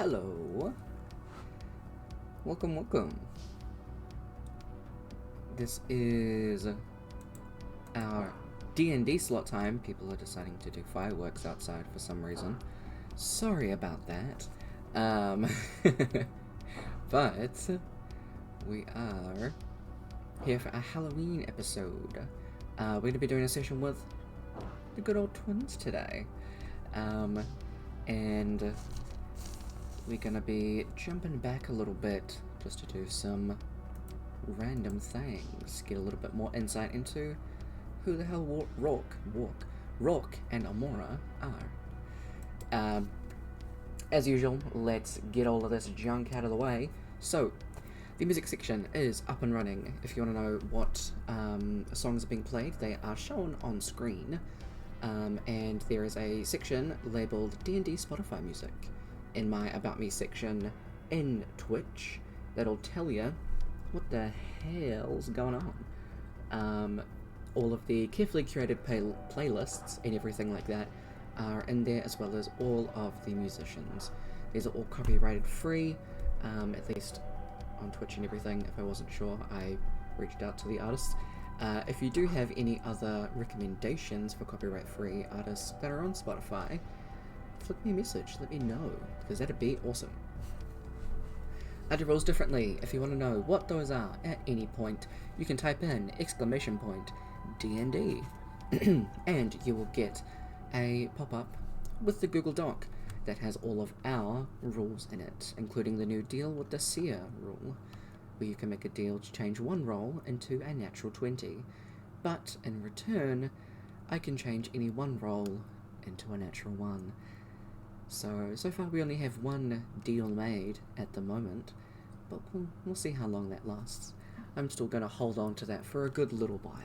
Hello. Welcome. This is our D&D slot time. People are deciding to do fireworks outside for some reason. Sorry about that. But we are here for a Halloween episode. We're going to be doing a session with the good old twins today. And we're going to be jumping back a little bit just to do some random things. Get a little bit more insight into who the hell Rock and Amora are. As usual, let's get all of this junk out of the way. So, the music section is up and running. If you want to know what songs are being played, they are shown on screen. And there is a section labelled D&D Spotify Music in my About Me section in Twitch that'll tell you what the hell's going on. All of the carefully curated playlists and everything like that are in there, as well as all of the musicians. These are all copyrighted free, at least on Twitch and everything. If I wasn't sure, I reached out to the artists. If you do have any other recommendations for copyright-free artists that are on Spotify, flick me a message, let me know, because that'd be awesome. I do rules differently. If you want to know what those are at any point, you can type in !DND and you will get a pop-up with the Google Doc that has all of our rules in it, including the new deal with the seer rule, where you can make a deal to change one roll into a natural 20, but in return, I can change any one roll into a natural 1. So far we only have one deal made at the moment, but we'll see how long that lasts. I'm still going to hold on to that for a good little while.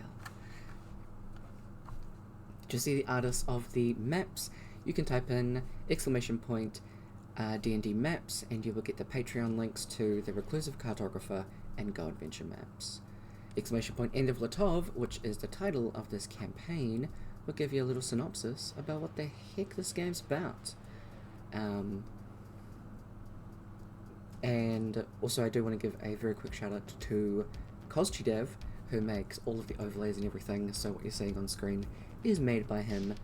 To see the artists of the maps, you can type in !D&D maps and you will get the Patreon links to the Reclusive Cartographer and Go Adventure maps. !End of Latov, which is the title of this campaign, will give you a little synopsis about what the heck this game's about. And also I do want to give a very quick shout out to Dev, who makes all of the overlays and everything, so what you're seeing on screen is made by him.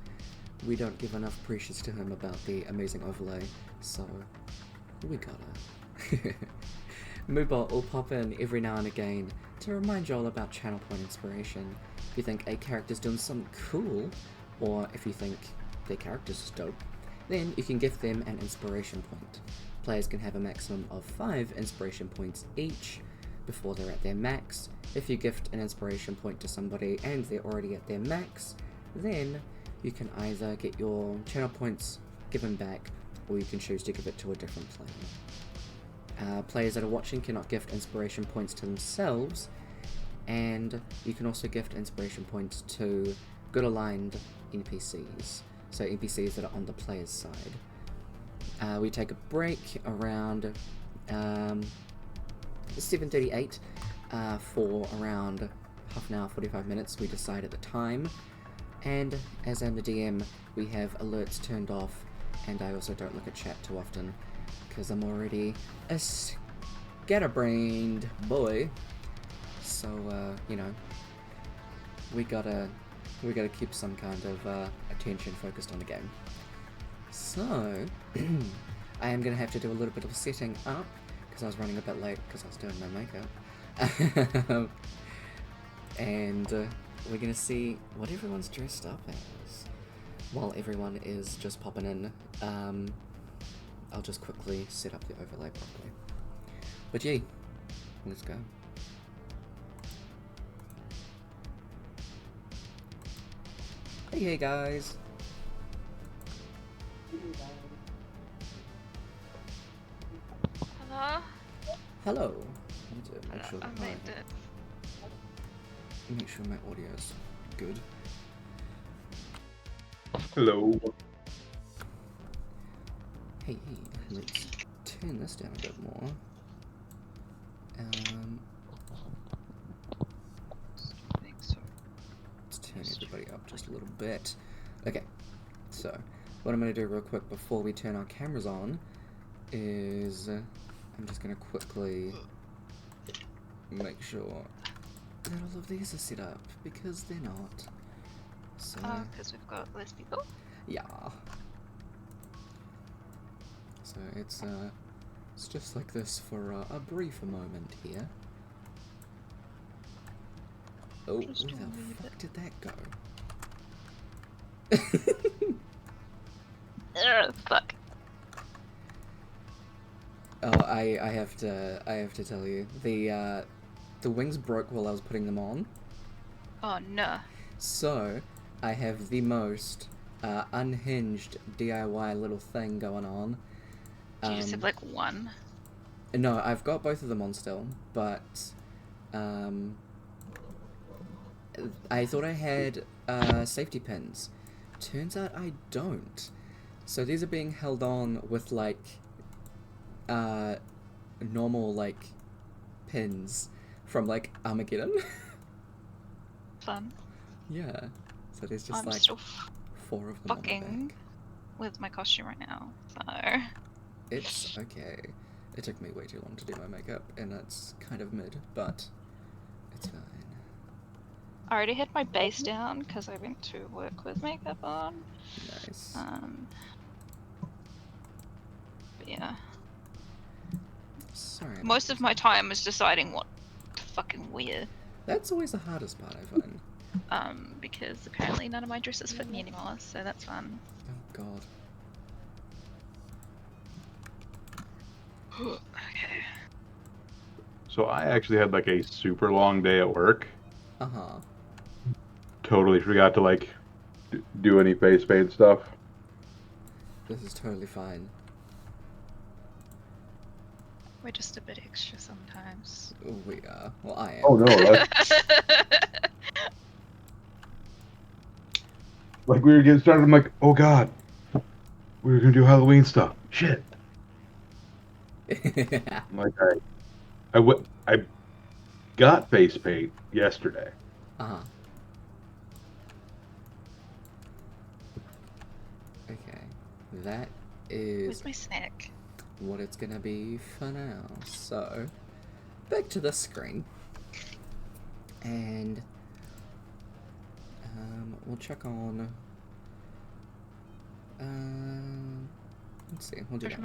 We don't give enough precious to him about the amazing overlay, so we gotta. Moobot will pop in every now and again to remind you all about channel point inspiration. If you think a character's doing something cool, or if you think their character's dope, then you can gift them an inspiration point. Players can have a maximum of 5 inspiration points each before they're at their max. If you gift an inspiration point to somebody and they're already at their max, then you can either get your channel points given back, or you can choose to give it to a different player. Players that are watching cannot gift inspiration points to themselves, and you can also gift inspiration points to good aligned NPCs, so NPCs that are on the player's side. We take a break around 7:38 for around half an hour, 45 minutes, we decide at the time. And as I'm the DM, we have alerts turned off, and I also don't look at chat too often, because I'm already a scatterbrained boy. So, we gotta keep some kind of attention focused on the game. So, I am gonna have to do a little bit of setting up, because I was running a bit late, because I was doing my makeup. And we're gonna see what everyone's dressed up as. While everyone is just popping in, I'll just quickly set up the overlay properly. But yeah, let's go. Hey guys! Hello? Hello! Make sure I made it. Make sure my audio's good. Hello. Hey, let's turn this down a bit more. Let's turn everybody up just a little bit. Okay, so what I'm going to do real quick before we turn our cameras on is... I'm just going to quickly make sure that all of these are set up, because they're not. So... because we've got less people? Yeah. So it's just like this for a brief moment here. Oh, where Just the leave fuck did that go? Fuck. Oh, I have to tell you, the wings broke while I was putting them on. Oh no. So I have the most unhinged DIY little thing going on. Do you just have like one? No, I've got both of them on still, but I thought I had safety pins. Turns out I don't. So these are being held on with like normal like pins from like Armageddon. Fun. Yeah. So there's just I'm like still 4 of them on the fucking back. with my costume right now, so... It's okay. It took me way too long to do my makeup, and it's kind of mid, but it's fine. I already had my base down because I went to work with makeup on. Nice. But yeah. Sorry. Most of my time was deciding what to fucking wear. That's always the hardest part, I find. Because apparently none of my dresses fit me anymore, so that's fun. Oh god. Okay. So I actually had like a super long day at work. Uh-huh. Totally forgot to like do any face paint stuff. This is totally fine. We're just a bit extra sometimes. We are. Well, I am. Oh no, that's like we were getting started. I'm like, oh god, we were gonna do Halloween stuff. Shit. I'm like, I got face paint yesterday. Uh-huh. Okay. That is Where's my snack? what it's gonna be for now. So, back to the screen. And we'll check on let's see, we'll do that.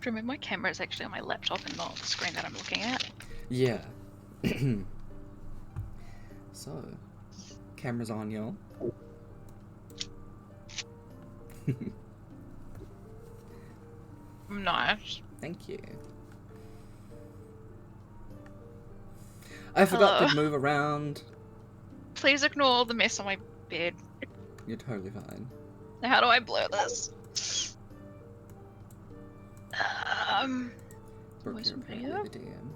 Remember my camera is actually on my laptop and not the screen that I'm looking at. Yeah. So, camera's on, y'all. Nice. Thank you. I forgot to move around. Please ignore the mess on my bed. You're totally fine. Now how do I blur this? Brooke, Where's you're my apparently video? the DM.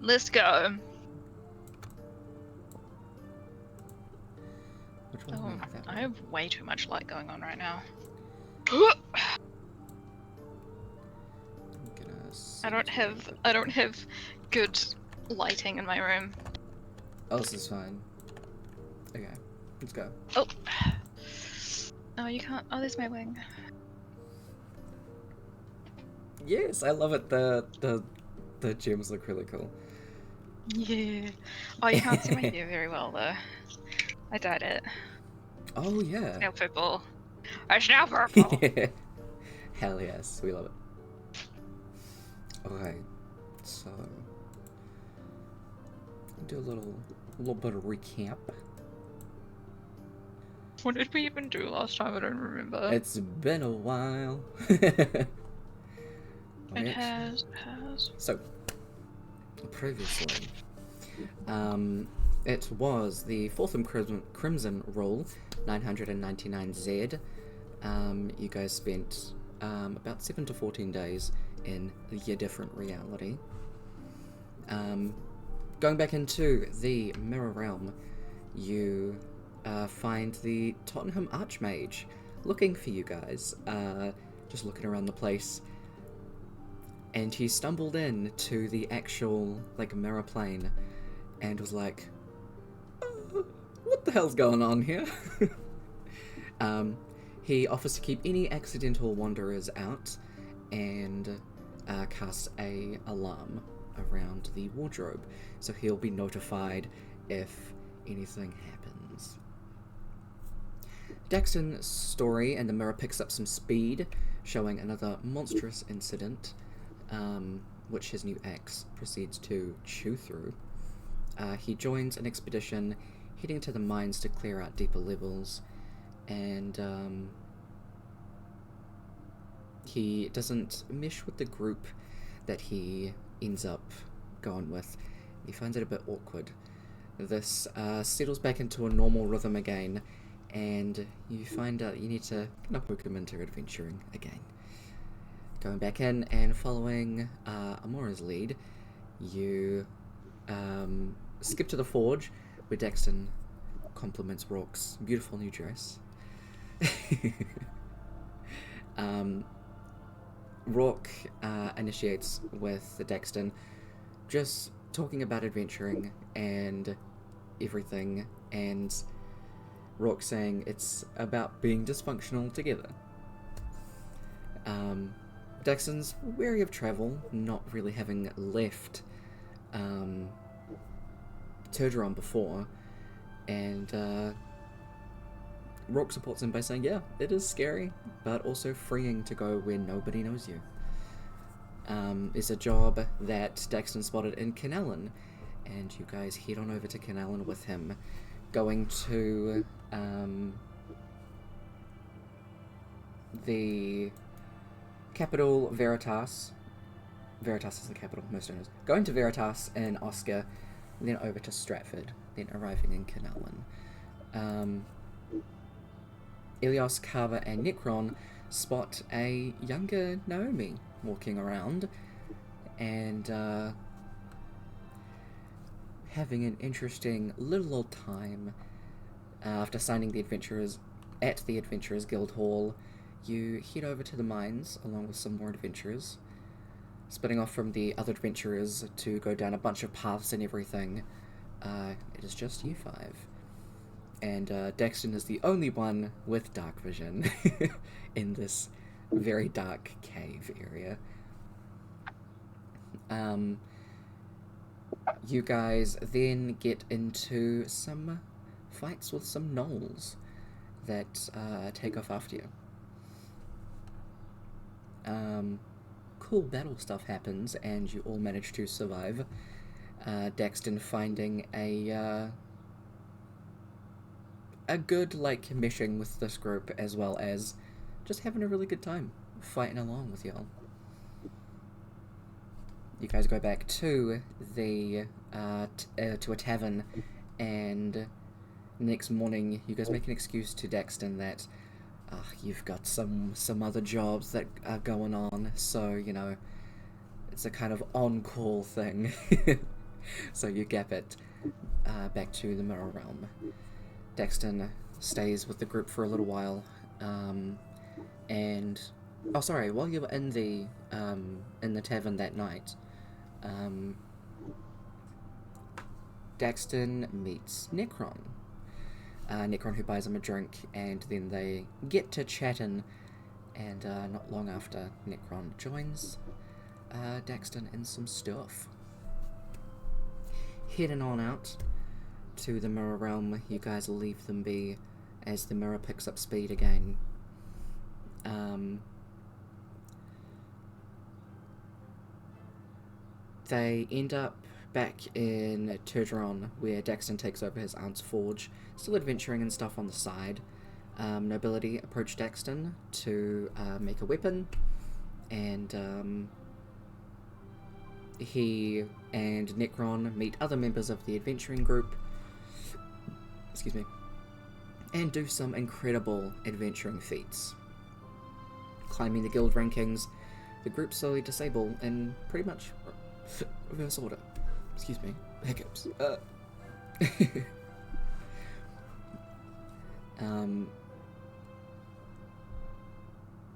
Let's go. Which one? Oh, That I one? have way too much light going on right now. I'm gonna I don't have good lighting in my room. Oh, this is fine. Okay, let's go. Oh. Oh, you can't. Oh, there's my wing. Yes, I love it. The gems look really cool. Yeah. Oh, you can't see my hair very well though. I dyed it. Oh yeah. It's now purple. It's now purple. Hell yes, we love it. Okay, so do a little bit of recap. What did we even do last time? I don't remember. It's been a while. It has. So, previously, it was the 4th Crimson Rule, 999Z. You guys spent about 7 to 14 days in your different reality. Going back into the Mirror Realm, you find the Tottenham Archmage looking for you guys, just looking around the place. And he stumbled in to the actual, like, mirror plane and was like, what the hell's going on here? He offers to keep any accidental wanderers out and casts a alarm around the wardrobe, so he'll be notified if anything happens. Daxton's story and the mirror picks up some speed, showing another monstrous incident, which his new ex proceeds to chew through. He joins an expedition heading to the mines to clear out deeper levels, and he doesn't mesh with the group that he ends up going with. He finds it a bit awkward. This settles back into a normal rhythm again, and you find out you need to kind of hook him into adventuring again. Going back in and following Amora's lead, you skip to the forge, where Daxton compliments Rourke's beautiful new dress. Rourke initiates with Daxton, just talking about adventuring and everything, and Rourke saying it's about being dysfunctional together. Daxton's wary of travel, not really having left Turgeron before, and Rourke supports him by saying, yeah, it is scary, but also freeing to go where nobody knows you. It's a job that Daxton spotted in Canallen, and you guys head on over to Canallen with him, going to the capital, Veritas. Veritas is the capital, most owners. Going to Veritas and Oscar, then over to Stratford, then arriving in Canallen. Ilios, Carver, and Necron spot a younger Naomi walking around, and having an interesting little old time. After signing the adventurers at the Adventurers Guild Hall, you head over to the mines along with some more adventurers, splitting off from the other adventurers to go down a bunch of paths and everything. It is just you five. And Daxton is the only one with dark vision in this very dark cave area. You guys then get into some fights with some gnolls that take off after you. Cool battle stuff happens, and you all manage to survive. Daxton finding a good, meshing with this group, as well as just having a really good time fighting along with y'all. You guys go back to the to a tavern, and next morning you guys make an excuse to Daxton that you've got some other jobs that are going on, so it's a kind of on-call thing. So you gap it back to the Mirror Realm. Daxton stays with the group for a little while, and while you were in the tavern that night, Daxton meets Necron. Necron, who buys him a drink, and then they get to chatting, and not long after Necron joins Daxton in some stuff. Heading on out to the Mirror Realm, you guys leave them be as the mirror picks up speed again. They end up back in Turgeron, where Daxton takes over his aunt's forge, still adventuring and stuff on the side. Nobility approach Daxton to make a weapon, and he and Necron meet other members of the adventuring group, and do some incredible adventuring feats. Climbing the guild rankings, the group slowly disable in pretty much reverse order. Hiccups.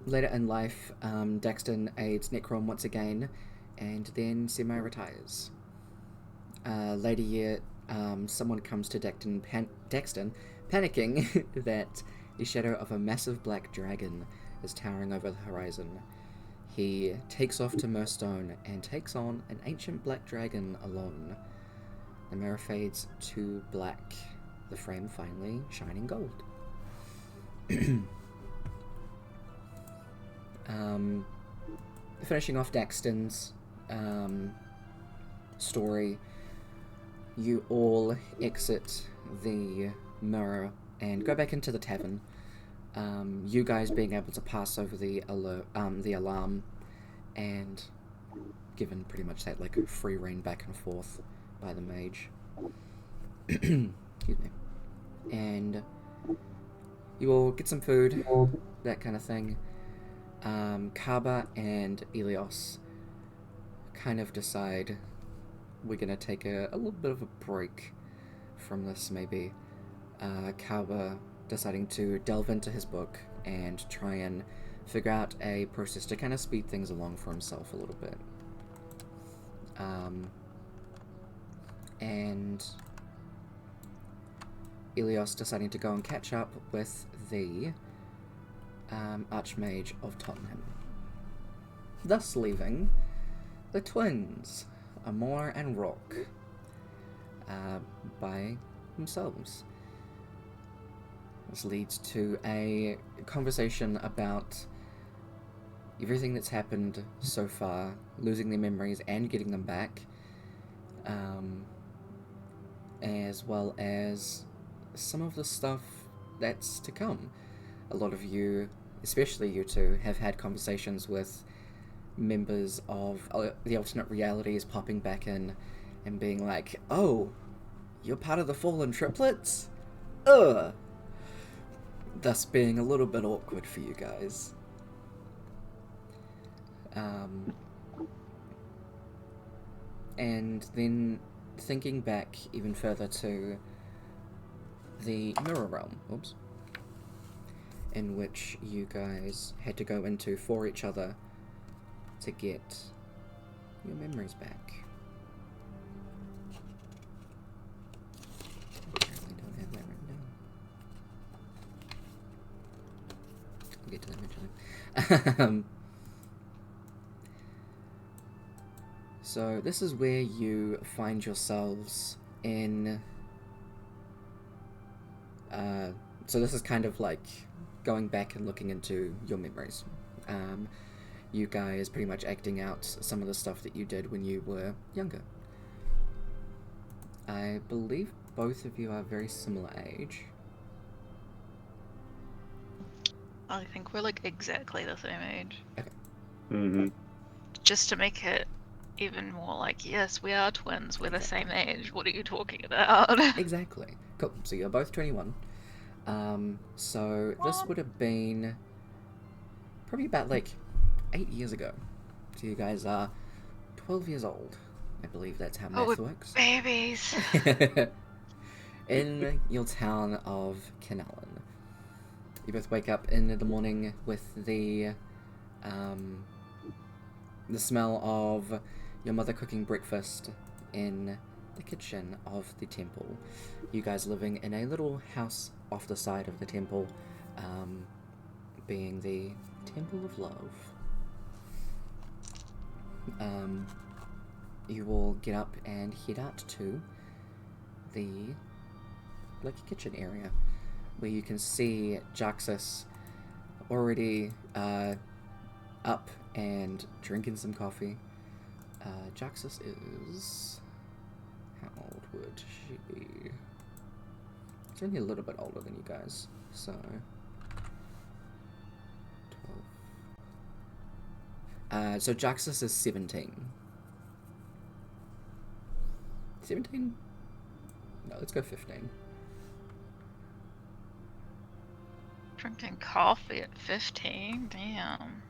Later in life, Daxton aids Necron once again, and then semi-retires. Later year, someone comes to Daxton panicking that The shadow of a massive black dragon is towering over the horizon. He takes off to Murstone and takes on an ancient black dragon alone. The mirror fades to black, the frame finally shining gold. Finishing off Daxton's story, you all exit the mirror and go back into the tavern. You guys being able to pass over the alarm, and given pretty much that like free reign back and forth by the mage. Excuse me. And you all get some food, that kind of thing. Kaba and Elios kind of decide we're gonna take a little bit of a break from this, maybe. Kaba deciding to delve into his book and try and figure out a process to kind of speed things along for himself a little bit. And Elios deciding to go and catch up with the Archmage of Tottenham, thus leaving the twins, Amor and Rock, by themselves. This leads to a conversation about everything that's happened so far, losing their memories and getting them back, as well as some of the stuff that's to come. A lot of you, especially you two, have had conversations with members of the alternate realities popping back in and being like, oh, you're part of the fallen triplets? Ugh! Thus being a little bit awkward for you guys. And then thinking back even further to the Mirror Realm, in which you guys had to go into for each other to get your memories back. Apparently don't have that written down. I'll get to that eventually. So this is where you find yourselves in... so this is kind of like going back and looking into your memories. You guys pretty much acting out some of the stuff that you did when you were younger. I believe both of you are very similar age. I think we're like exactly the same age. Okay. Mm-hmm. Just to make it even more like, yes, we are twins, we're the same age, what are you talking about? Exactly. Cool. So you're both 21. So this would have been probably about like 8 years ago. So you guys are 12 years old. I believe that's how math works. Babies. In your town of Canallan. You both wake up in the morning with the smell of your mother cooking breakfast in the kitchen of the temple. You guys living in a little house off the side of the temple, being the Temple of Love. You will get up and head out to the kitchen area, where you can see Jaxus already up and drinking some coffee. Jaxus is... how old would she be? She's only a little bit older than you guys, so... 12. So Jaxus is 17. 17? No, let's go 15. Drinking coffee at 15? Damn.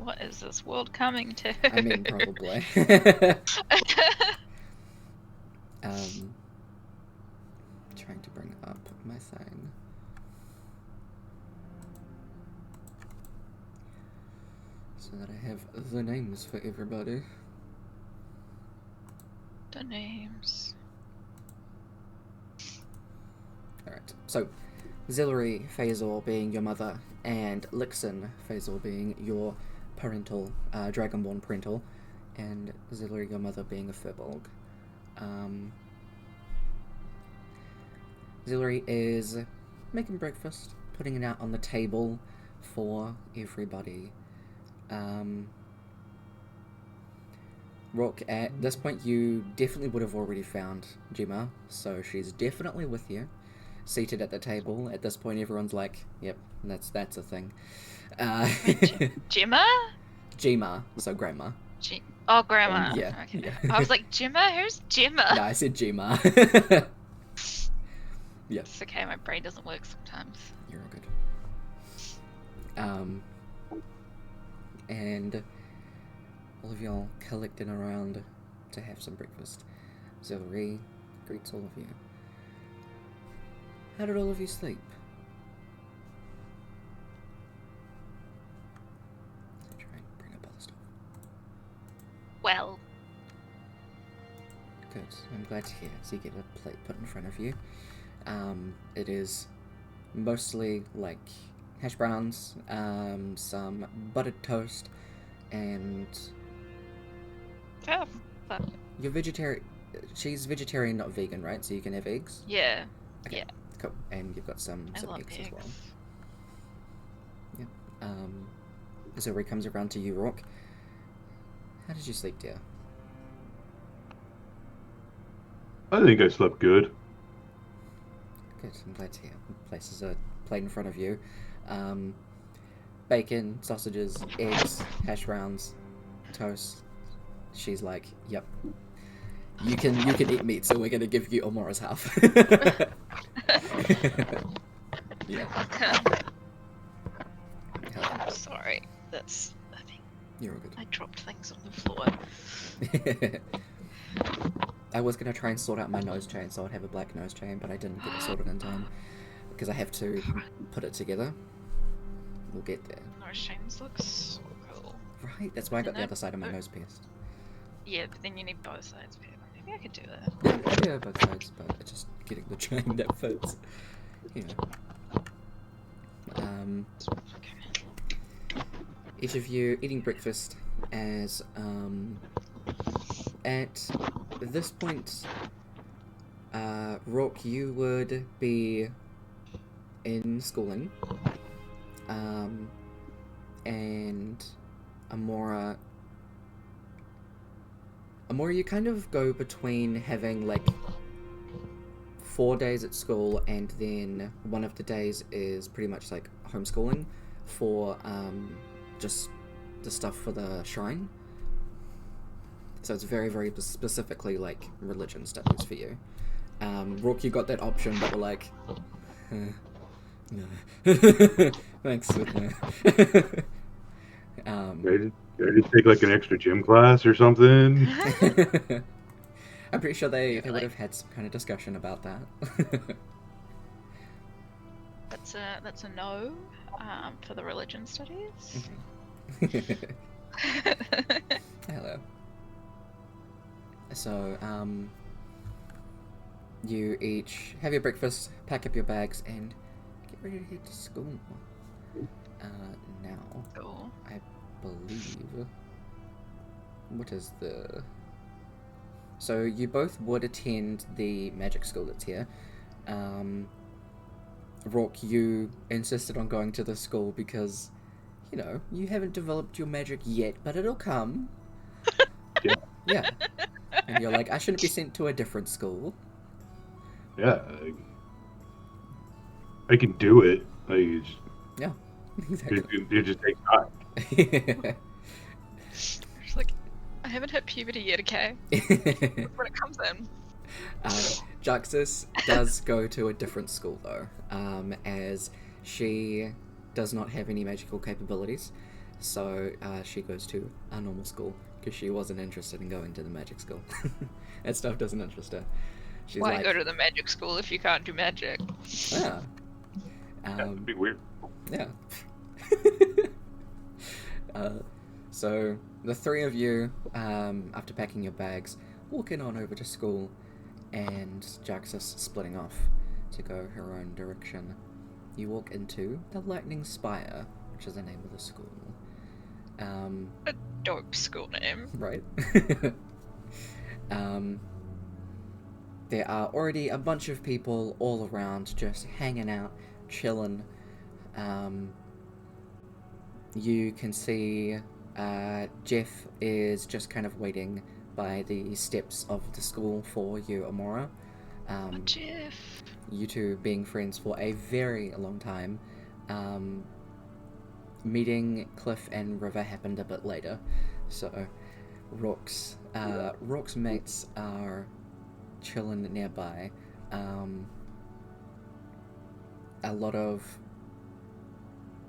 What is this world coming to? I mean, probably. Trying to bring up my thing. So that I have the names for everybody. The names. Alright, so Zilary Phasor being your mother, and Lixin Phasor being your parental, Dragonborn parental, and Zilary, your mother, being a Furbolg. Zilary is making breakfast, putting it out on the table for everybody. Rook, at this point you definitely would have already found Gemma, so she's definitely with you, seated at the table. At this point everyone's like, yep, that's a thing. Gemma? Gemma, so grandma. Oh, grandma. Yeah, Okay. yeah. I was like, Gemma? Who's Gemma? No, I said Gemma. Yeah. It's okay, my brain doesn't work sometimes. You're all good. And all of y'all collecting around to have some breakfast. Zilary greets all of you. How did all of you sleep? Try and bring up other stuff. Well. Good. I'm glad to hear. So you get a plate put in front of you. It is mostly like hash browns, some buttered toast, and Oh, but you're vegetarian. She's vegetarian, not vegan, right? So you can have eggs. yeah. Okay, Yeah. cool. And you've got some I love eggs eggs. as well. Yeah. Zilary comes around to you, Rock. How did you sleep, dear? I think I slept good. Good, I'm glad to hear. Places a plate in front of you. Bacon, sausages, eggs, hash browns, toast. She's like, yep. You can eat meat, so we're gonna give you Omora's half. Yeah. I'm sorry. That's. I think You're all good. I dropped things on the floor. I was gonna try and sort out my nose chain, so I'd have a black nose chain, but I didn't get it sorted in time because I have to put it together. We'll get there. Nose chains look so cool. Right, that's why I got the No, other side of my no. nose pierced. Yeah, but then you need both sides. Maybe I could do that. Yeah, both sides, but it's just getting the chain that fits. You know. Okay. Each of you eating breakfast as at this point, Rock, you would be in schooling, and Amora, you kind of go between having like 4 days at school, and then one of the days is pretty much like homeschooling for just the stuff for the shrine. So it's very, very specifically like religion studies for you. Rook, you got that option, but we're like, no. Thanks. Maybe just take like an extra gym class or something. I'm pretty sure they Yeah, would like- have had some kind of discussion about that. That's a no for the religion studies. Hello. So, you each have your breakfast, pack up your bags, and get ready to head to school. Now, Cool. I believe... What is the... So, you both would attend the magic school that's here. Rourke, you insisted on going to the school because, you know, you haven't developed your magic yet, but it'll come. Yeah. Yeah. And you're like, I shouldn't be sent to a different school. Yeah, I can do it. Like, Yeah, exactly. it just takes time. Just like, I haven't hit puberty yet, okay? When it comes in. Juxus does go to a different school though, as she does not have any magical capabilities, so she goes to a normal school because she wasn't interested in going to the magic school. That stuff doesn't interest her. She's Why like, go to the magic school if you can't do magic? yeah. That'd be weird. Yeah. So the three of you, after packing your bags, walking on over to school, and Juxus splitting off to go her own direction. you walk into the Lightning Spire, which is the name of the school. A dope school name. Right. There are already a bunch of people all around just hanging out, chilling. You can see Jeff is just kind of waiting by the steps of the school for you, Amora. Jeff. You two being friends for a very long time. Meeting Cliff and River happened a bit later, so Rook's mates are chilling nearby. A lot of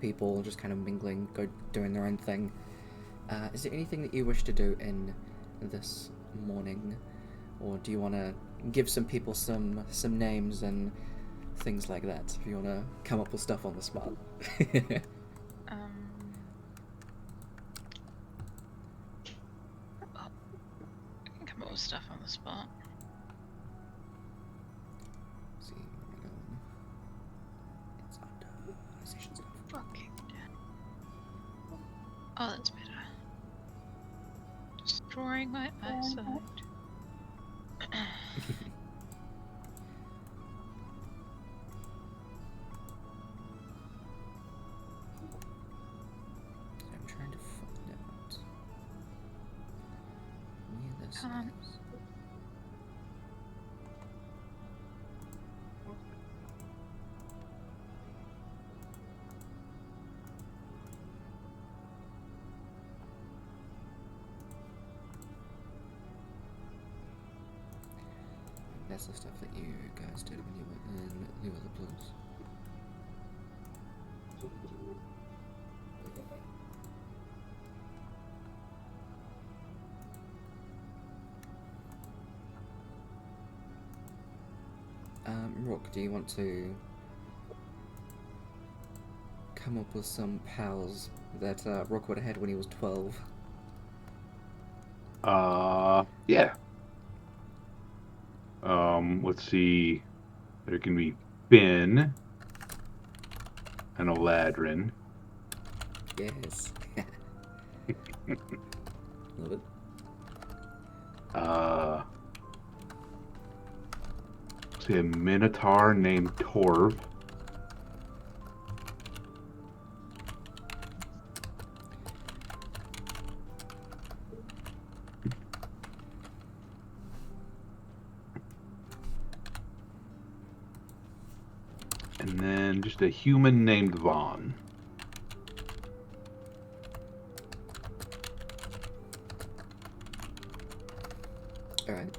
people just kind of mingling, doing their own thing. Is there anything that you wish to do in this morning, or do you want to give some people some names and things like that? If you want to come up with stuff on the spot. I can come up with stuff on the spot. See where we're going. It's under organization stuff. Fucking. Oh, that's better. Destroying my eyesight. I'm trying to find out where this Come on. is. That's the stuff that you guys did when you were in You Are the Blues. Rook, do you want to come up with some pals that Rook would have had when he was 12? Yeah. Let's see. There can be Finn and Eladrin. Yes. Love it. See a Minotaur named Torv. And then just a human named Vaughn. Alright.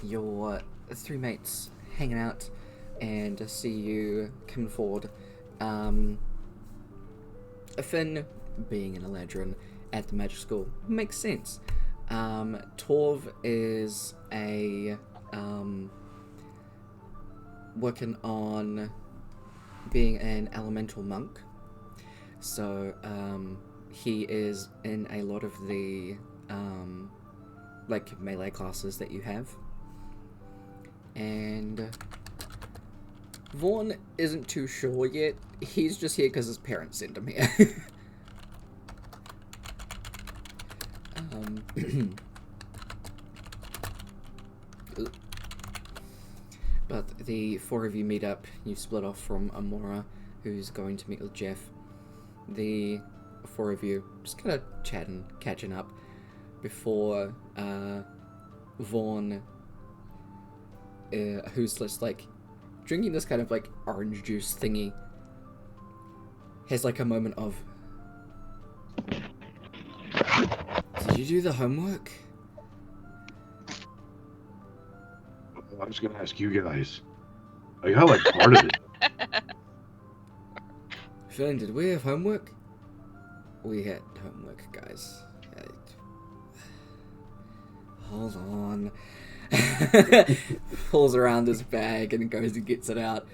Your three mates hanging out and see you coming forward. Finn, being an Eladrin at the magic school, makes sense. Torv is a working on being an elemental monk, so he is in a lot of the like melee classes that you have. And Vaughn isn't too sure yet. He's just here because his parents sent him here. But the four of you meet up. You split off from Amora, who's going to meet with Jeff. The four of you just kind of chatting, catching up before Vaughn, who's just like drinking this kind of like orange juice thingy, has like a moment of, did you do the homework? I was gonna ask you guys. I got like part of it. Finn, did we have homework? We had homework, guys. Hold on. Pulls around his bag and goes and gets it out.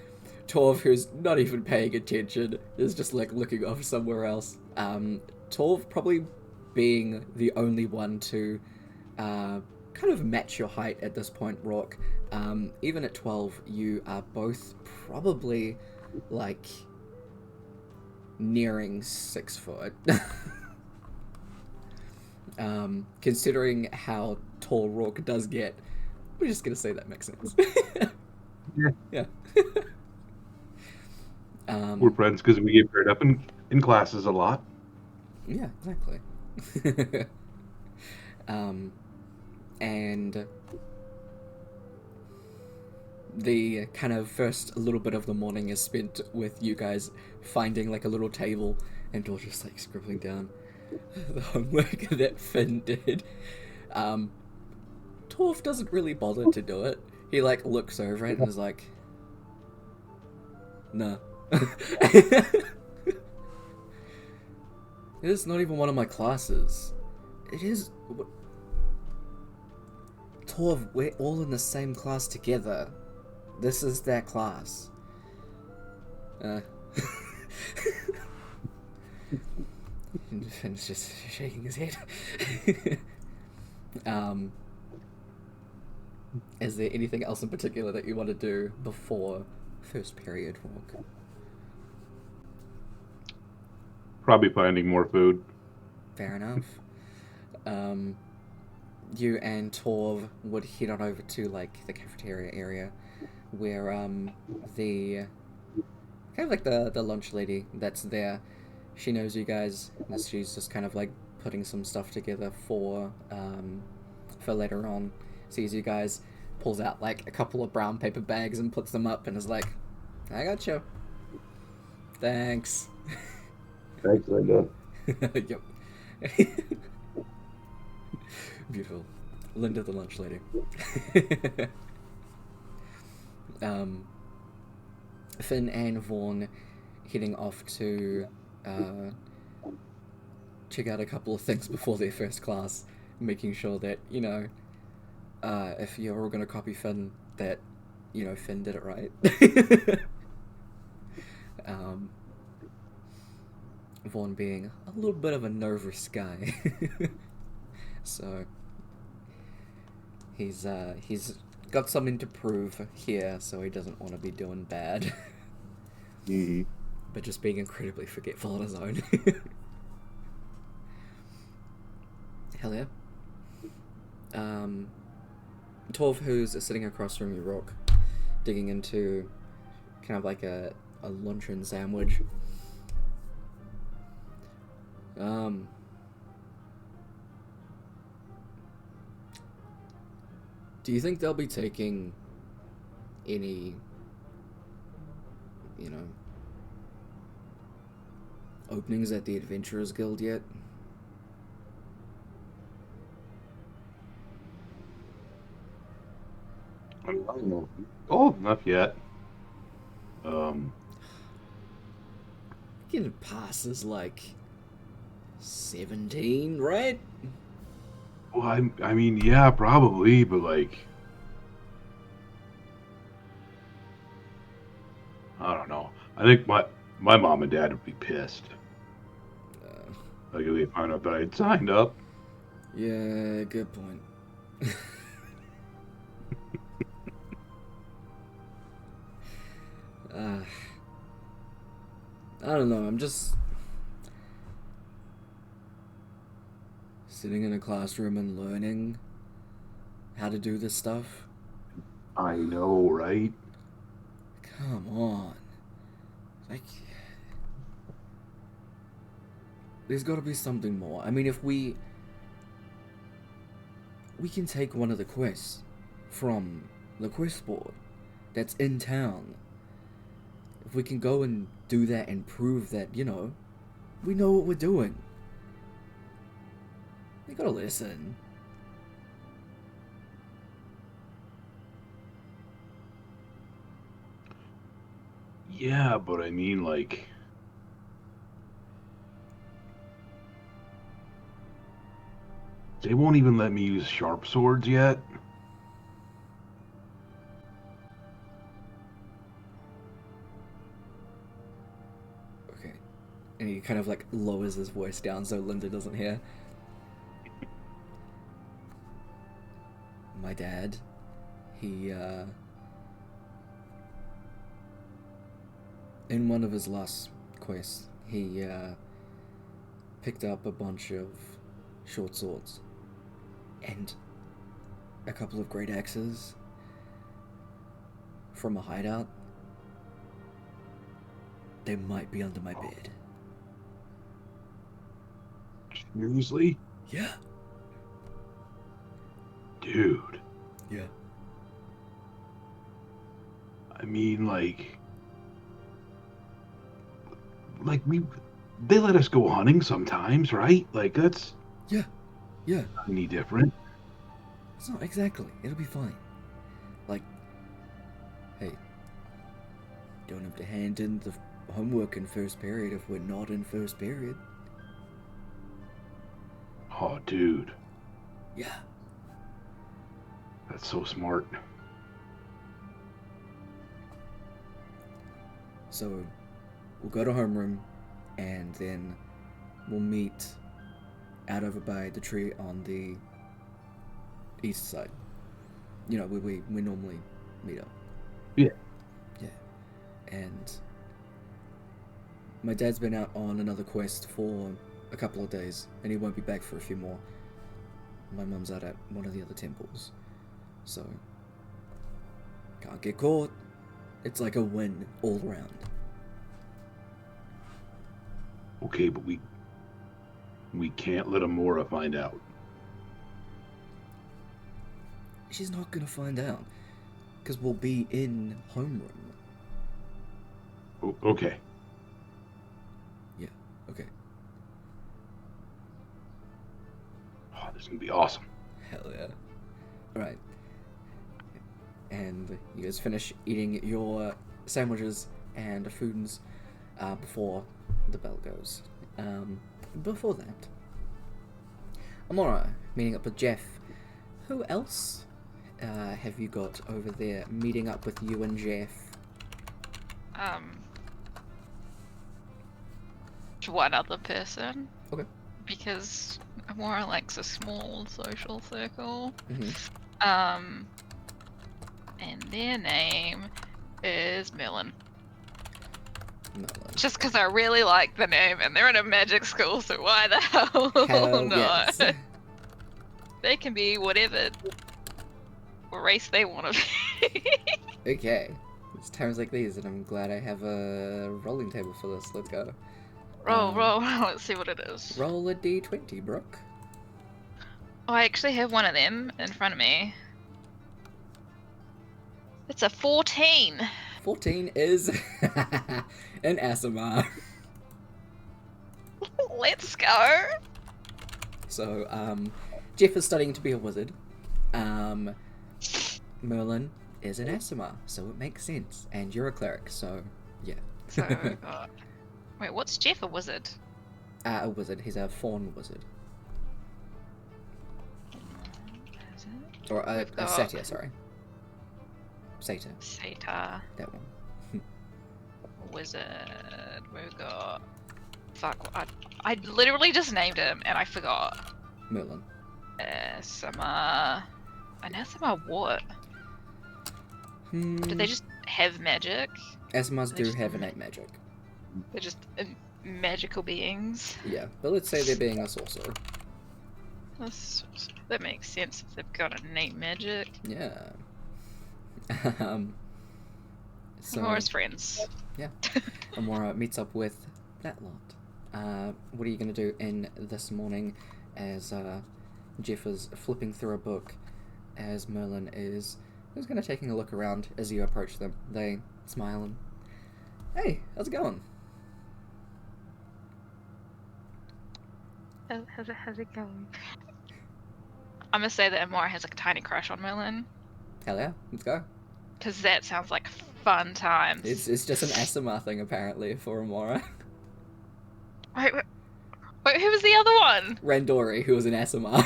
Torv, who's not even paying attention, is just like looking off somewhere else. Torv probably being the only one to kind of match your height at this point, Rock. Even at 12, you are both probably like nearing 6 foot. Considering how tall Rourke does get, we're just gonna say that makes sense. Yeah. Yeah. We're friends because we get paired up in classes a lot. Yeah, exactly. And the kind of first little bit of the morning is spent with you guys finding like a little table and all just like scribbling down the homework that Finn did. Torf doesn't really bother to do it. He like looks over it and is like, nah. It is not even one of my classes. It is. Torv, we're all in the same class together. This is their class. And Finn's just shaking his head. Is there anything else in particular that you want to do before first period walk? Probably finding more food. Fair enough. You and Torv would head on over to like the cafeteria area where the kind of like the lunch lady that's there, she knows you guys, and she's just kind of like putting some stuff together for later on. Sees you guys, pulls out like a couple of brown paper bags and puts them up and is like, I got you. Thanks. Thanks, Linda. Yep. Beautiful. Linda the lunch lady. Finn and Vaughn heading off to check out a couple of things before their first class, making sure that, you know, if you're all going to copy Finn, that, you know, Finn did it right. Vaughn being a little bit of a nervous guy. So he's got something to prove here, so he doesn't want to be doing bad. Mm-hmm. But just being incredibly forgetful on his own. Hell yeah. Torv, who's sitting across from you, Rock, digging into kind of like a luncheon sandwich. Do you think they'll be taking any, you know, openings at the Adventurers Guild yet? I don't know. Old enough yet. Getting past is like 17, right? Well, I mean, yeah, probably, but like, I don't know. I think my mom and dad would be pissed. Like if they found out that I had signed up. Yeah, good point. I don't know, I'm just sitting in a classroom and learning how to do this stuff. I know, right? Come on. Like, there's got to be something more. I mean, if we can take one of the quests from the quest board that's in town. If we can go and do that and prove that, you know, we know what we're doing. They gotta listen. Yeah, but I mean, like, they won't even let me use sharp swords yet. Okay. And he kind of like lowers his voice down so Linda doesn't hear. My dad, In one of his last quests, he picked up a bunch of short swords and a couple of great axes from a hideout. They might be under my bed. Seriously? Yeah. Dude. Yeah. I mean, they let us go hunting sometimes, right? Like, that's Yeah. Yeah. not any different. It's not exactly. It'll be fine. Like, hey, don't have to hand in the homework in first period if we're not in first period. Oh, dude. Yeah. That's so smart. So, we'll go to homeroom, and then we'll meet out over by the tree on the east side. You know, where we normally meet up. Yeah. Yeah. And my dad's been out on another quest for a couple of days, and he won't be back for a few more. My mum's out at one of the other temples. So, can't get caught. It's like a win all around. Okay, but we can't let Amora find out. She's not gonna find out, because we'll be in homeroom. Okay. Yeah, okay. Oh, this is gonna be awesome. Hell yeah. Alright. And you guys finish eating your sandwiches and foodins before the bell goes. Before that, Amora meeting up with Jeff. Who else have you got over there meeting up with you and Jeff? One other person. Okay. Because Amora likes a small social circle. Mm-hmm. And their name is Merlin. Merlin. Just because I really like the name, and they're in a magic school, so why the hell not? Yes. They can be whatever race they want to be. Okay. It's times like these, and I'm glad I have a rolling table for this. Let's go. Roll. Let's see what it is. Roll a d20, Brooke. Oh, I actually have one of them in front of me. It's a 14. 14 is an ASMR. Let's go. So, Jeff is studying to be a wizard. Merlin is an ASMR, so it makes sense. And you're a cleric, so yeah. So, wait, what's Jeff, a wizard? A wizard. He's a fawn wizard. Is it? Or a satyr, sorry. Satyr. Satyr. That one. Wizard. We've got... Fuck, I literally just named him, and I forgot. Merlin. ASMR... An ASMR what? Did they just have magic? ASMRs do just- have innate magic. They're just magical beings. Yeah, but let's say they're being a sorcerer. That makes sense if they've got innate magic. Yeah. So, Amora's friends. yeah. Amora meets up with that lot. What are you going to do in this morning as Jeff is flipping through a book, as Merlin is just kind of taking a look around as you approach them. They smile and, hey, how's it going? How's it going? I'm gonna say that Amora has a tiny crush on Merlin, Hell yeah, let's go. because that sounds like fun times. It's just an ASMR thing apparently for Amora. Wait, who was the other one? Randori, who was an ASMR.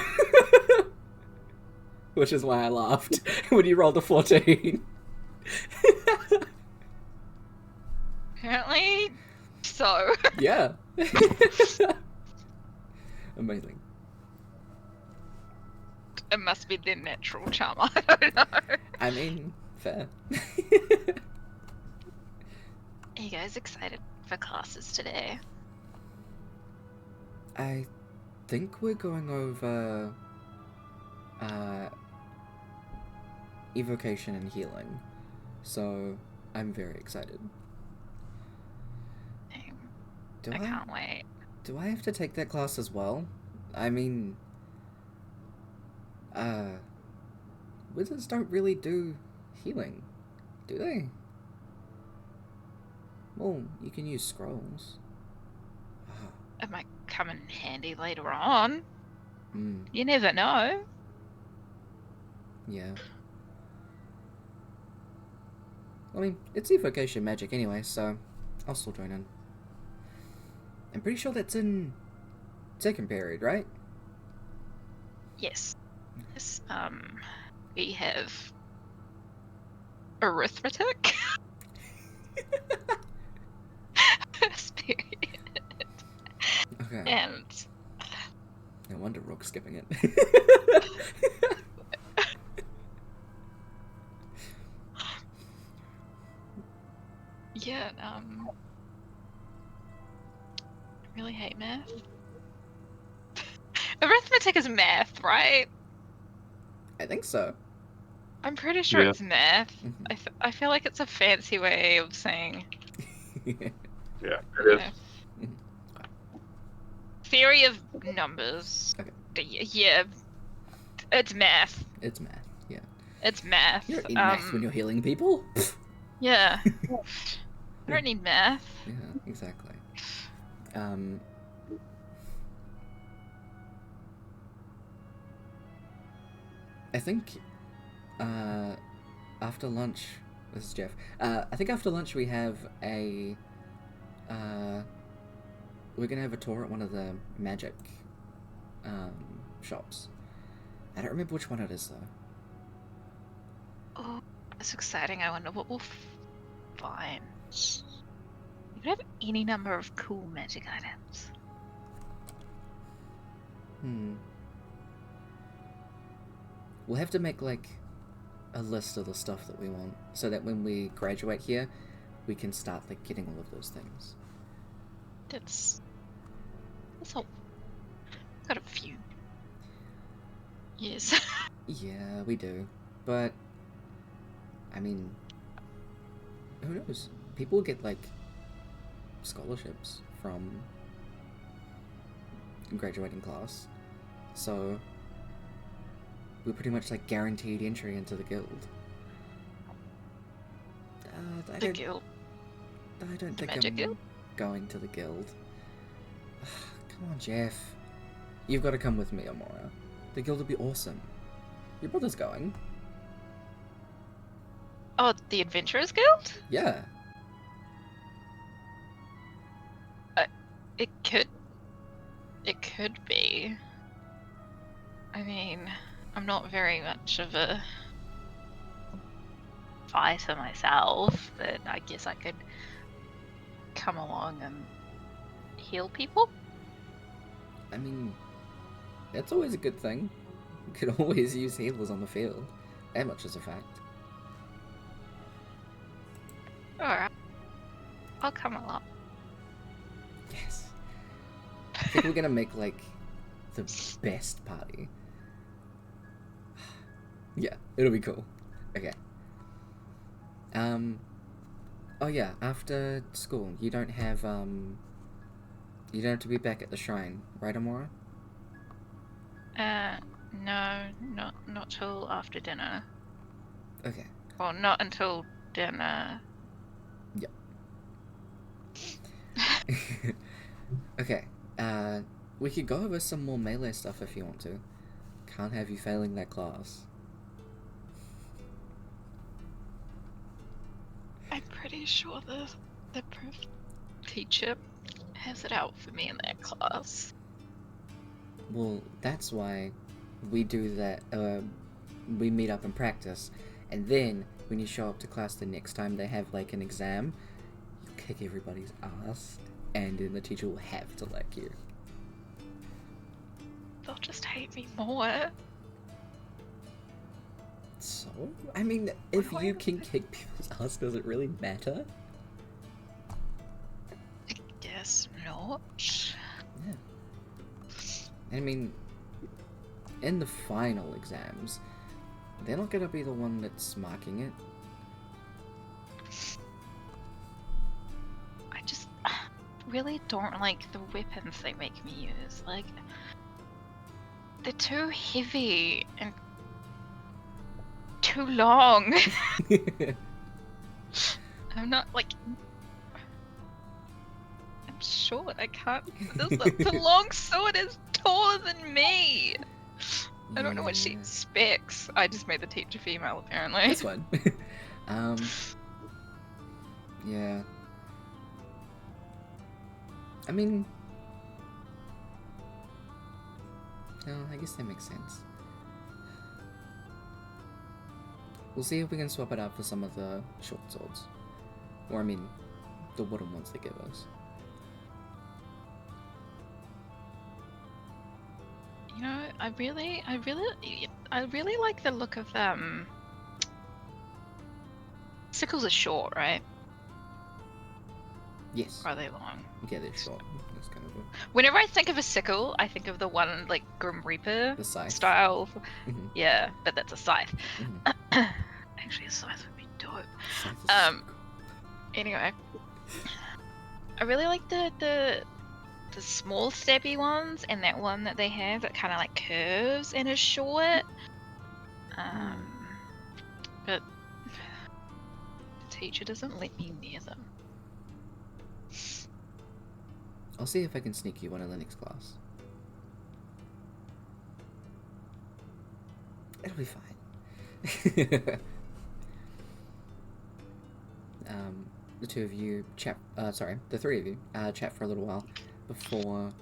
Which is why I laughed when you rolled a 14. Apparently, so. Yeah. Amazing. It must be their natural charm. I don't know. I mean, fair. Are you guys excited for classes today? I think we're going over evocation and healing, so I'm very excited. I can't wait. Do I have to take that class as well? I mean, wizards don't really do healing, do they? Well, you can use scrolls. It might come in handy later on. Hmm. You never know. Yeah. I mean, it's evocation magic anyway, so I'll still join in. I'm pretty sure that's in second period, right? Yes. Yes. We have arithmetic. First period. Okay. And No wonder Rook's skipping it. yeah, I really hate math. Arithmetic is math, right? I think so. I'm pretty sure Yeah. it's math. Mhm. I feel like it's a fancy way of saying Yeah, it you is. know, theory of numbers. Okay. Yeah, it's math. It's math, yeah. It's math. You don't need math when you're healing people. Yeah. I don't need math. Yeah, exactly. I think after lunch, this is Jeff. I think after lunch we have a we're gonna have a tour at one of the magic shops. I don't remember which one it is though. Oh, that's exciting. I wonder what we'll find. You could have any number of cool magic items. We'll have to make like a list of the stuff that we want, so that when we graduate here, we can start like getting all of those things. That's all. Got a few. Yes. Yeah, we do, but I mean, who knows? People get like scholarships from graduating class, so we're pretty much like guaranteed entry into the guild. I The don't, guild. I don't think magic I'm guild? going to the guild. Come on, Jeff. You've got to come with me, Amora. The guild will be awesome. Your brother's going. Oh, the Adventurers Guild? Yeah. It could be. I mean, I'm not very much of a fighter myself, but I guess I could come along and heal people. I mean, that's always a good thing. You could always use healers on the field. That much is a fact. Alright. I'll come along. Yes. I think we're gonna make like the best party. Yeah, it'll be cool. Okay. Oh yeah, after school, you don't have to be back at the shrine, right, Amora? No, not till after dinner. Okay. Well, not until dinner. Yep. Okay. We could go over some more melee stuff if you want to. Can't have you failing that class. I'm pretty sure the teacher has it out for me in that class. Well, that's why we do that. We meet up and practice, and then when you show up to class the next time they have like an exam, you kick everybody's ass, and then the teacher will have to like you. They'll just hate me more. So, I mean, if you can kick people's ass, does it really matter? guess not. Yeah. I mean, in the final exams, they're not gonna be the one that's marking it. I just really don't like the weapons they make me use. Like, they're too heavy and too long. I'm not like. I'm short. I can't. The long sword is taller than me. I don't know what she expects. I just made the teacher female, apparently. That's fine. Yeah. I mean, no, I guess that makes sense. We'll see if we can swap it out for some of the short swords. Or, I mean, the wooden ones they give us. You know, I really like the look of them. Sickles are short, right? Yes. Or are they long? Yeah, they're short. That's kind of Whenever I think of a sickle, I think of the one like Grim Reaper the scythe. style. Mhm. Yeah, but that's a scythe. Mhm. Actually, a scythe would be dope. Scythe is so cool. Anyway, I really like the small stabby ones, and that one that they have that kind of like curves and is short. But the teacher doesn't let me near them. I'll see if I can sneak you one in the next class. It'll be fine. The two of you chat. The three of you chat for a little while before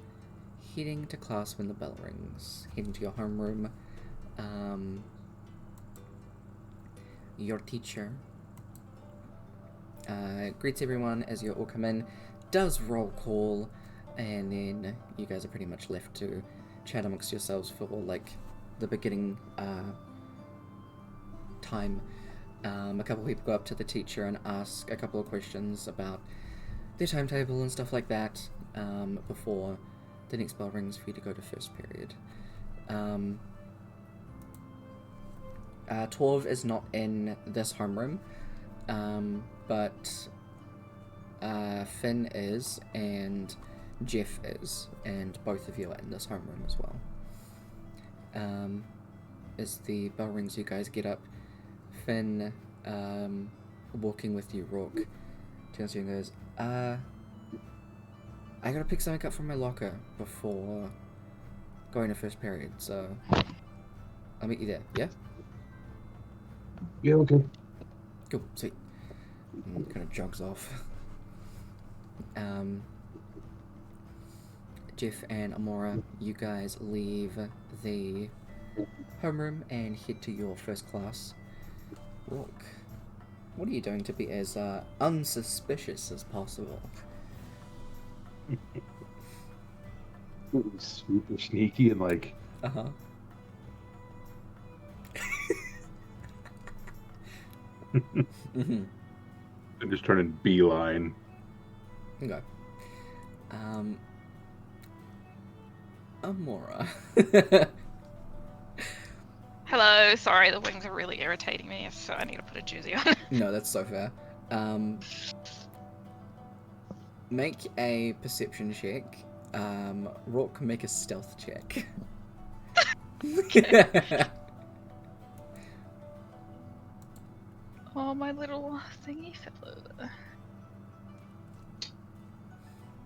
heading to class when the bell rings. Heading to your homeroom. Your teacher greets everyone as you all come in. Does roll call, and then you guys are pretty much left to chat amongst yourselves for like the beginning time. A couple of people go up to the teacher and ask a couple of questions about their timetable and stuff like that before the next bell rings for you to go to first period. Torv is not in this homeroom, but Finn is, and Jeff is, and both of you are in this homeroom as well. As the bell rings, you guys get up. Finn, walking with you, Rourke, turns to you and goes, I gotta pick something up from my locker before going to first period, so I'll meet you there, yeah? Yeah, okay. Cool, sweet. And kind of jogs off. Jeff and Amora, you guys leave the homeroom and head to your first class. Rourke, what are you doing to be as unsuspicious as possible? Super sneaky and like. Uh-huh. Mm-hmm. And just turning beeline. Okay. Amora. Hello, sorry, the wings are really irritating me, so I need to put a jersey on. No, that's so fair. Make a perception check. Rourke, make a stealth check. Oh, my little thingy fellow.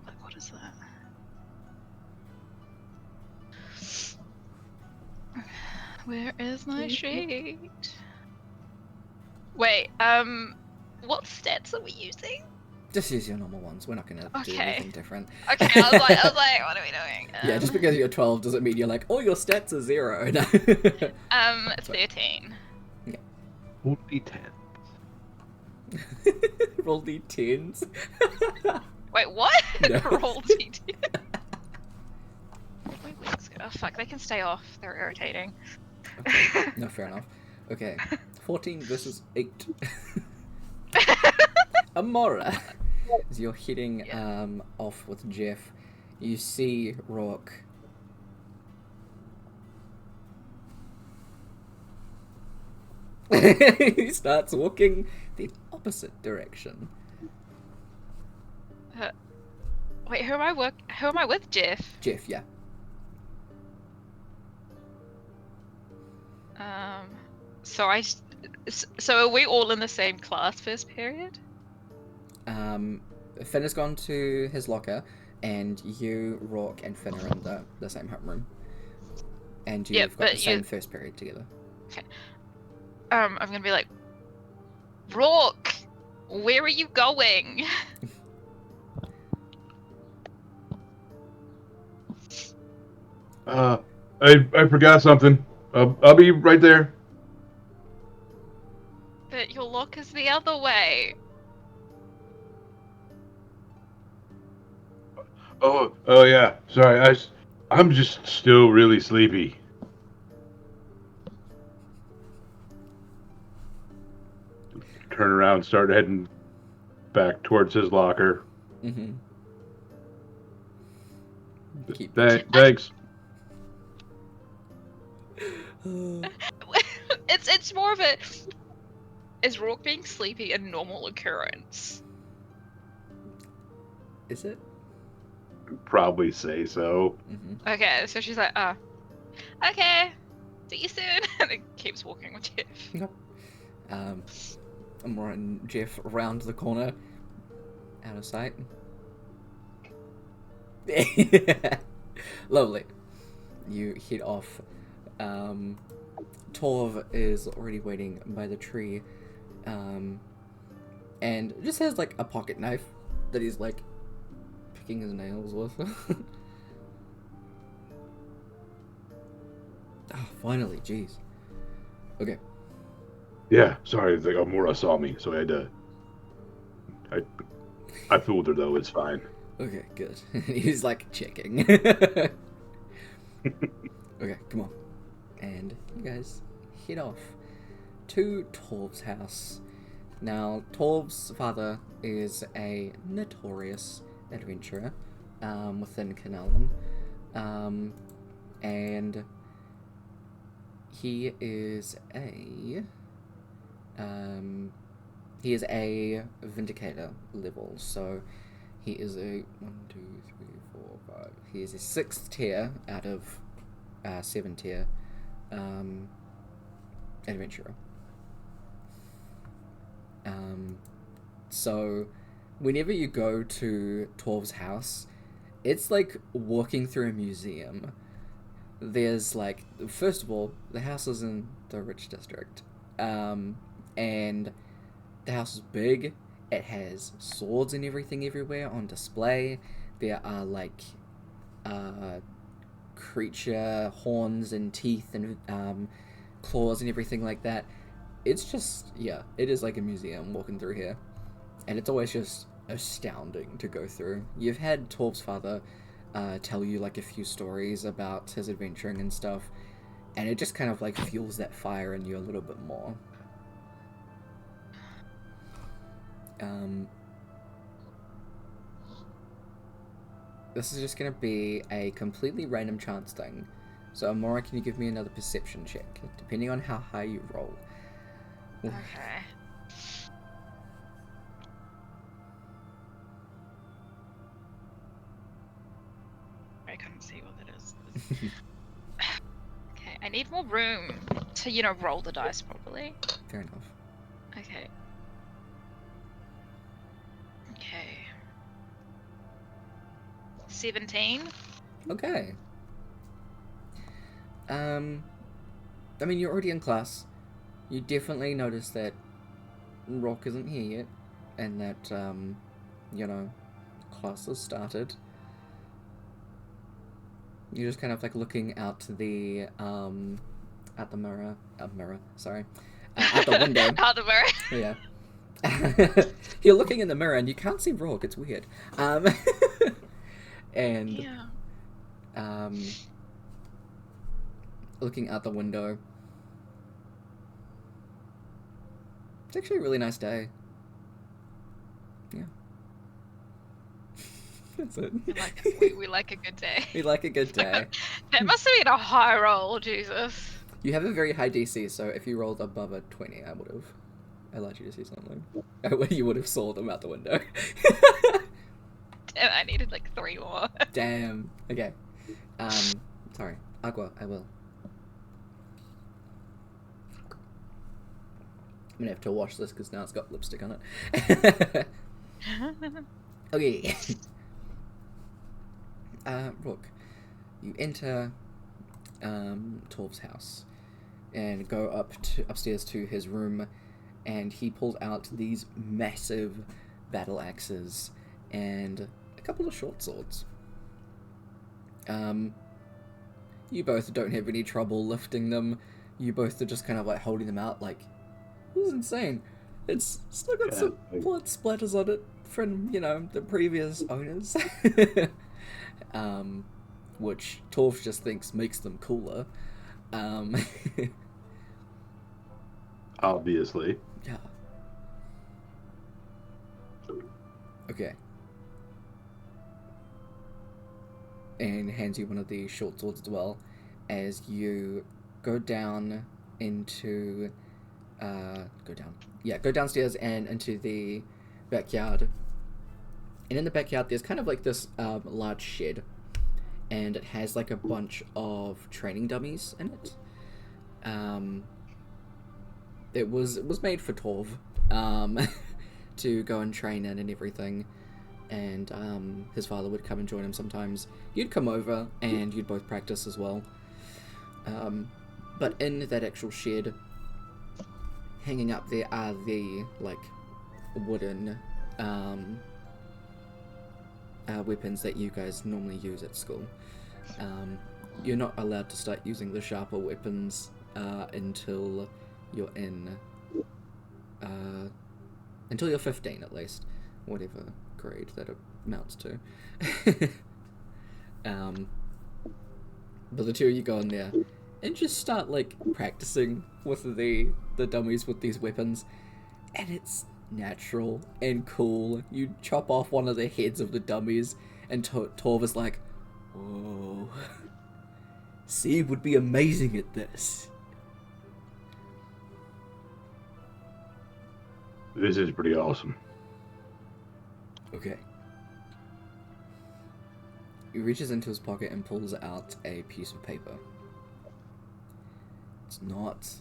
Like, what is that? Where is my sheet? Wait, what stats are we using? Just use your normal ones. We're not gonna do Okay. anything different. Okay, I was like, what are we doing? Yeah, just because you're 12 doesn't mean you're like, oh, your stats are 0. No. 13. Roll d10. Roll d10s. Wait, what? No. Roll D10. Wait, wings go. Oh fuck, they can stay off. They're irritating. Okay. No, fair enough. Okay, 14 versus 8. Amora, as you're heading off with Jeff, you see Rourke. He starts walking the opposite direction. Wait, who am I with, Jeff? Jeff, yeah. So so are we all in the same class first period? Finn has gone to his locker, and you, Rourke, and Finn are in the same homeroom. And you've got the same first period together. Okay. I'm gonna be like, Rourke, where are you going? I forgot something. I'll be right there. But your locker's the other way. Oh yeah. Sorry, I'm just still really sleepy. Turn around, start heading back towards his locker. Mm-hmm. Thanks. It's more of a, is Rourke being sleepy a normal occurrence? Is it? Probably say so. Mm-hmm. Okay, so she's like, okay, see you soon, and then keeps walking with Jeff. Yep. I'm running Jeff around the corner, out of sight. Lovely. You head off. Torv is already waiting by the tree, and just has like a pocket knife that he's like picking his nails with. Oh, finally, jeez. Okay. Yeah, sorry, the Amora saw me, so I had to. I fooled her though. It's fine. Okay, good. He's like checking. Okay, come on. And you guys head off to Torv's house. Now, Torv's father is a notorious adventurer within Canallan. And he is a Vindicator level, so he is a 1, 2, 3, 4, 5. He is a 6th tier out of 7 tier adventurer. So whenever you go to Torv's house, it's like walking through a museum. There's like, first of all, the house is in the rich district, and the house is big. It has swords and everything everywhere on display. There are like creature horns and teeth and claws and everything like that. It's just, yeah, it is like a museum walking through here, and it's always just astounding to go through. You've had Torv's father tell you like a few stories about his adventuring and stuff, and it just kind of like fuels that fire in you a little bit more. This is just gonna be a completely random chance thing. So Amora, can you give me another perception check, depending on how high you roll? Okay. I couldn't see what it is. Okay, I need more room to, roll the dice properly. Fair enough. Okay. Okay. 17. Okay. I mean, you're already in class. You definitely notice that Rock isn't here yet, and that, class has started. You're just kind of like looking out to the, at the mirror, out the window. Out the mirror. Yeah. You're looking in the mirror and you can't see Rock, it's weird. And, Yeah. looking out the window. It's actually a really nice day. Yeah. That's it. We like a good day. We like a good day. That must have been a high roll, Jesus. You have a very high DC, so if you rolled above a 20, I would have allowed you to see something. You would have saw them out the window. Damn, I needed like 3 more. Damn. Okay. Sorry. Aqua, I will. I'm gonna have to wash this because now it's got lipstick on it. Okay. Brooke, you enter Torv's house and go upstairs to his room, and he pulls out these massive battle axes and a couple of short swords. You both don't have any trouble lifting them. You both are just kind of like holding them out like, this is insane. It's still got some blood splatters on it from, the previous owners. Which Torv just thinks makes them cooler. Obviously. Yeah. Okay. And hands you one of the short swords as well, as you go down into, go downstairs and into the backyard. And in the backyard, there's kind of like this large shed, and it has like a bunch of training dummies in it. It was made for Torv, to go and train in and everything. And his father would come and join him sometimes. You'd come over and you'd both practice as well. But in that actual shed, hanging up there are the wooden weapons that you guys normally use at school. You're not allowed to start using the sharper weapons until you're until you're 15 at least, whatever grade that amounts to. But the two of you go in there and just start practicing with the dummies with these weapons, and it's natural and cool. You chop off one of the heads of the dummies, and Torv is like, "Whoa, Zee would be amazing at this." This is pretty awesome. Okay. He reaches into his pocket and pulls out a piece of paper. It's not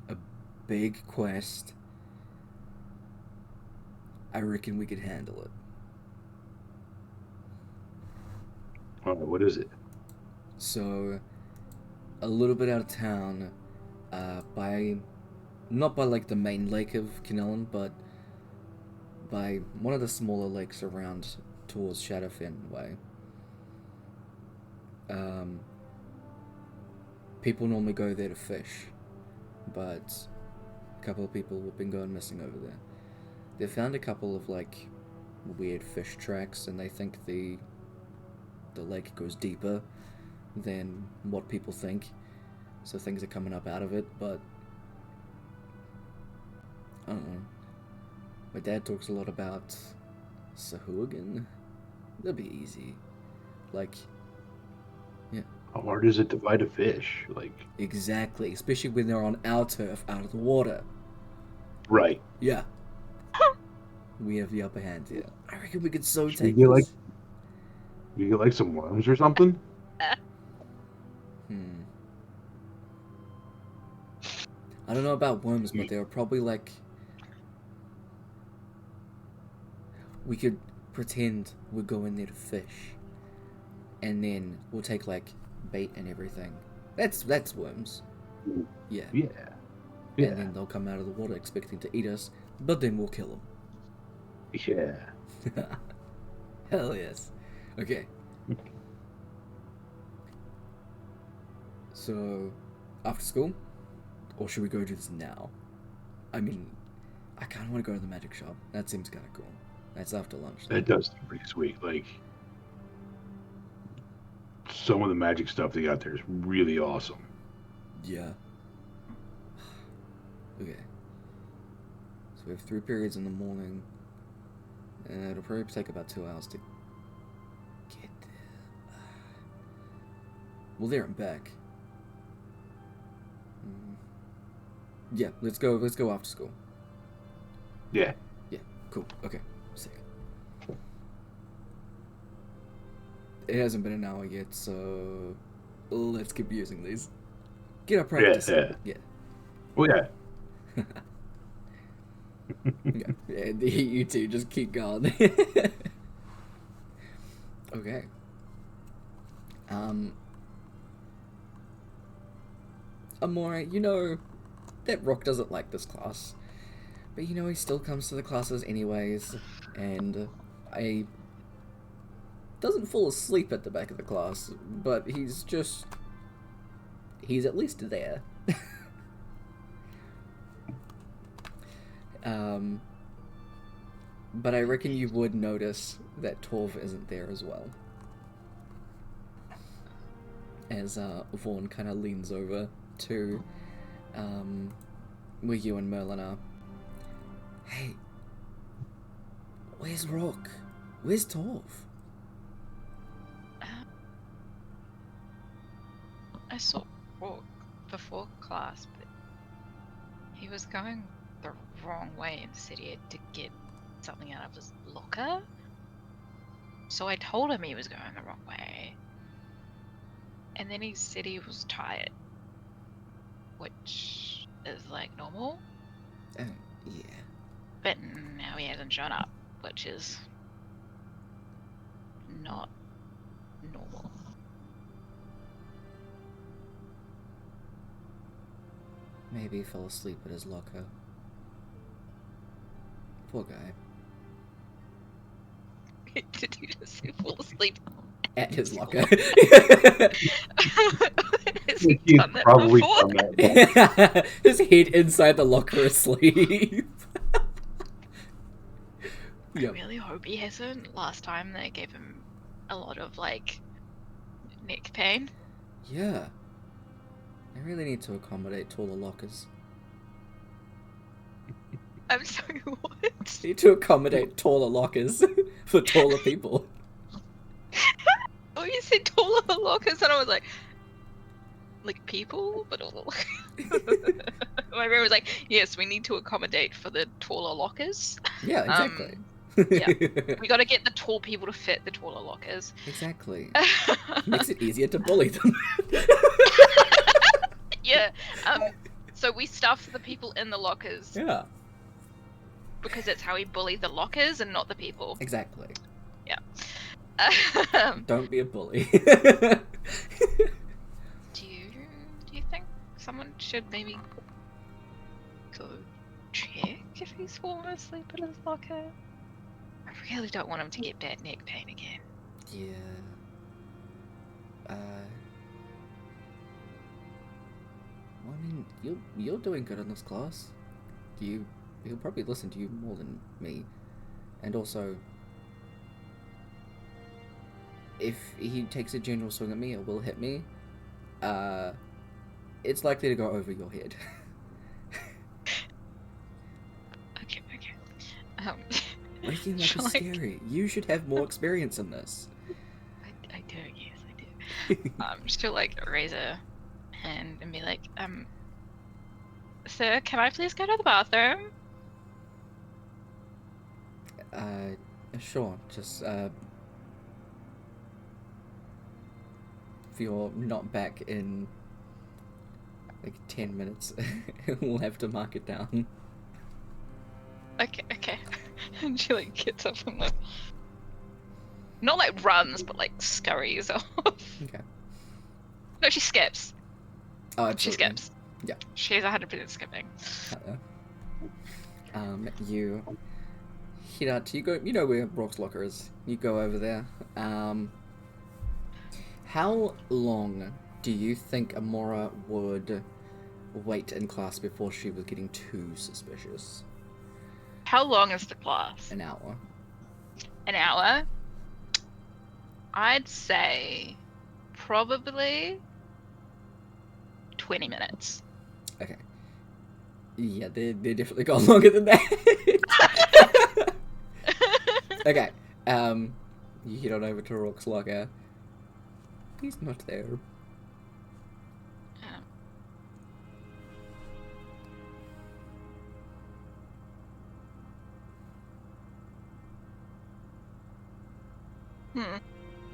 a big quest. I reckon we could handle it. Alright, what is it? So, a little bit out of town, not by the main lake of Canellan, but by one of the smaller lakes around towards Shadowfen way. People normally go there to fish, but a couple of people have been going missing over there. They found a couple of weird fish tracks, and they think the lake goes deeper than what people think, so things are coming up out of it. But I don't know. My dad talks a lot about Sahuagin. That'd be easy. Yeah. How hard is it to fight a fish? Exactly, especially when they're on our turf, out of the water. Right. Yeah. We have the upper hand here. I reckon we could take you this. You get some worms or something? I don't know about worms, but they were probably we could pretend we're going there to fish, and then we'll take bait and everything. That's worms. Yeah. Yeah. And then they'll come out of the water expecting to eat us, but then we'll kill them. Yeah. Hell yes. Okay. So, after school? Or should we go do this now? I mean, I kind of want to go to the magic shop. That seems kind of cool. That's after lunch. That does seem pretty sweet. Some of the magic stuff they got there is really awesome. Yeah. Okay. So we have 3 periods in the morning. And it'll probably take about 2 hours to Well, there and back. Yeah, let's go after school. Yeah. Yeah, cool. Okay, sick. It hasn't been an hour yet, so let's keep using these. Get our practice. Yeah. Oh, yeah. Yeah, you two just keep going. Okay. Amore, you know that Rock doesn't like this class, but you know he still comes to the classes anyways, and I doesn't fall asleep at the back of the class, but he's at least there. But I reckon you would notice that Torv isn't there as well. As Vaughn kind of leans over to where you and Merlin are. Hey, where's Rock? Where's Torv? I saw Brooke before class, but he was going the wrong way and said he had to get something out of his locker. So I told him he was going the wrong way. And then he said he was tired, which is like normal. Yeah. But now he hasn't shown up, which is not normal. Maybe he fell asleep at his locker. Poor guy. Did you just say fall asleep? At his locker. Has he He's done that probably before? done that. His head inside the locker asleep. I Yep. really hope he hasn't. Last time they gave him a lot of like neck pain. Yeah. I really need to accommodate taller lockers. I'm sorry, what? Need to accommodate taller lockers for taller people. Oh, you said taller lockers, and I was like people, but my brain was like, yes, we need to accommodate for the taller lockers. Yeah, exactly. Yeah. We got to get the tall people to fit the taller lockers. Exactly. Makes it easier to bully them. Yeah. So we stuffed the people in the lockers Yeah, because it's how we bully the lockers and not the people. exactly. Yeah. Don't be a bully. Do you think someone should maybe go check if he's fallen asleep in his locker? I really don't want him to get bad neck pain again. Yeah. Well, I mean, you're doing good in this class. He'll probably listen to you more than me. And also, if he takes a general swing at me or will hit me, it's likely to go over your head. Okay. Waking up Shall is I- scary. You should have more experience in this. I do, yes, I do. Just to like raise a hand and be like, sir, can I please go to the bathroom? Sure. Just, if you're not back in, like, 10 minutes, we'll have to mark it down. Okay. And she like gets up and like, not like runs, but like scurries off. Okay. No, she skips. Oh, She absolutely. skips. Yeah. She's 100% skipping. You head out to, you know where Brock's locker is. You go over there. How long do you think Amora would wait in class before she was getting too suspicious? How long is the class? An hour. An hour? I'd say probably 20 minutes. Okay. Yeah, they definitely got longer than that. Okay. You head on over to Rock's locker. He's not there.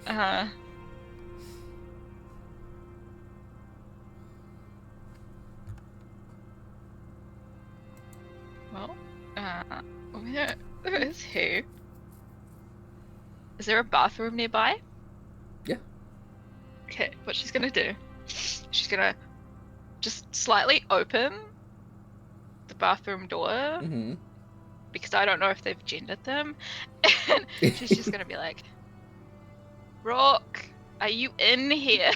Uh, well, where is who? Is there a bathroom nearby? Yeah. Okay, what she's gonna do, she's gonna just slightly open the bathroom door, Mm-hmm. because I don't know if they've gendered them, and she's just gonna be like, Rock, are you in here?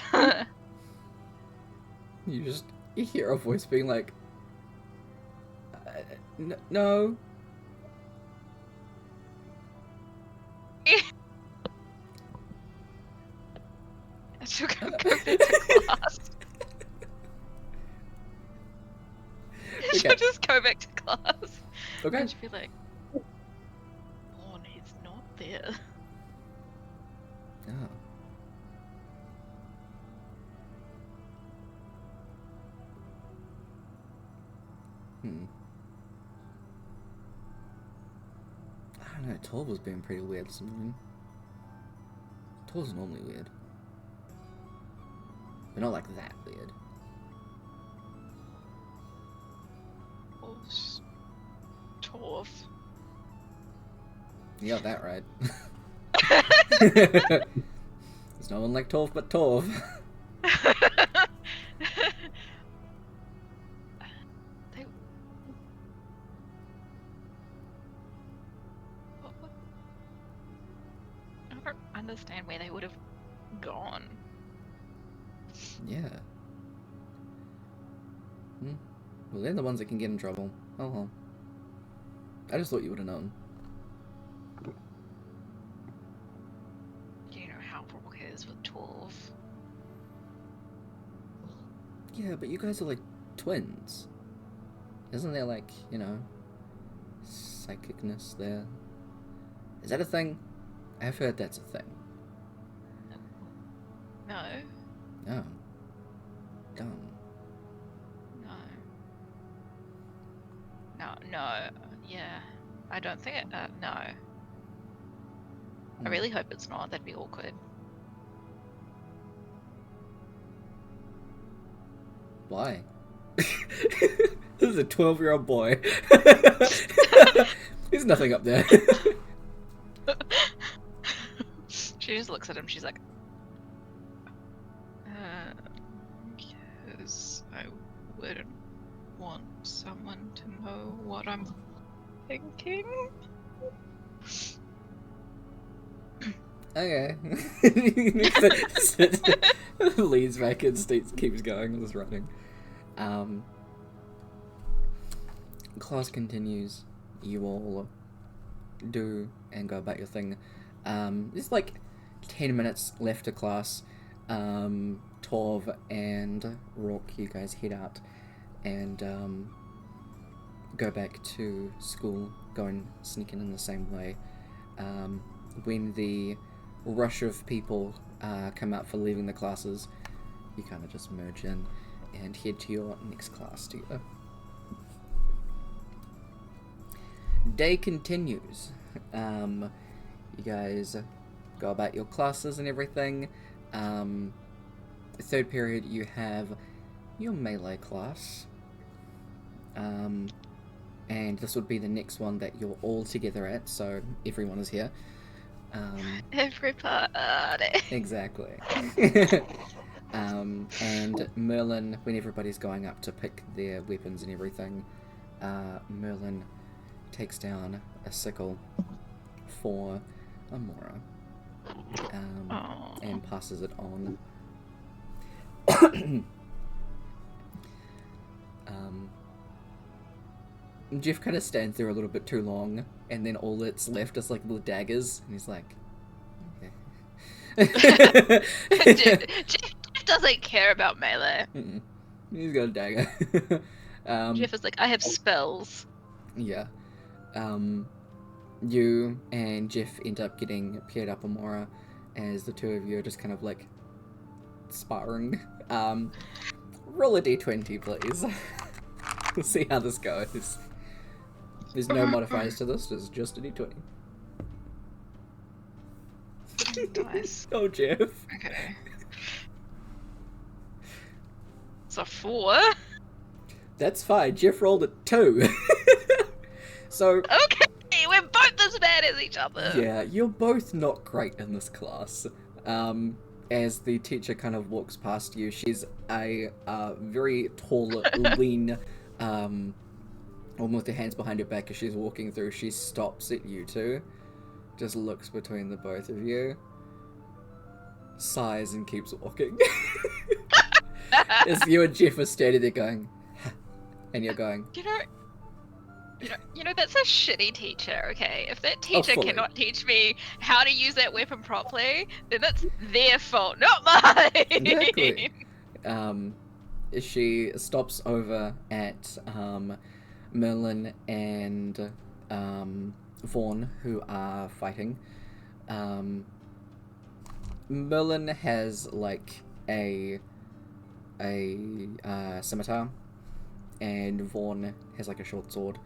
You hear a voice being like, no. And she'll go back to class. She'll Okay. just go back to class. Okay. And she'll be like, oh, he's not there. Oh. I don't know, Tolv was being pretty weird this morning. Tolv's normally weird. But not like that weird. Torv. You got that right. There's no one like Tolv but Tolv. I don't understand where they would have gone. Yeah. Well, they're the ones that can get in trouble. Oh well. I just thought you would have known. You know how Brooke is with Torv. Yeah, but you guys are like twins. Isn't there like, you know, psychicness there? Is that a thing? I've heard that's a thing. No. Oh. Dumb. No. Yeah. I don't think it, no. I really hope it's not. That'd be awkward. Why? This is a 12-year-old boy. There's nothing up there. She just looks at him. She's like, because I wouldn't want someone to know what I'm thinking. Okay. Leads back and keeps going with his writing. Class continues. You all do and go about your thing. There's like 10 minutes left to class. Torv and Rook, you guys head out and go back to school, going sneaking in the same way. When the rush of people come out for leaving the classes, you kind of just merge in and head to your next class together. Day continues. You guys go about your classes and everything. Third period, you have your melee class. And this would be the next one that you're all together at, so everyone is here. Everybody. Exactly. And Merlin, when everybody's going up to pick their weapons and everything, Merlin takes down a sickle for Amora, and passes it on. Jeff kind of stands there a little bit too long, and then all that's left is like the daggers, and he's like, okay. Jeff doesn't care about melee. He's got a dagger. Jeff is like, I have spells. Yeah. You and Jeff end up getting paired up Amora, as the two of you are just kind of like sparring. Roll a d20, please. We'll see how this goes. There's no modifiers to this, it's just a d20. Dice. Oh, Jeff. Okay. It's a 4. That's fine. Jeff rolled a 2. So, Okay, we're both as bad as each other. yeah, you're both not great in this class. As the teacher kind of walks past you, she's a very tall, lean, woman with her hands behind her back as she's walking through. She stops at you two, just looks between the both of you, sighs and keeps walking. As you and Jeff are standing there going, and you're going, You know that's a shitty teacher, okay? If that teacher fully. cannot teach me how to use that weapon properly, then that's their fault, not mine. Exactly. She stops over at Merlin and Vaughn, who are fighting. Merlin has like a scimitar, and Vaughn has like a short sword.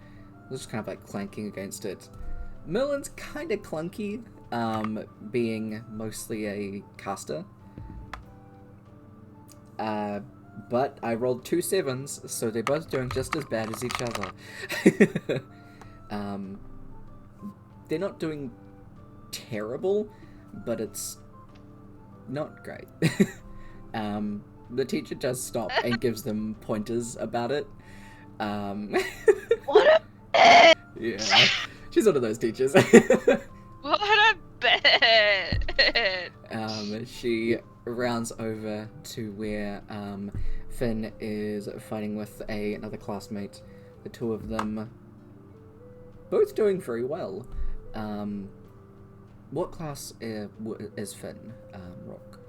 They're just kind of like clanking against it. Merlin's kind of clunky, being mostly a caster. But I rolled 2 7s, so they're both doing just as bad as each other. They're not doing terrible, but it's not great. The teacher does stop and gives them pointers about it. What a bitch! Yeah, she's one of those teachers. What a bitch! She rounds over to where Finn is fighting with another classmate. The two of them both doing very well. What class is Finn, Rock?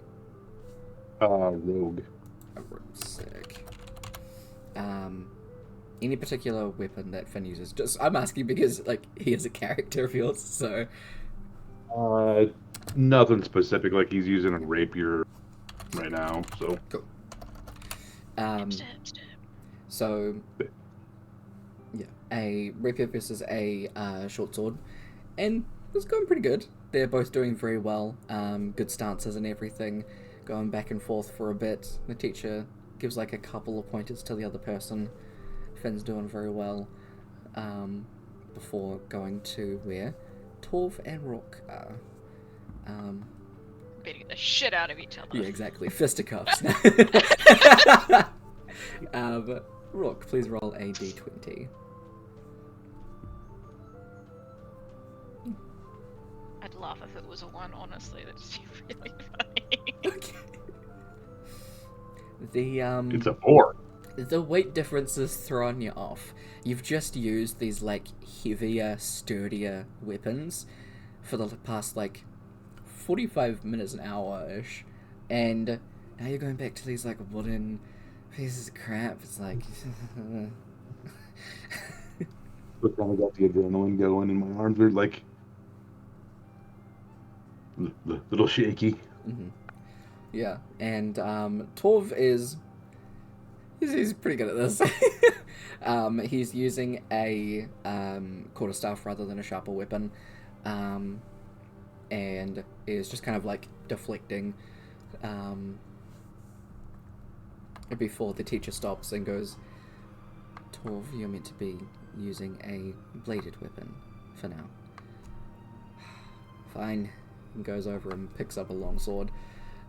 Rogue. Sick. Any particular weapon that Finn uses? Just I'm asking because like he is a character of yours, so. Nothing specific. Like he's using a rapier right now. So. Cool. Stab. So. Yeah, a rapier versus a short sword, and it's going pretty good. They're both doing very well. Good stances and everything, going back and forth for a bit. The teacher gives like a couple of pointers to the other person. Finn's doing very well. Before going to where Torv and Rook are. Beating the shit out of each other. Yeah, exactly. Fisticuffs. Rook, please roll a d20. I'd laugh if it was a 1, honestly. That's really funny. Okay. The It's a 4. The weight difference is throwing you off. You've just used these like heavier, sturdier weapons for the past like 45 minutes, an hour-ish, and now you're going back to these like wooden pieces of crap. It's like But kind of got the adrenaline going, and my arms are like a little shaky. Mm-hmm. Yeah, and Torv is he's pretty good at this. He's using a quarterstaff rather than a sharper weapon, and is just kind of like deflecting before the teacher stops and goes, Torv, you're meant to be using a bladed weapon for now. Fine. And goes over and picks up a long sword,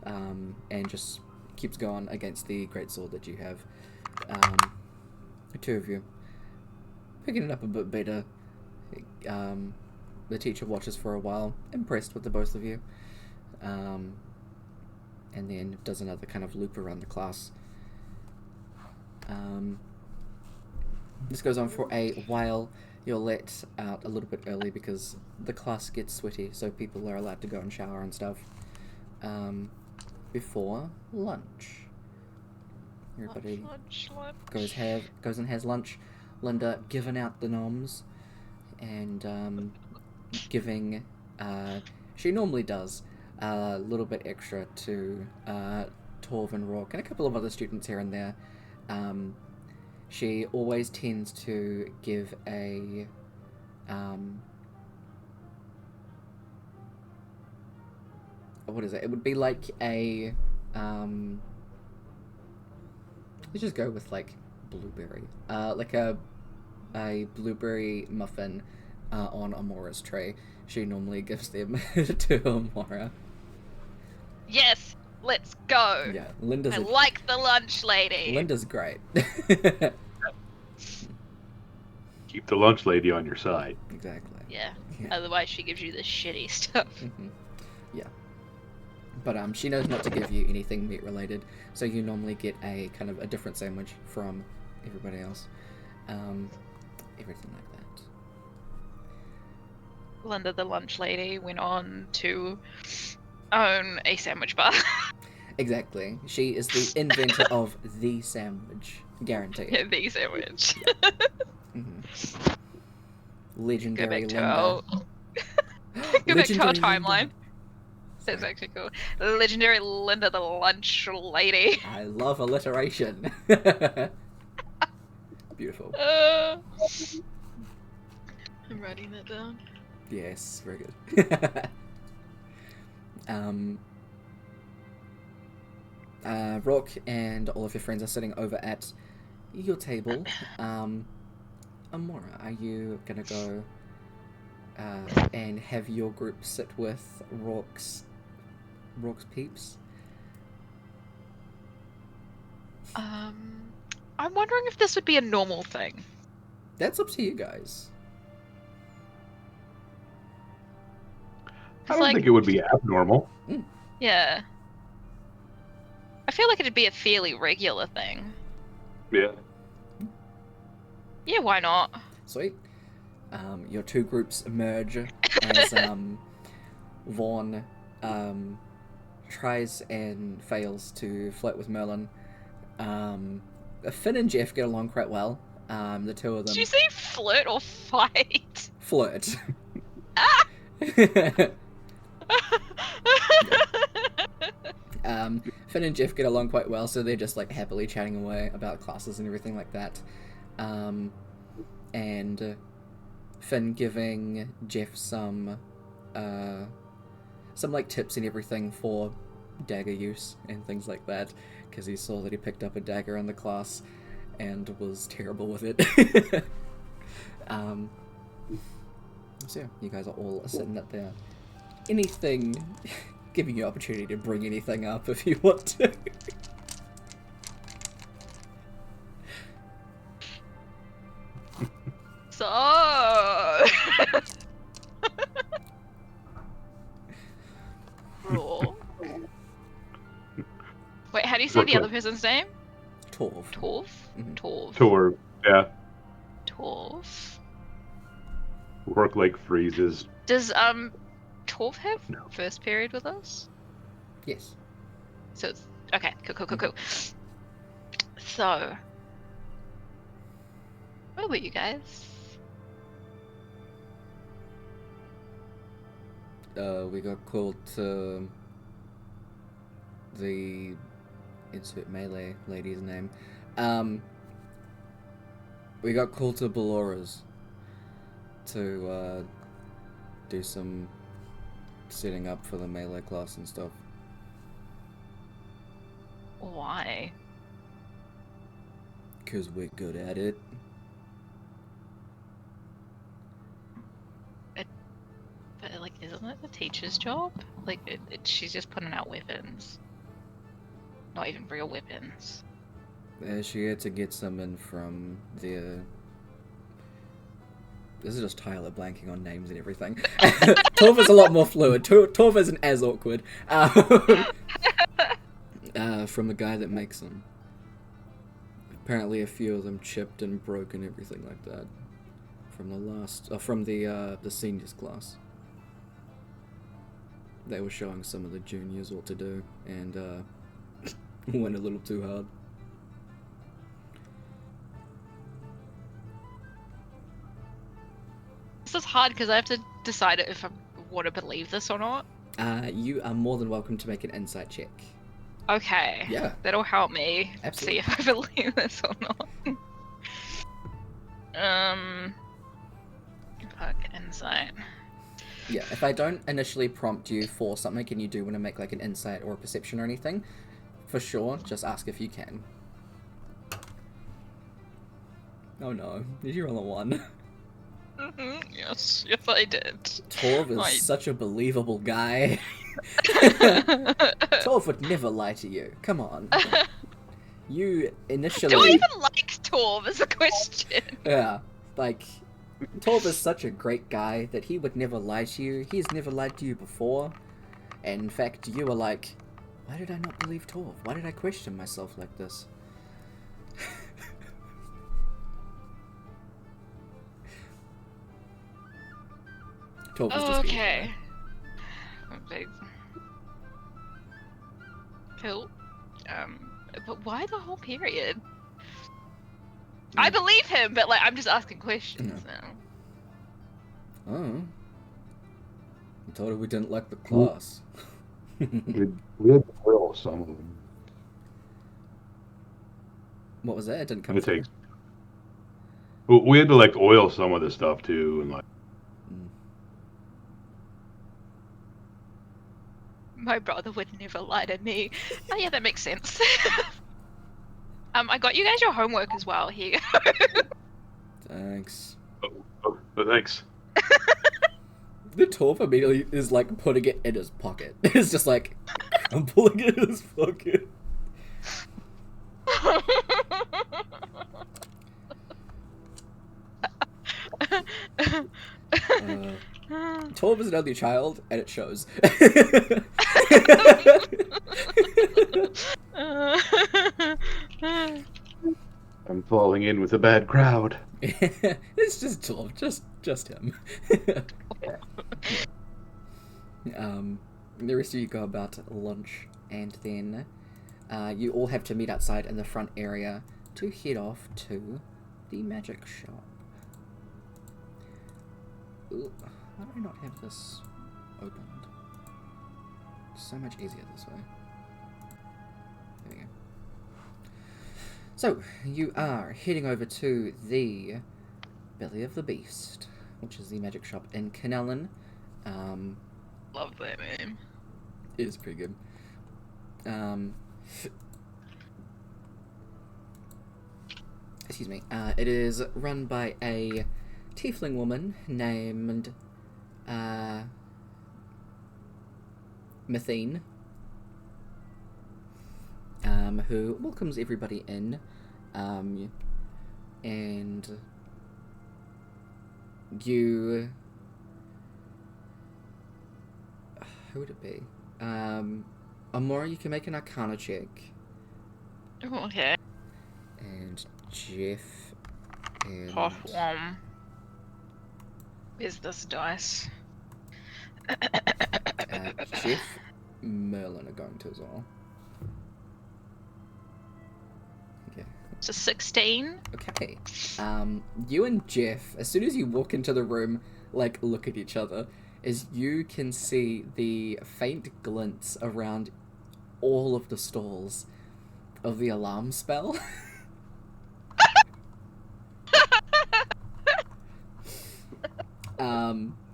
and just keeps going against the great sword that you have. The two of you picking it up a bit better. The teacher watches for a while, impressed with the both of you, and then does another kind of loop around the class. This goes on for a while. You're let out a little bit early because the class gets sweaty, so people are allowed to go and shower and stuff before lunch. Everybody Lunch. goes and has lunch. Linda giving out the noms and giving she normally does a little bit extra to Torv and Rourke and a couple of other students here and there. She always tends to give a what is it? It would be like a let's just go with like blueberry. Like a blueberry muffin on Amora's tray. She normally gives them to Amora. Yes, let's go. Yeah, Linda's. I like the lunch lady. Linda's great. Keep the lunch lady on your side. Exactly. Yeah. Yeah. Otherwise, she gives you the shitty stuff. Yeah. But she knows not to give you anything meat related, so you normally get a kind of a different sandwich from everybody else. Everything like that. Linda, the lunch lady, went on to own a sandwich bar. Exactly. She is the inventor of the sandwich. Guaranteed. Yeah, the sandwich. Legendary Go back to Linda. our... Go back to our Legendary timeline. Linda. That's actually cool. Legendary Linda, the lunch lady. I love alliteration. Beautiful. I'm writing that down. Yes, very good. Rock and all of your friends are sitting over at your table. Amora, are you gonna go and have your group sit with Rock's peeps? I'm wondering if this would be a normal thing. That's up to you guys. I don't think it would be abnormal. Yeah. I feel like it'd be a fairly regular thing. Yeah. Yeah, why not? Sweet. Your two groups merge as Vaughn tries and fails to flirt with Merlin. Finn and Jeff get along quite well. The two of them. Did you say flirt or fight? Flirt. Finn and Jeff get along quite well, so they're just like happily chatting away about classes and everything like that. And Finn giving Jeff some like tips and everything for dagger use and things like that, because he saw that he picked up a dagger in the class and was terrible with it. So yeah, you guys are all sitting up there. Anything, giving you opportunity to bring anything up if you want to. So... Raw. Wait, how do you say the other person's name? Torv. Torv? Mhm. Torv. Tor, yeah. Torv. Work like freezes. Does Torv have No. first period with us? Yes. So it's okay, cool. So where were you guys? We got called to the insert melee lady's name. We got called to Bellora's to do some setting up for the melee class and stuff. Why? 'Cause we're good at it. But like, isn't it the teacher's job? Like, she's just putting out weapons. Not even real weapons. She had to get some in from the... This is just Tyler blanking on names and everything. Torv is a lot more fluid. Torv isn't as awkward. From the guy that makes them. Apparently a few of them chipped and broke and everything like that. From the seniors class. They were showing some of the juniors what to do, and went a little too hard. This is hard because I have to decide if I want to believe this or not. You are more than welcome to make an insight check. Okay. Yeah. That'll help me Absolutely. see if I believe this or not. Fuck, insight. Yeah, if I don't initially prompt you for something and you do want to make like an insight or a perception or anything, for sure, just ask if you can. Oh no, did you roll a 1? Yes, I did. Torv is such a believable guy. Torv would never lie to you. Come on. You initially... Do I even like Torv as a question? Yeah, like, Torv is such a great guy that he would never lie to you. He's never lied to you before. And in fact, you were like, why did I not believe Torv? Why did I question myself like this? Torv was just Okay. Cool. But why the whole period? I believe him, but like I'm just asking questions now. Oh. I told her we didn't like the class. we had to oil some of them. What was that? It didn't come It through. takes. Well, we had to like oil some of the stuff too, and like. My brother would never lie to me. Oh yeah, that makes sense. I got you guys your homework as well. Here you go. Thanks. Oh, thanks. The Torv immediately is like putting it in his pocket. It's just like crumpling it in his pocket. Torv is an only child, and it shows. I'm falling in with a bad crowd. It's just Torv, just him. The rest of you go about lunch, and then you all have to meet outside in the front area to head off to the magic shop. Ooh, why do I not have this opened? It's so much easier this way. There we go. So, you are heading over to the Belly of the Beast, which is the magic shop in Canellan. Love that name. It is pretty good. Excuse me. It is run by a tiefling woman named Mathene, who welcomes everybody in, and you... Who would it be? Amora, you can make an Arcana check. Okay. And Jeff and... Half one. Where's this dice? Jeff, Merlin are going to as well. Okay. So 16. Okay. You and Jeff, as soon as you walk into the room, like, look at each other, as you can see the faint glints around all of the stalls of the alarm spell.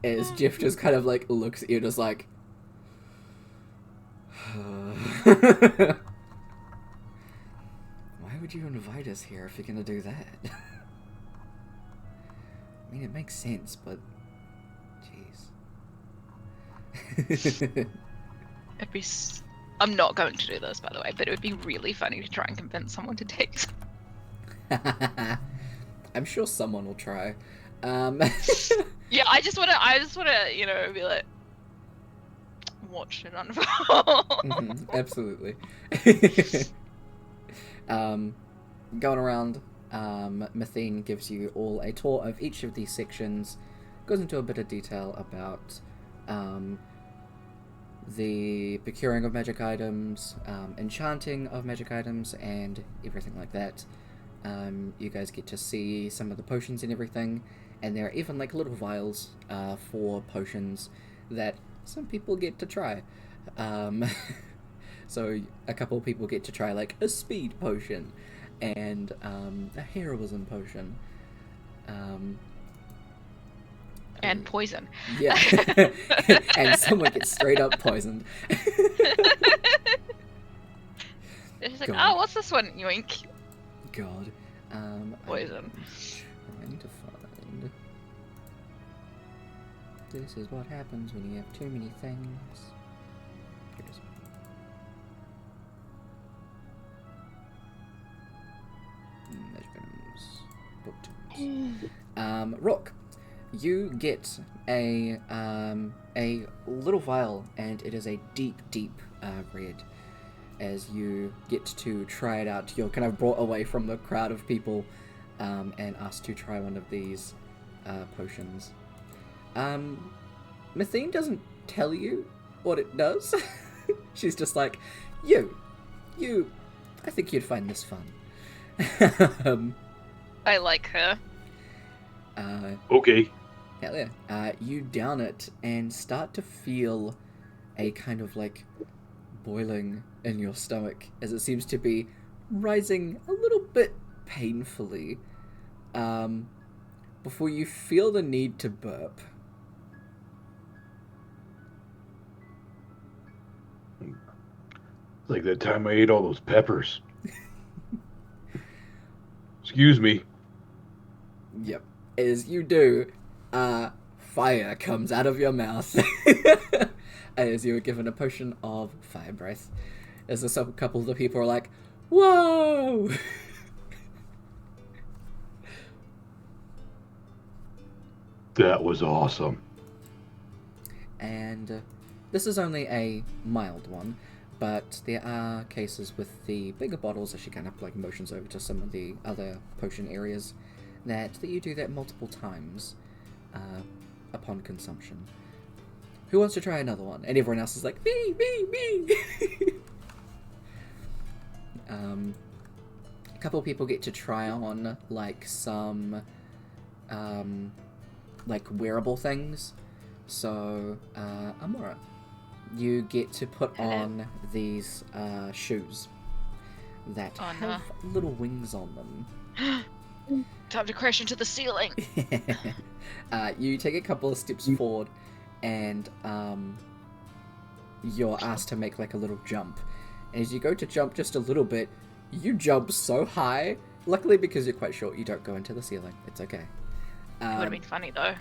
As Jeff just kind of like looks at you just like why would you invite us here if you're gonna do that? I mean, it makes sense, but jeez. I'm not going to do this, by the way, but it would be really funny to try and convince someone to take some. I'm sure someone will try. Yeah, I just wanna, you know, be like, watch it unfold. Absolutely. Going around, Mathene gives you all a tour of each of these sections, goes into a bit of detail about the procuring of magic items, enchanting of magic items, and everything like that. You guys get to see some of the potions and everything, and there are even like little vials for potions that some people get to try. So a couple of people get to try like a speed potion and a heroism potion. And poison. Yeah. And someone gets straight up poisoned. It's like, God. oh, what's this one? Yoink. God. Poison. I'm trying to find... This is what happens when you have too many things. Here it is. Measurements. Book tools. Rook, you get a little vial, and it is a deep, deep red. As you get to try it out, you're kind of brought away from the crowd of people and asked to try one of these potions. Mathene doesn't tell you what it does. She's just like, you, I think you'd find this fun. I like her. Okay. Hell yeah. You down it and start to feel a kind of like boiling in your stomach as it seems to be rising a little bit painfully before you feel the need to burp. It's like that time I ate all those peppers. Excuse me. Yep. As you do, fire comes out of your mouth as you are given a potion of fire breath. As a couple of the people are like, whoa! That was awesome. And this is only a mild one, but there are cases with the bigger bottles, as she kind of like motions over to some of the other potion areas, that you do that multiple times upon consumption. Who wants to try another one? And everyone else is like, me. A couple of people get to try on like some like wearable things. So, Amora, you get to put on these shoes that have little wings on them. Time to crash into the ceiling. You take a couple of steps forward, and you're asked to make like a little jump. And as you go to jump just a little bit, you jump so high. Luckily, because you're quite short, you don't go into the ceiling. It's okay. It would have been funny though.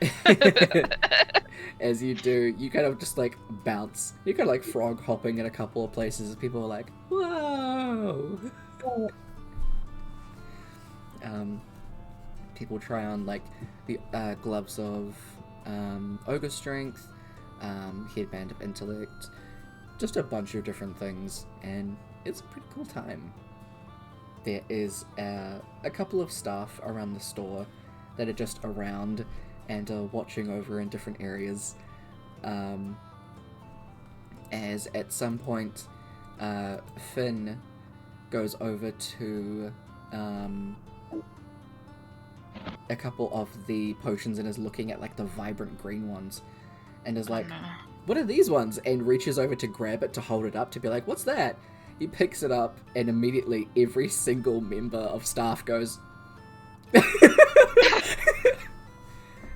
As you do, you kind of just like bounce. You're kind of like frog hopping in a couple of places. People are like, whoa. People try on like the gloves of ogre strength, headband of intellect, just a bunch of different things, and it's a pretty cool time. There is a couple of staff around the store that are just around and are watching over in different areas. As at some point, Finn goes over to a couple of the potions and is looking at like the vibrant green ones and is like, what are these ones? And reaches over to grab it, to hold it up, to be like, what's that? He picks it up and immediately every single member of staff goes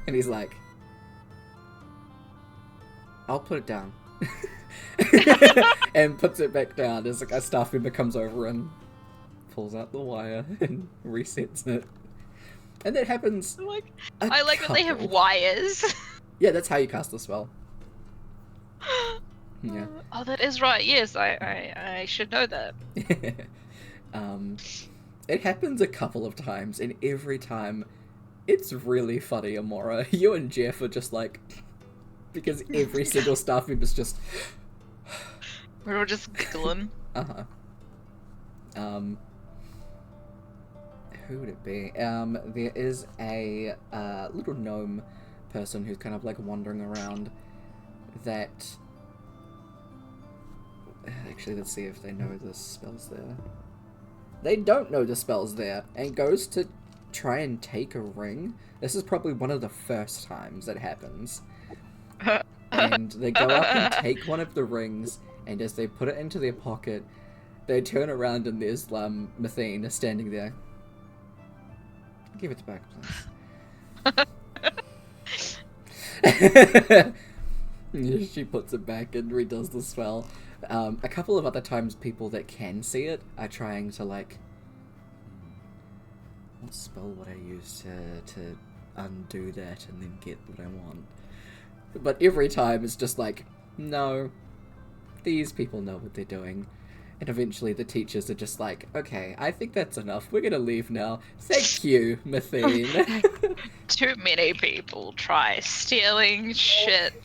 and he's like, I'll put it down. And puts it back down as like a staff member comes over and pulls out the wire and resets it. And that happens. I like that they have wires. Yeah, that's how you cast the spell. Yeah. Oh, that is right. Yes, I should know that. It happens a couple of times, and every time, it's really funny, Amora. You and Jeff are just like, because every single staff member's just. We're all just giggling. Who would it be? There is a little gnome person who's kind of like wandering around that... Actually, let's see if they know the spell's there. They don't know the spell's there, and goes to try and take a ring. This is probably one of the first times that happens. And they go up and take one of the rings, and as they put it into their pocket, they turn around and there's Mathene standing there. Give it back, please. She puts it back and redoes the spell. A couple of other times, people that can see it are trying to, like, what spell would I use to undo that and then get what I want? But every time it's just like, no, these people know what they're doing. And eventually the teachers are just like, okay, I think that's enough. We're gonna leave now. Thank you, Mathene. Too many people try stealing shit,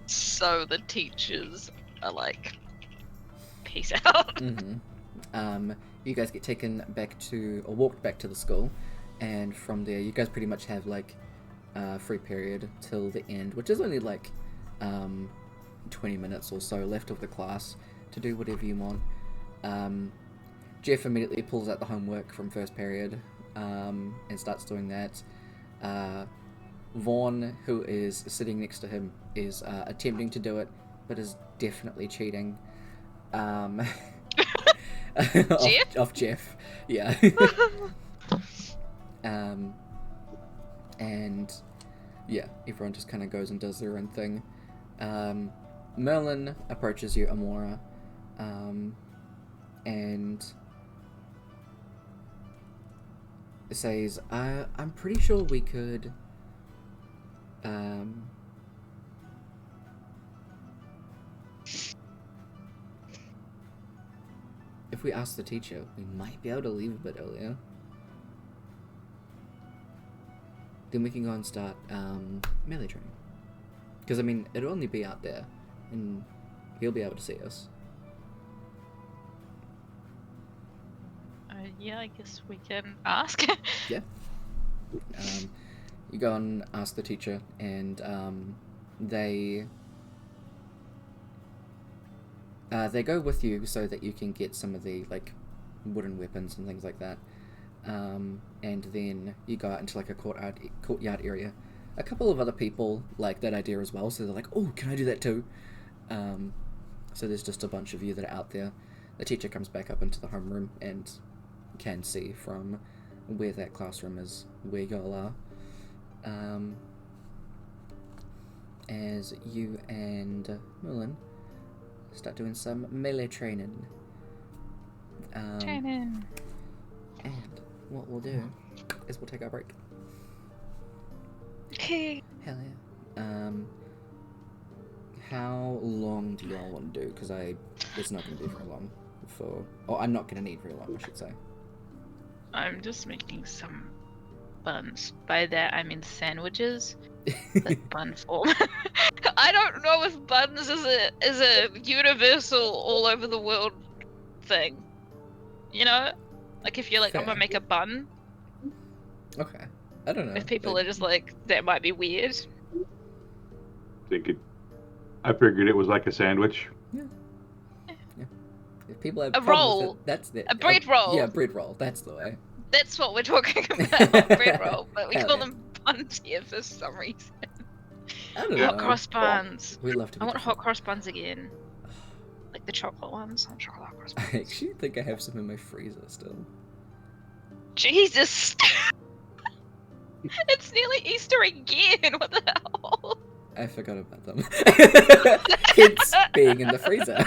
so the teachers are like, peace out. Mm-hmm. You guys get taken back to, or walked back to the school, and from there you guys pretty much have like free period till the end, which is only like 20 minutes or so left of the class to do whatever you want. Jeff immediately pulls out the homework from first period and starts doing that. Vaughn, who is sitting next to him, is attempting to do it, but is definitely cheating. Jeff? Off Jeff, yeah. And yeah, everyone just kind of goes and does their own thing. Merlin approaches you, Amora, and says, I'm pretty sure we could if we ask the teacher, we might be able to leave a bit earlier. Then we can go and start melee training. Because, I mean, it'll only be out there, and he'll be able to see us. Yeah, I guess we can ask. Yeah. You go and ask the teacher, and they go with you so that you can get some of the, like, wooden weapons and things like that. And then you go out into, like, a courtyard area. A couple of other people like that idea as well, so they're like, oh, can I do that too? So there's just a bunch of you that are out there. The teacher comes back up into the homeroom and can see from where that classroom is, where y'all are. As you and Merlin start doing some melee training. Training. And what we'll do is we'll take our break. Okay. Hell yeah. How long do y'all want to do? Because it's not going to be very long I'm not going to need very long, I should say. I'm just making some buns. By that I mean sandwiches. Like bun form. I don't know if buns is a universal all over the world thing. You know? Like if you're like, I'm Fair. gonna make a bun. Okay. I don't know. If people are just like, that might be weird. I figured it was like a sandwich. Yeah. If people have A problems with roll. it, that's the... A bread roll. Yeah, bread roll. That's the way. That's what we're talking about. Bread roll. But we Hell call yeah. them buns here for some reason. I don't Hot know. cross buns. We love to be I want different. hot cross buns again. Like the chocolate ones. I want chocolate hot cross buns. I actually think I have some in my freezer still. Jesus! It's nearly Easter again! What the hell? I forgot about them. Hence being in the freezer.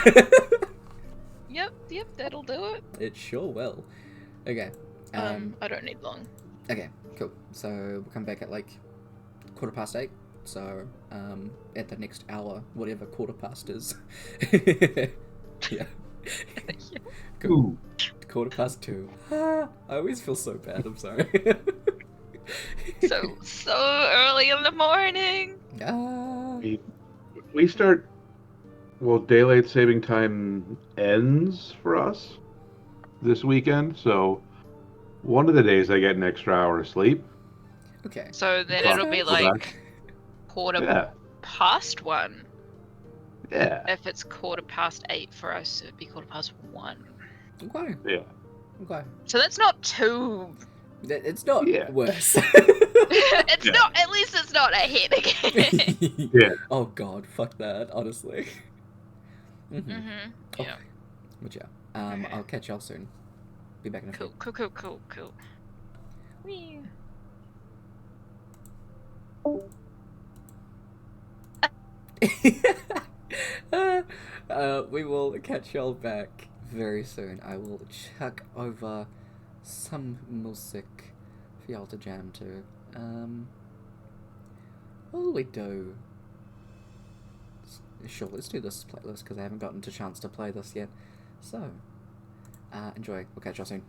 Yep, that'll do it. It sure will. Okay. I don't need long. Okay, cool. So we'll come back at like 8:15. So at the next hour, whatever 8:15 is. Yeah. Cool. 2:15. I always feel so bad. I'm sorry. So early in the morning. We start. Well, daylight saving time ends for us this weekend, so one of the days I get an extra hour of sleep. Okay. So then Well, it'll be well, like Yeah. 1:15. Yeah. If it's 8:15 for us, it'd be 1:15. Okay. Yeah. Okay. So that's not too. It's not worse. It's Yeah. not. At least it's not a hit again. Yeah. Oh god, fuck that. Honestly. Mm-hmm. Okay. Yeah. But yeah. Okay. I'll catch y'all soon. Be back in a few. Cool. Whee. We will catch y'all back very soon. I will chuck over some music for y'all to jam to. What will we do? Sure, let's do this playlist because I haven't gotten a chance to play this yet. So, enjoy. We'll catch y'all soon.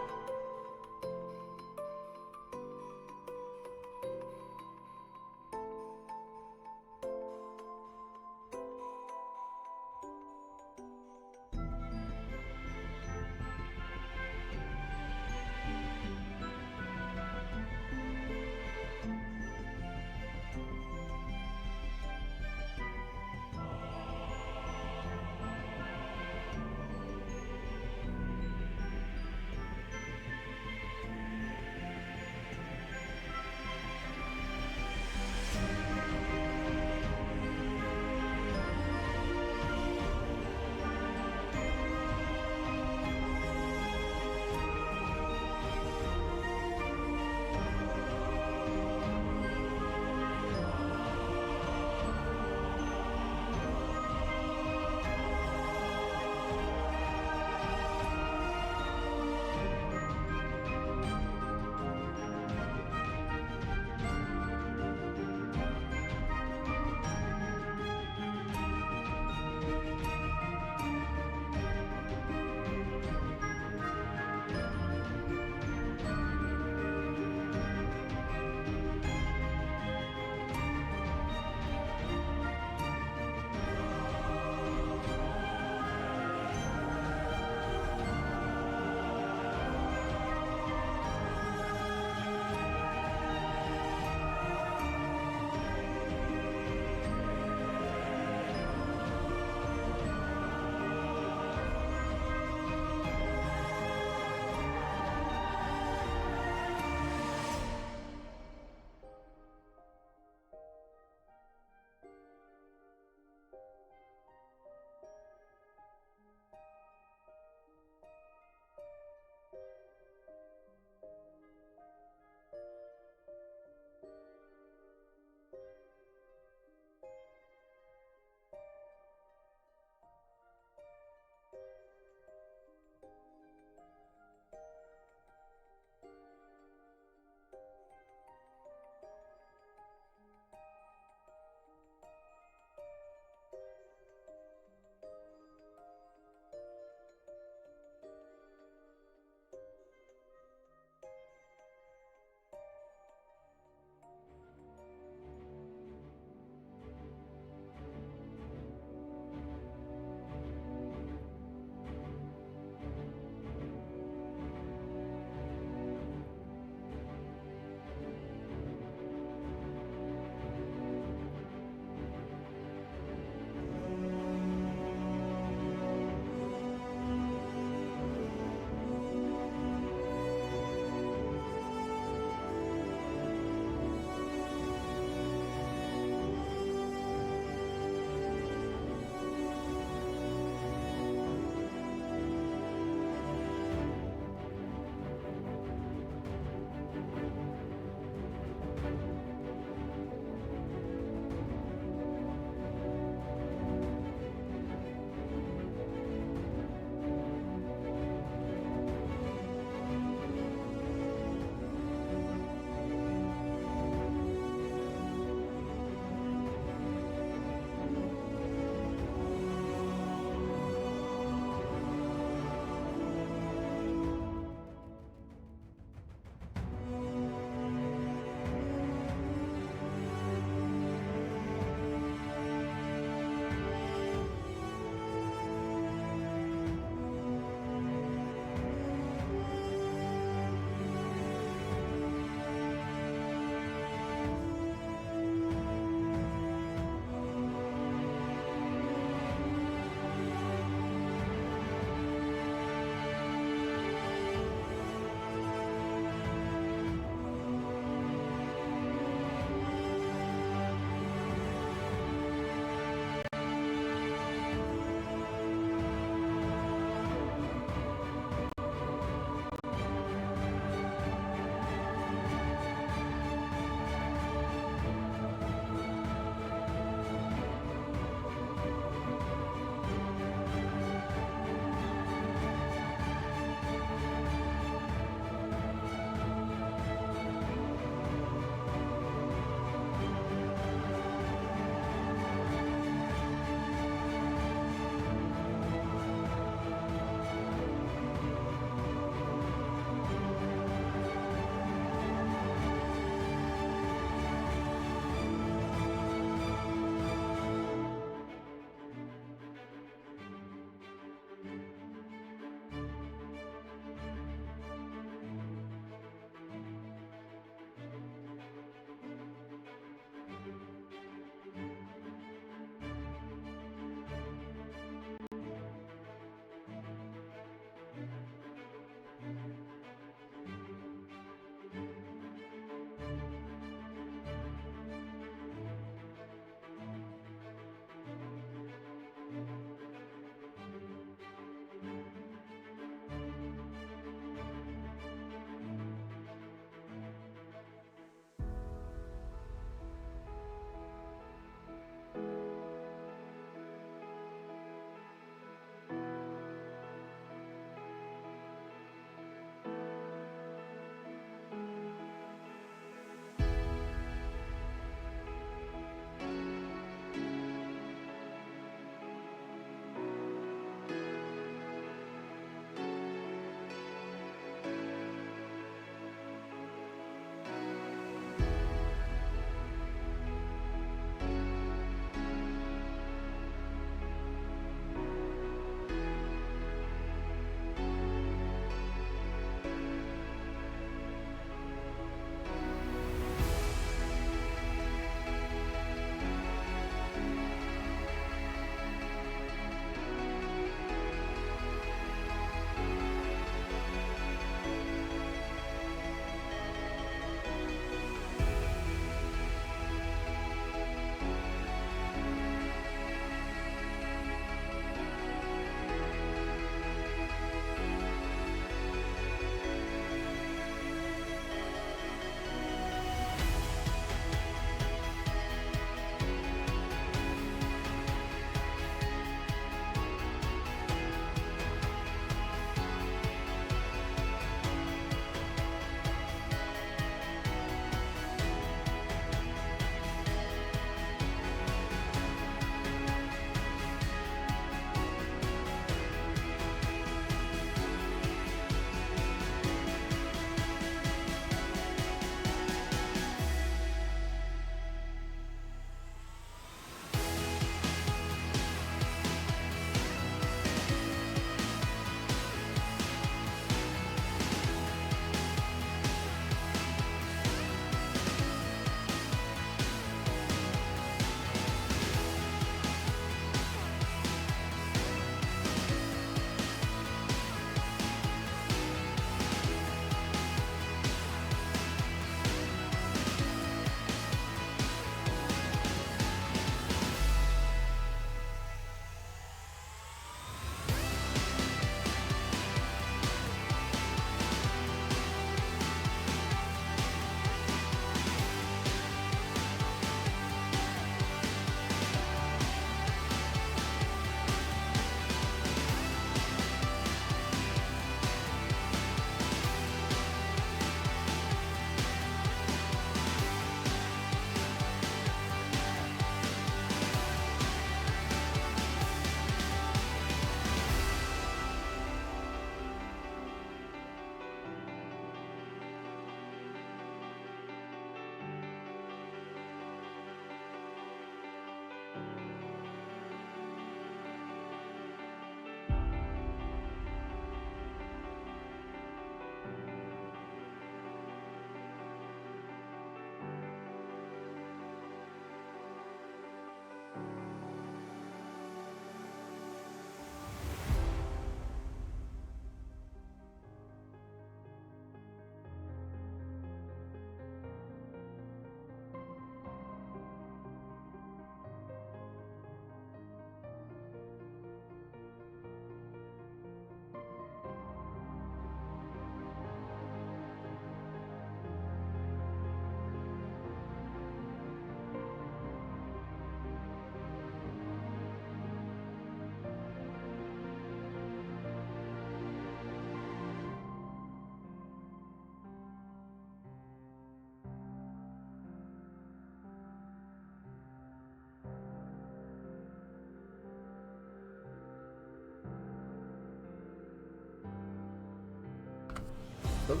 Okay,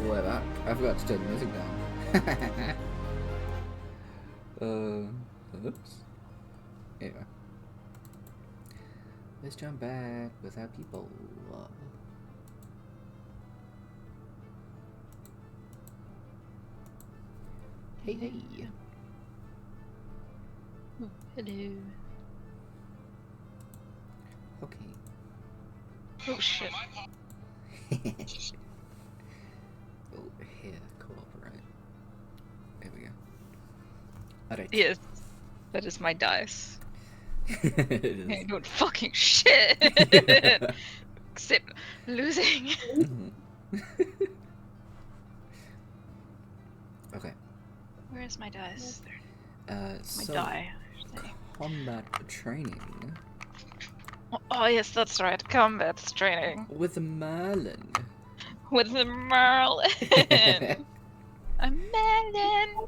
we're back. I forgot to turn the music down. Oops. Anyway. Let's jump back with our people. Hey, hey. Oh, hello. Okay. Oh shit. Oh, here, cooperate. There we go. Alright. Yes, that is my dice. It I is. ain't doing fucking shit. Except losing. Mhm. Okay. Where is my dice? My So, die. combat training Oh yes, that's right. Combat training with Merlin. with the Merlin. A Merlin.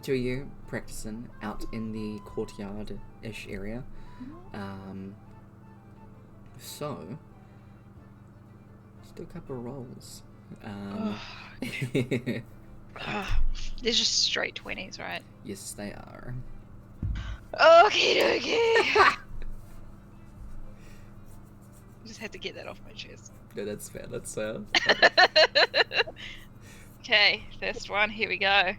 So you're practicing out in the courtyard-ish area. So, just do a couple of rolls. They're just straight 20s, right? Yes, they are. Okay, okay. Just had to get that off my chest. No, that's fair. That's fair. Okay, first one. Here we go.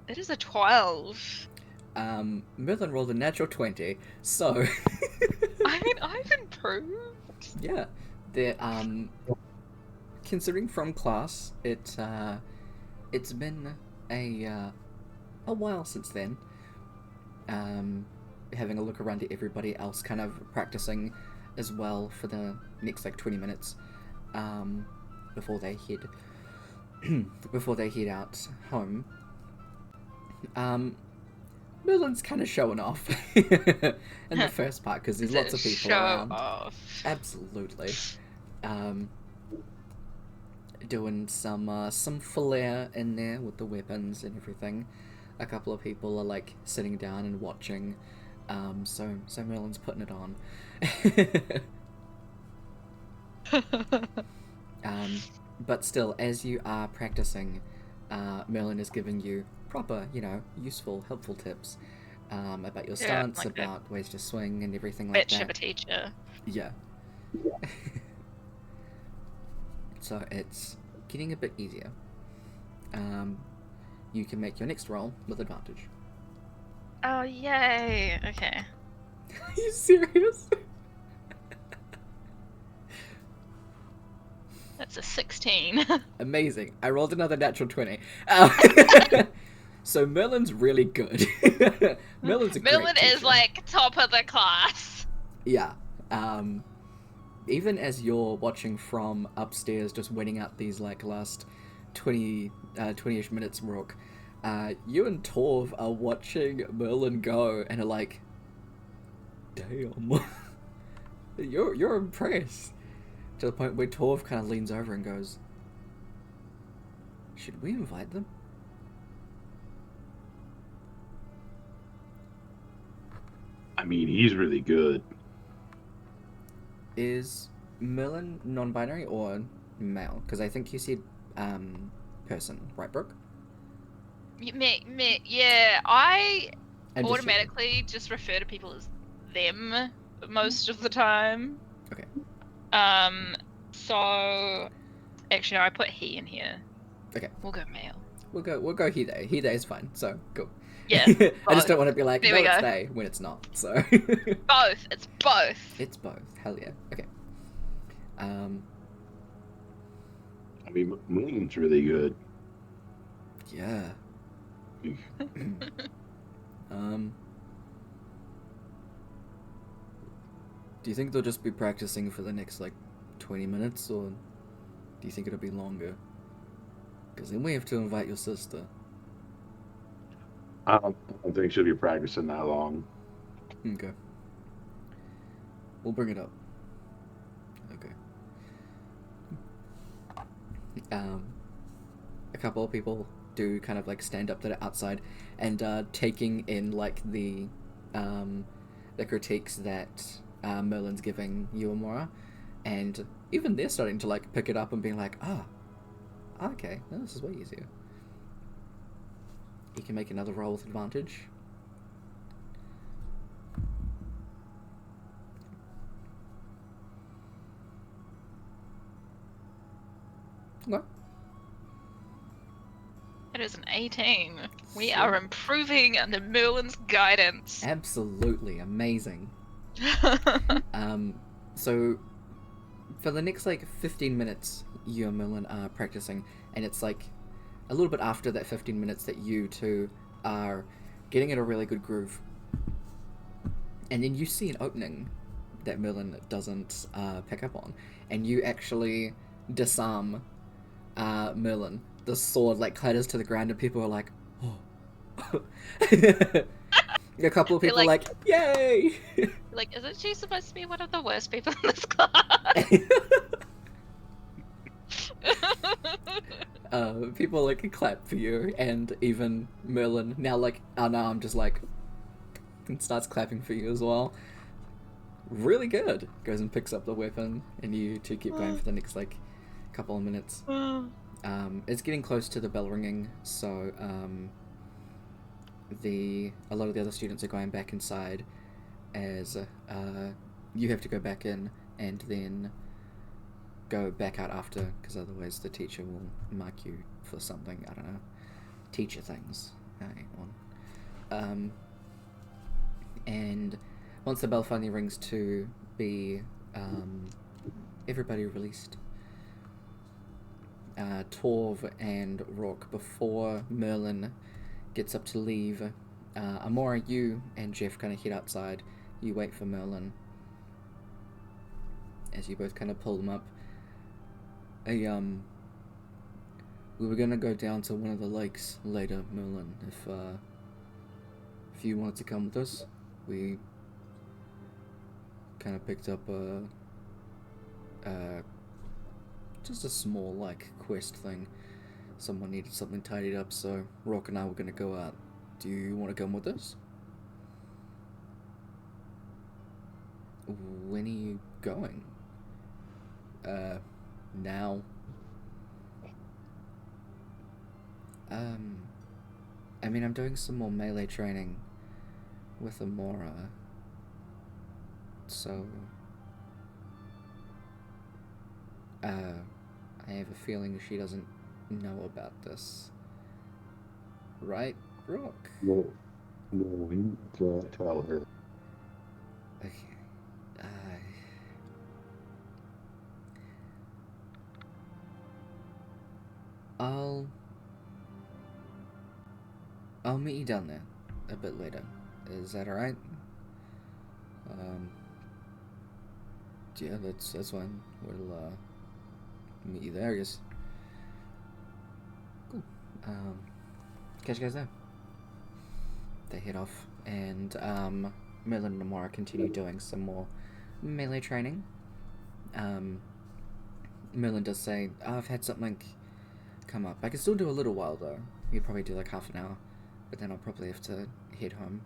It is a 12. Merlin rolled a natural 20, so I mean, I've improved. yeah, they're considering from class, it's been a while since then. Having a look around at everybody else, kind of practicing as well for the next like 20 minutes, before they head out home. Merlin's kind of showing off in the first part because there's lots of people around. Off. Absolutely. Doing some flair in there with the weapons and everything. A couple of people are like sitting down and watching. So Merlin's putting it on. But still, as you are practicing, Merlin is giving you proper, useful, helpful tips about your stance, like about ways to swing and everything like Bitch of a that. teacher. Yeah. So it's getting a bit easier. You can make your next roll with advantage. Oh, yay. Okay. Are you serious? That's a 16. Amazing. I rolled another natural 20. So Merlin's really good. Merlin's a great Merlin is teacher. like top of the class. Yeah. Even as you're watching from upstairs, just waiting out these like last 20-ish minutes, Brooke, you and Torv are watching Merlin go and are like, damn. You're impressed. To the point where Torv kind of leans over and goes, should we invite them? I mean, he's really good. Is Merlin non-binary or male? Because I think you said person, right, Brooke? Yeah, I And just automatically just refer to people as them most of the time. Okay. So actually, no, I put he in here. Okay. We'll go male. We'll go he they. He they is fine. So go. Yeah. I just don't want to be like, There no, we it's go. they when it's not. So. Both. It's both. It's both. Hell yeah. Okay. I mean, Merlin's really good. Yeah. Do you think they'll just be practicing for the next like 20 minutes, or do you think it'll be longer? Because then we have to invite your sister. I don't think she'll be practicing that long. Okay. We'll bring it up. Okay. A couple of people do kind of like stand up to the outside and taking in like the critiques that Merlin's giving you, Amora, And even they're starting to like pick it up and being like, okay, no, this is way easier. You can make another roll with advantage. Okay. It is an 18. We are improving under Merlin's guidance. Absolutely amazing. So for the next like 15 minutes, you and Merlin are practicing, and it's like a little bit after that 15 minutes that you two are getting in a really good groove. And then you see an opening that Merlin doesn't pick up on, and you actually disarm Merlin. The sword like clatters to the ground, and people are like, oh. A couple of people are like, yay! Like, isn't she supposed to be one of the worst people in this class? People like clap for you, and even Merlin now like unarmed just like and starts clapping for you as well. Really good. Goes and picks up the weapon, and you two keep going for the next like couple of minutes. It's getting close to the bell ringing, so a lot of the other students are going back inside, as you have to go back in and then go back out after, because otherwise the teacher will mark you for something. I don't know, teacher things. I ain't one. And once the bell finally rings to be everybody released, Torv and Rook, before Merlin gets up to leave, Amora, you and Jeff kind of head outside. You wait for Merlin as you both kind of pull them up. We were gonna go down to one of the lakes later, Merlin, if you wanted to come with us. We kind of picked up just a small like quest thing. Someone needed something tidied up, so Rock and I were gonna go out. Do you want to come with us? When are you going? Now. I mean, I'm doing some more melee training with Amora, so I have a feeling she doesn't know about this, right, Rock? No, we don't tell her. Okay. I'll meet you down there a bit later. Is that alright? Yeah, that's fine. We'll meet you there, I guess. Cool. Catch you guys there. They head off, and Merlin and Amora continue doing some more melee training. Merlin does say, I've had something come up. I can still do a little while though. You'd probably do like half an hour, but then I'll probably have to head home.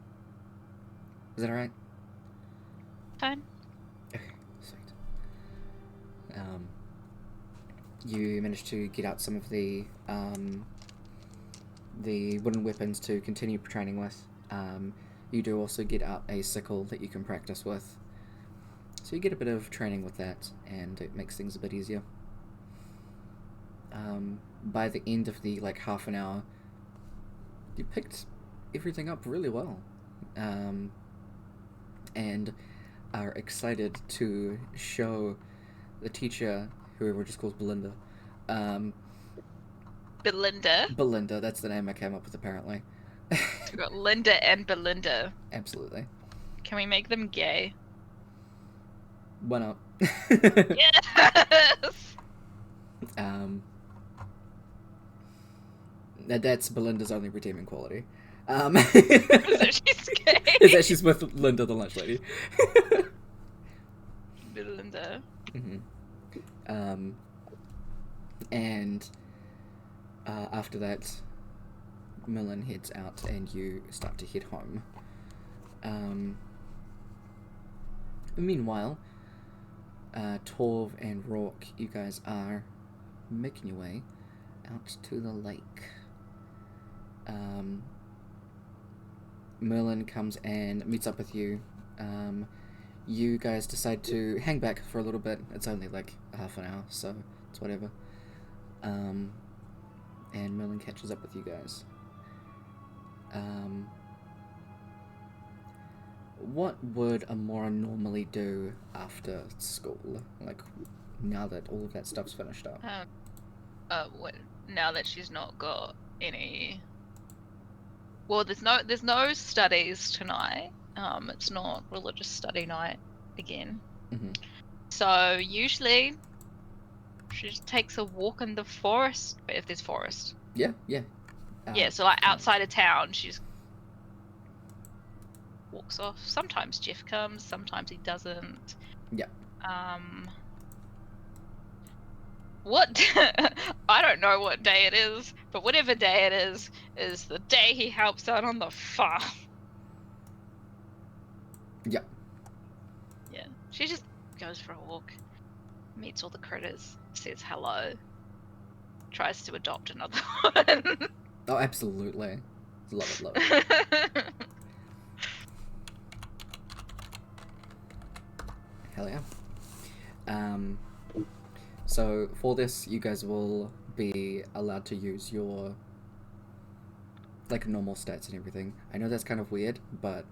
Is that alright? Fine. Okay, sweet. You managed to get out some of the wooden weapons to continue training with. You do also get out a sickle that you can practice with. So you get a bit of training with that, and it makes things a bit easier. By the end of the like half an hour, you picked everything up really well, and are excited to show the teacher, whoever just calls Belinda. Belinda. Belinda, that's the name I came up with apparently. We've got Linda and Belinda. Absolutely. Can we make them gay? Why not? Yes! That's Belinda's only redeeming quality. Is that she's gay? Is that she's with Linda, the lunch lady. Belinda. Mm-hmm. And after that, Merlin heads out, and you start to head home. Meanwhile, Torv and Rourke, you guys are making your way out to the lake. Merlin comes and meets up with you. You guys decide to hang back for a little bit. It's only like half an hour, so it's whatever. And Merlin catches up with you guys. What would Amora normally do after school? Like, now that all of that stuff's finished up? Now that she's not got any... Well, there's no studies tonight. It's not religious study night again. Mm-hmm. So usually she just takes a walk in the forest, if there's forest. Yeah. Yeah, so like outside of town, she just walks off. Sometimes Jeff comes, sometimes he doesn't. Yeah. What? I don't know what day it is, but whatever day it is the day he helps out on the farm. Yeah. Yeah. She just goes for a walk, meets all the critters, says hello, tries to adopt another one. Oh, absolutely. Love it. Hell yeah. So for this, you guys will be allowed to use your like normal stats and everything. I know that's kind of weird, but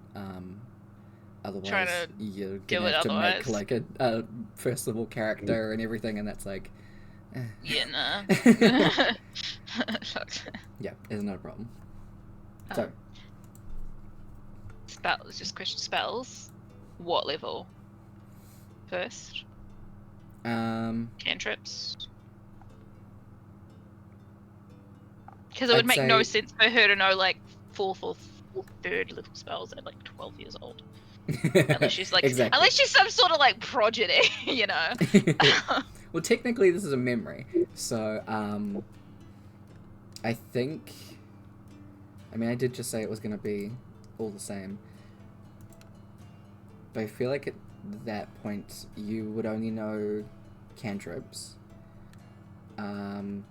otherwise you're gonna have to make like a first level character and everything, and that's like Yeah, nah. yeah, it's not a problem. So spells, just question spells. What level? First? Cantrips? Because it would make no sense for her to know like fourth or third level spells at like 12 years old. Unless she's like, exactly. Unless she's some sort of like prodigy, you know. Well, technically this is a memory, so I think. I mean, I did just say it was gonna be all the same, but I feel like at that point you would only know cantrips. And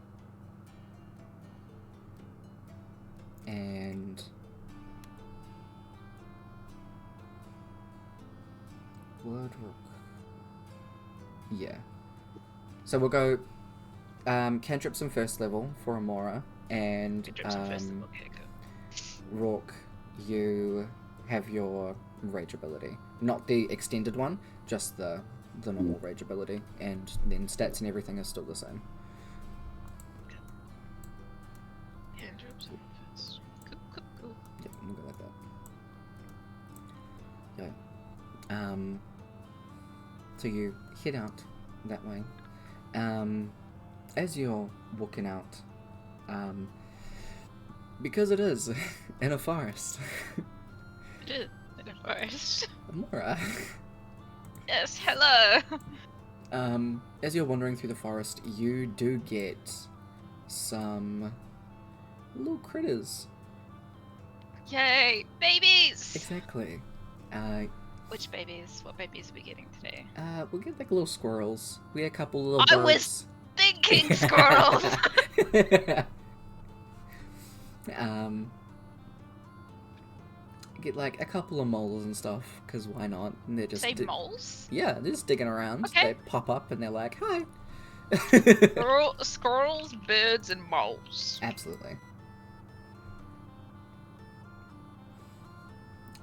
word rook. Yeah. So we'll go cantrips in first level for Amora, and Cantrips in first level, okay, good. Rourke, you have your rage ability. Not the extended one, just the normal rage ability, and then stats and everything is still the same. Cantrips in first. Cool. Yeah, we'll go like that. Yeah. So you head out that way. As you're walking out, because it is in a forest. It is in a forest. Amora. Yes, hello. As you're wandering through the forest, you do get some little critters. Yay, babies! Exactly. Which babies? What babies are we getting today? We'll get like little squirrels. We had a couple little birds. I was thinking squirrels! Get like a couple of moles and stuff, because why not? And they're just Say moles? Yeah, they're just digging around. Okay. They pop up and they're like, hi. Squirrels, birds, and moles. Absolutely.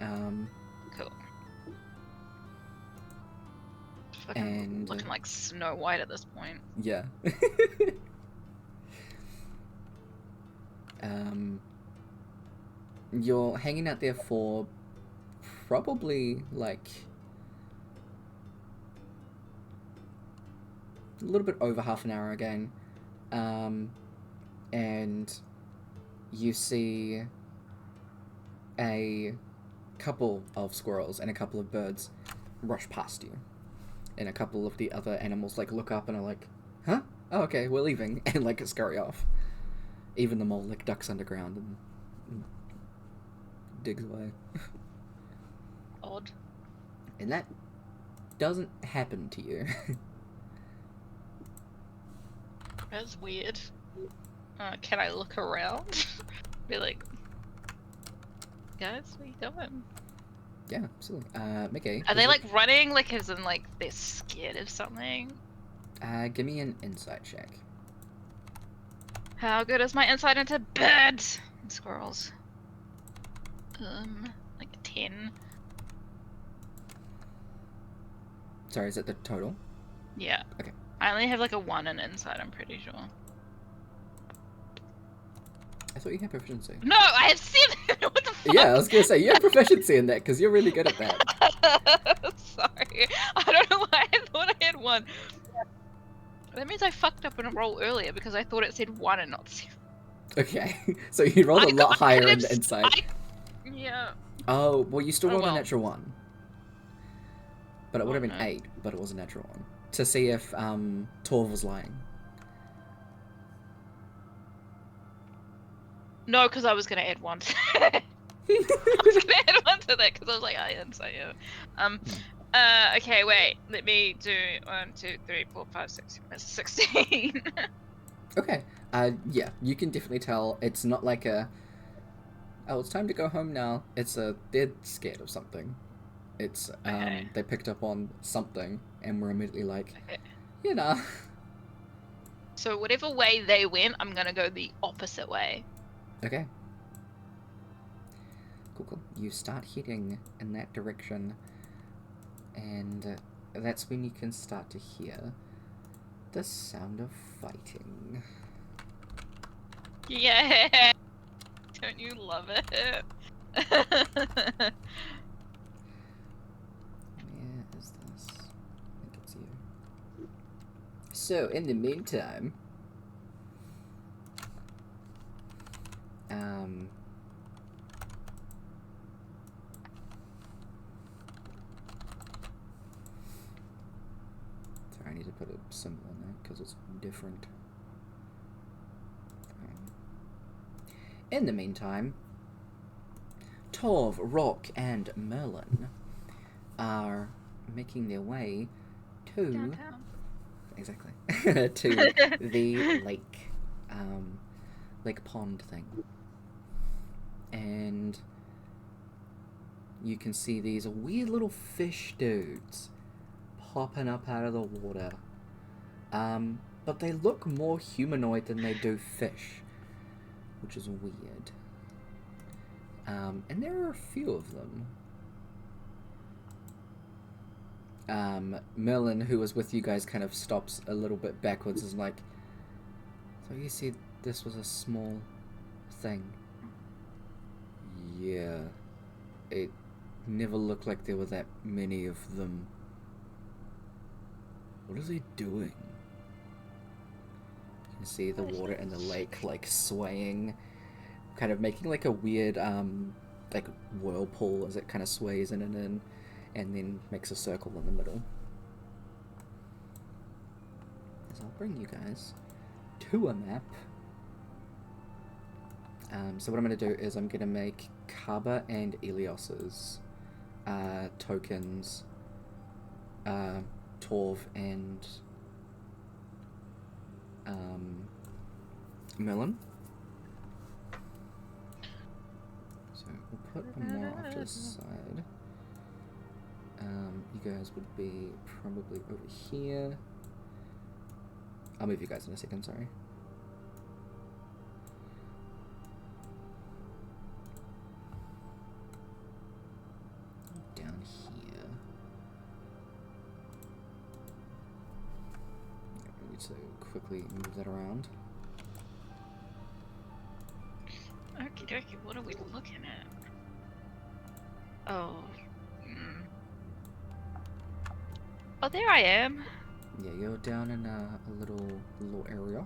Cool. And looking like Snow White at this point. yeah. You're hanging out there for probably like a little bit over half an hour again, and you see a couple of squirrels and a couple of birds rush past you, and a couple of the other animals like look up and are like, huh? Oh, okay, we're leaving, and like scurry off. Even the mole like ducks underground and digs away. Odd. And that doesn't happen to you. That's weird. Can I look around? Be like, guys, what are you doing? Yeah, absolutely. Mickey. Are they like running? Like, as in like they're scared of something? Give me an insight check. How good is my insight into birds and squirrels? Like 10. Sorry, is it the total? Yeah. Okay. I only have like a 1 in insight, I'm pretty sure. I thought you had proficiency. No, I have 7! What the fuck? Yeah, I was gonna say, you have proficiency in that, because you're really good at that. Sorry. I don't know why I thought I had 1. That means I fucked up in a roll earlier because I thought it said 1 and not 7. Okay, so you rolled a lot higher in the insight. Yeah. Oh, well, you still Oh, rolled well. a natural 1. But it would have been no. 8, but it was a natural 1. To see if, Torv was lying. No, because I was going to add 1 to that. I was going to add 1 to that because I was like, I insight, yeah. Okay, wait. Let me do 1, 2, 3, 4, 5, 6, 16. Okay. Yeah, you can definitely tell it's not like a, oh, it's time to go home now. It's a, they're scared of something. It's, Okay. they picked up on something and were immediately like, Okay. you know. So whatever way they went, I'm going to go the opposite way. Okay. Cool. You start heading in that direction, and that's when you can start to hear the sound of fighting. Yeah! Don't you love it? Where is this? I think it's you. So, in the meantime, sorry, I need to put a symbol in there because it's different. In the meantime, Torv, Rock, and Merlin are making their way to Downtown. exactly to the lake, lake pond thing, and you can see these weird little fish dudes popping up out of the water, but they look more humanoid than they do fish, which is weird. And there are a few of them. Merlin, who was with you guys, kind of stops a little bit backwards and is like, so you said this was a small thing? Yeah. It never looked like there were that many of them. What are they doing? You can see the water in the lake, like, swaying, kind of making, like, a weird, like, whirlpool as it kind of sways in, and then makes a circle in the middle. As I'll bring you guys to a map. So what I'm going to do is I'm going to make Kaba and Elios's tokens, Torv and Merlin. So we'll put them more off to the side. You guys would be probably over here. I'll move you guys in a second, sorry. Down here. I need to quickly move that around. Okie dokie, what are we looking at? Oh. Oh, there I am. Yeah, you're down in a little area.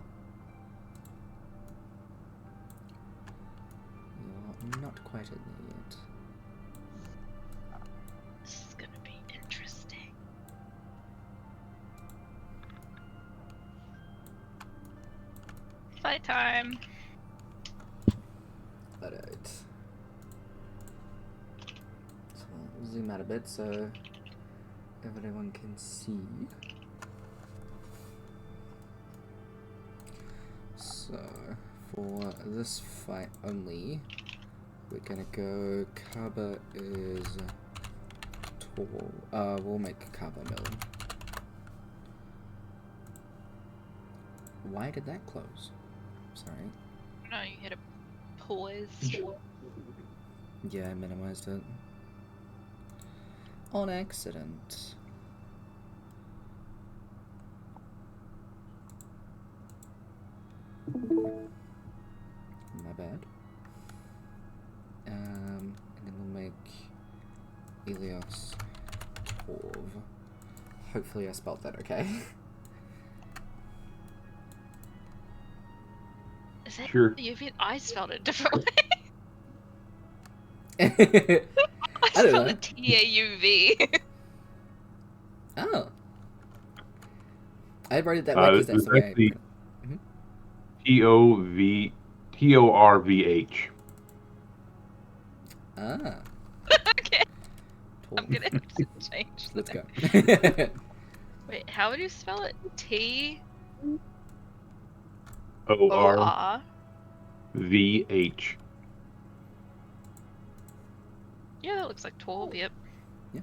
You're not quite in there yet. This is gonna be interesting. Fight time. Alright. So we'll zoom out a bit, so everyone can see. So, for this fight only, we're gonna go Kaba is tall. We'll make Kaba mill. Why did that close? Sorry. No, you hit a pause. Yeah, I minimized it. On accident. My bad. And then we'll make Elios Torv. Hopefully I spelled that okay. Is that Sure. I spelled it a different way. I I don't spelled know. it T-A-U-V. Oh. I wrote it that way because that's the way I actually put it. Torvh. Ah. Okay, I'm Torv. gonna have to change Let's that. go. Wait, how would you spell it? T-O-R-V-H. Yeah, that looks like 12, yep. Yeah.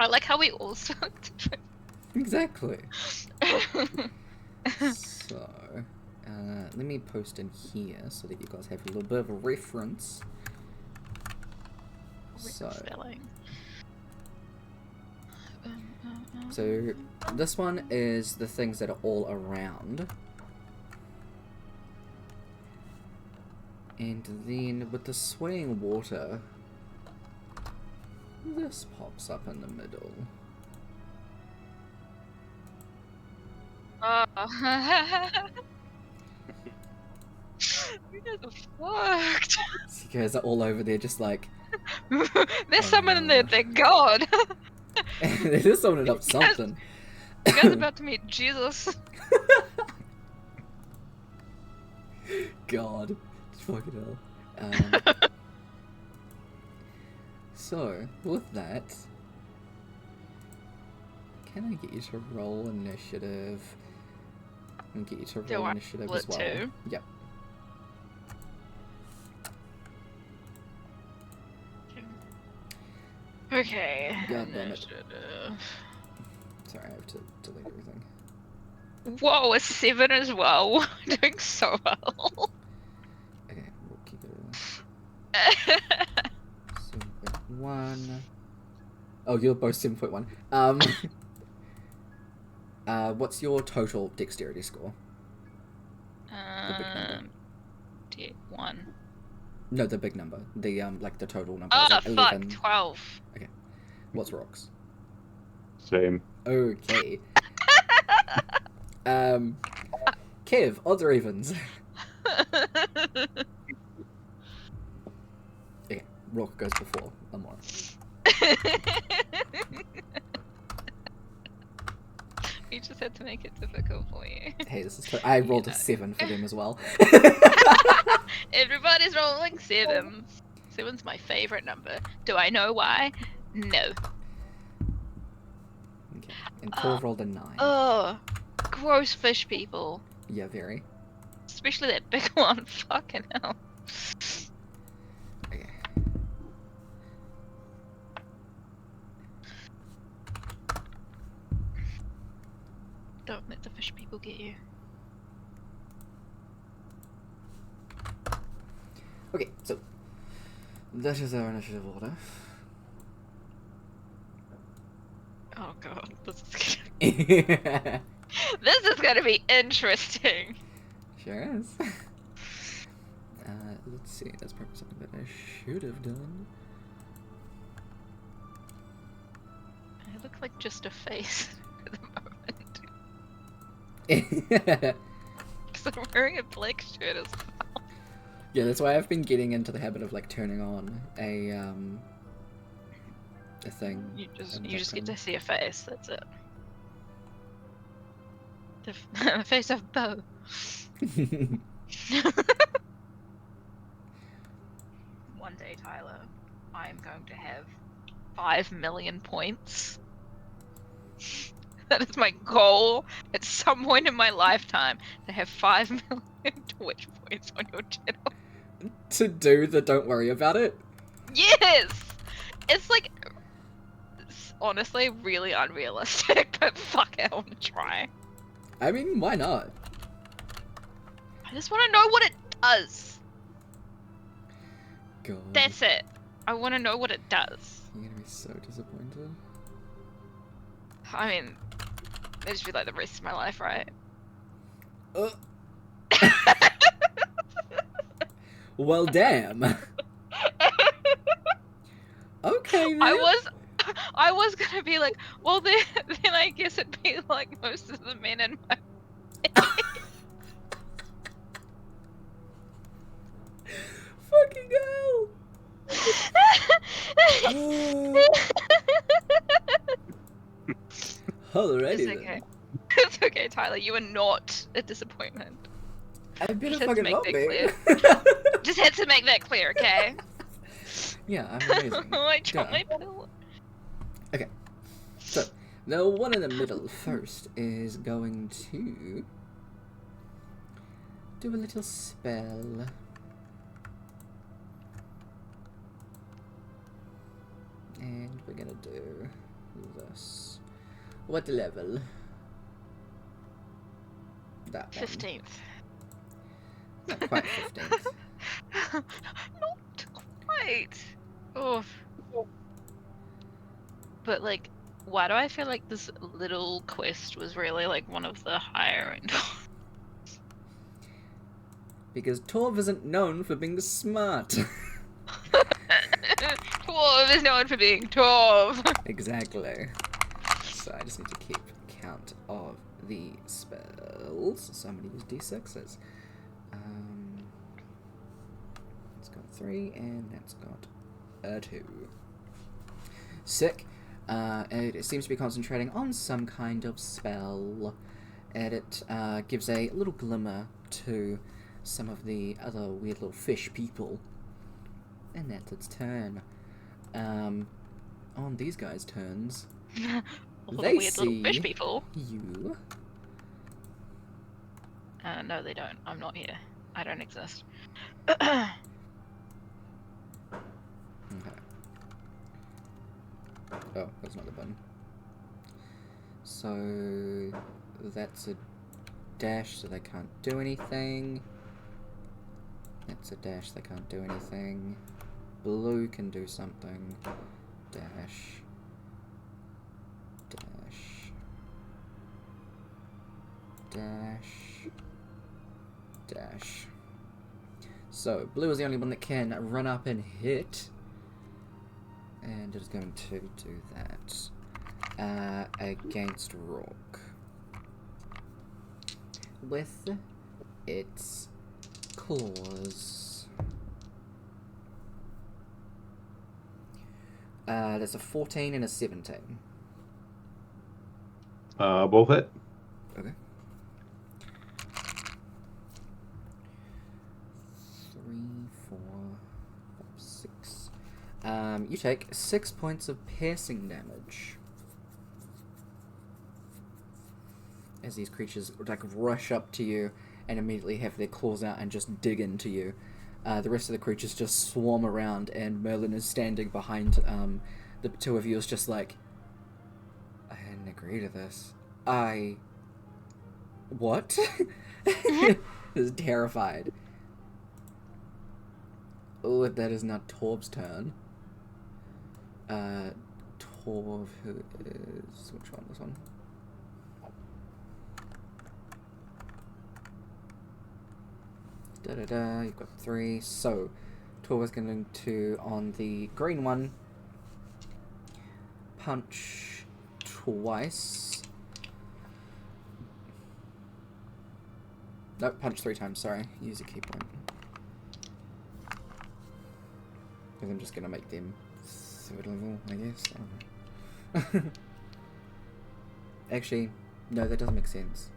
I like how we all spelled different. Exactly. So, let me post in here so that you guys have a little bit of a reference. So, Spelling. so this one is the things that are all around. And then with the swaying water, this pops up in the middle. Oh. You guys are fucked. So you guys are all over there just like, There's someone in there, thank God. this is someone up something. You guys are about to meet Jesus. God. Fucking hell. So, with that, can I get you to roll initiative? And get you to Do roll I initiative roll as it well. too? Yep. Okay. God damn it. Initiative. Sorry, I have to delete everything. Whoa, a 7 as well. Doing so well. Okay, we'll keep it 7.1. Oh, you're both 7.1. What's your total dexterity score? The big number. 1. No, the big number. The like the total number. Oh, Is that fuck, 11? 12. What's Rock's? Same. Okay. Kev, odds or evens? Okay, Rock goes before Amor. You just had to make it difficult for you. Hey, this is. I rolled know. a 7 for them as well. Everybody's rolling 7s. 7's my favorite number. Do I know why? No. Okay, and Torv rolled a 9. Oh, gross fish people. Yeah, very. Especially that big one. Fucking hell. Okay. Don't let the fish people get you. Okay, so that is our initiative order. Oh god, this Sure is gonna be interesting. is. Let's see, that's probably something that I should have done. I look like just a face at the moment. Because I'm wearing a black shirt as well. Yeah, that's why I've been getting into the habit of like turning on a thing. You just in the get to background. see a face, that's it. The face of Bo. One day, Tyler, I am going to have 5 million points. That is my goal at some point in my lifetime to have 5 million Twitch points on your channel. To do the don't worry about it? Yes! It's like, it's honestly really unrealistic, but fuck it, I want to try. I mean, why not? I just want to know what it does. God. That's it. I want to know what it does. You're gonna be so disappointed. I mean, it just be like the rest of my life, right? Well, damn. Okay, then. I was gonna be like, well then I guess it'd be like most of the men in my Fucking hell. Alrighty It's then. okay. It's okay, Tyler. You are not a disappointment. I better Just had to fucking make not that be. Just had to make that clear, okay? Yeah, I'm amazing. I dropped Duh. my pill. Okay. So, the one in the middle first is going to do a little spell. And we're gonna do this. What level? That one. 15th. Not quite 15th. Not quite. Oh. But like, why do I feel like this little quest was really like one of the higher end? Because Torv isn't known for being smart. Torv is known for being Torv. Exactly. So I just need to keep count of the spells. So I'm going to use d6s. It's got 3 and that's got a 2. Sick. It seems to be concentrating on some kind of spell. And it gives a little glimmer to some of the other weird little fish people. And that's its turn. On these guys' turns, All the they weird little fish see people. you. No, they don't. I'm not here. I don't exist. Okay. Oh, that's not the button. So that's a dash, so they can't do anything. That's a dash, they can't do anything. Blue can do something. Dash. Dash. Dash. Dash. So, blue is the only one that can run up and hit. And it is going to do that. Against Rourke. With its claws. That's a 14 and a 17. Both hit. Okay. 3, 4, 5, 6. You take 6 points of piercing damage. As these creatures like rush up to you and immediately have their claws out and just dig into you. The rest of the creatures just swarm around, and Merlin is standing behind the two of you, is just like, I didn't agree to this. What? Is terrified. Oh, that is not Torv's turn. Torv, who is... Which one? This one? Da-da-da, you've got 3. So, Torv is going to, on the green one, punch twice. No, punch 3 times, sorry. Use a key point. Because I'm just going to make them 3rd level, I guess. I don't know. Actually, no, that doesn't make sense.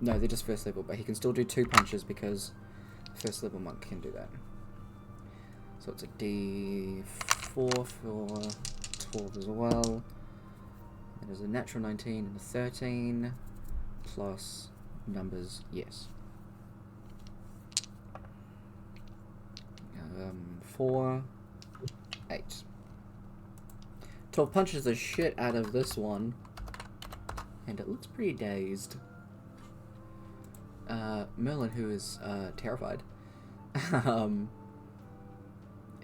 No, they're just 1st level, but he can still do 2 punches because 1st level monk can do that. So it's a D4 for 12 as well. That is a natural 19 and a 13. Plus numbers, yes. 4, 8. 12 punches the shit out of this one. And it looks pretty dazed. Merlin, who is terrified,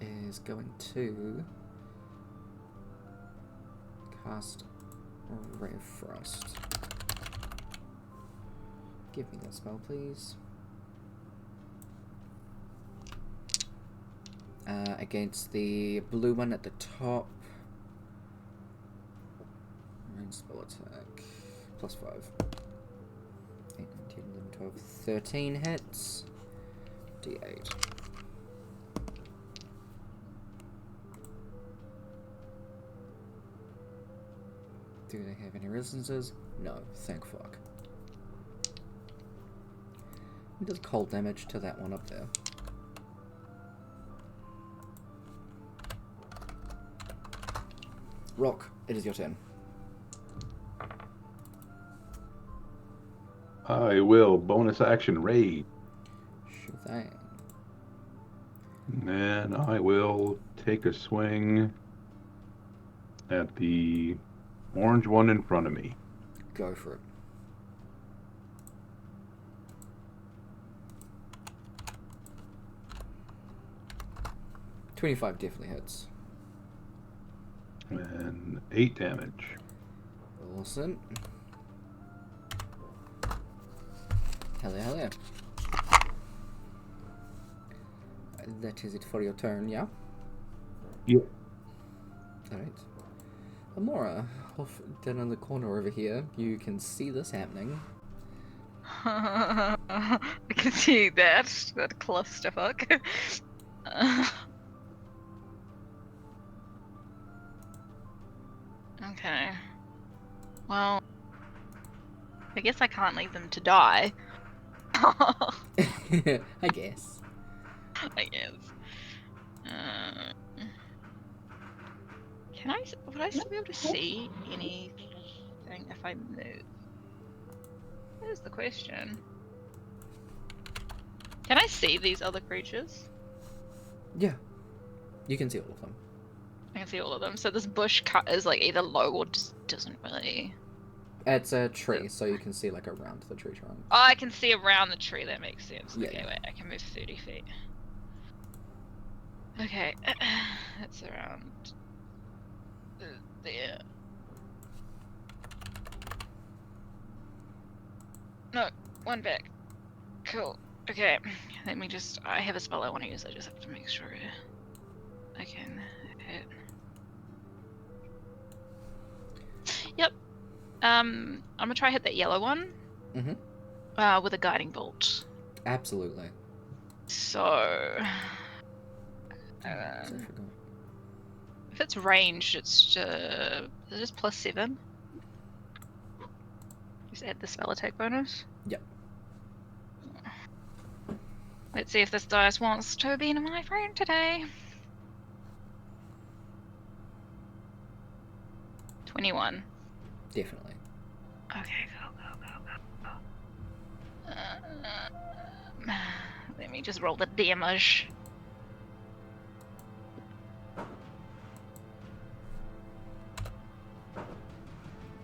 is going to cast Ray of Frost. Give me that spell, please. Against the blue one at the top. Range spell attack. Plus 5. 8, 9, 10, 11, 12, 13 hits. D8. Do they have any resistances? No, thank fuck. It does cold damage to that one up there. Rock, it is your turn. I will bonus action raid. Sure thing. And I will take a swing at the orange one in front of me. Go for it. $25 definitely hits. And 8 damage. Awesome. Hell yeah, hell yeah. That is it for your turn, yeah? Yep. Alright. Amora, off down in the corner over here, you can see this happening. I can see that clusterfuck. Okay. Well, I guess I can't leave them to die. I guess. I guess. Would I still be able to see anything if I move? Here's the question. Can I see these other creatures? Yeah. You can see all of them. I can see all of them. So this bush cut is like either low or just doesn't really. It's a tree, so you can see like around the tree trunk. Oh, I can see around the tree. That makes sense. Yeah, Okay, yeah. wait. I can move 30 feet. Okay, that's around there. No, one back. Cool. Okay, let me just. I have a spell I want to use. I just have to make sure I can hit. Yep. I'm gonna try hit that yellow one. Mm-hmm. With a guiding bolt. Absolutely. So. I forgot. If it's ranged, it's just +7. Just add the spell attack bonus. Yep. Let's see if this dice wants to be my friend today. 21. Definitely. Okay, go. Let me just roll the damage.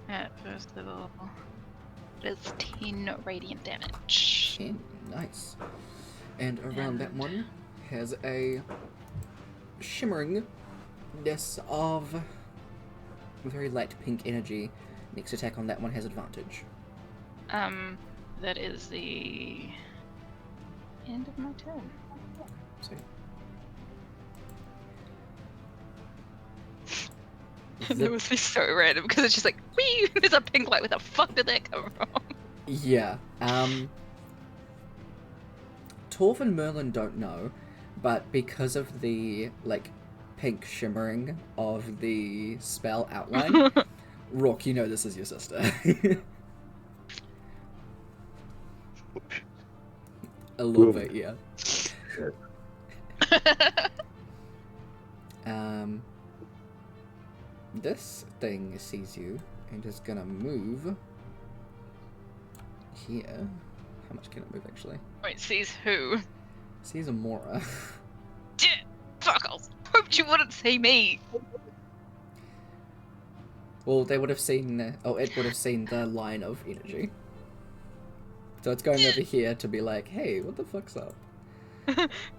At first level, it's 10 radiant damage. 10. Nice. And around that one has a shimmeringness of very light pink energy. Next attack on that one has advantage. That is the end of my turn. So That must be so random because it's just like, whee! There's a pink light. Where the fuck did that come from? yeah. Torf and Merlin don't know, but because of the like pink shimmering of the spell outline, Rook, you know this is your sister. A little bit, yeah. This thing sees you and is gonna move here. How much can it move actually? Wait, sees who? Sees Amora. Fuck, I hoped you wouldn't see me. Well, they would have seen. It would have seen the line of energy. So it's going over here to be like, hey, what the fuck's up?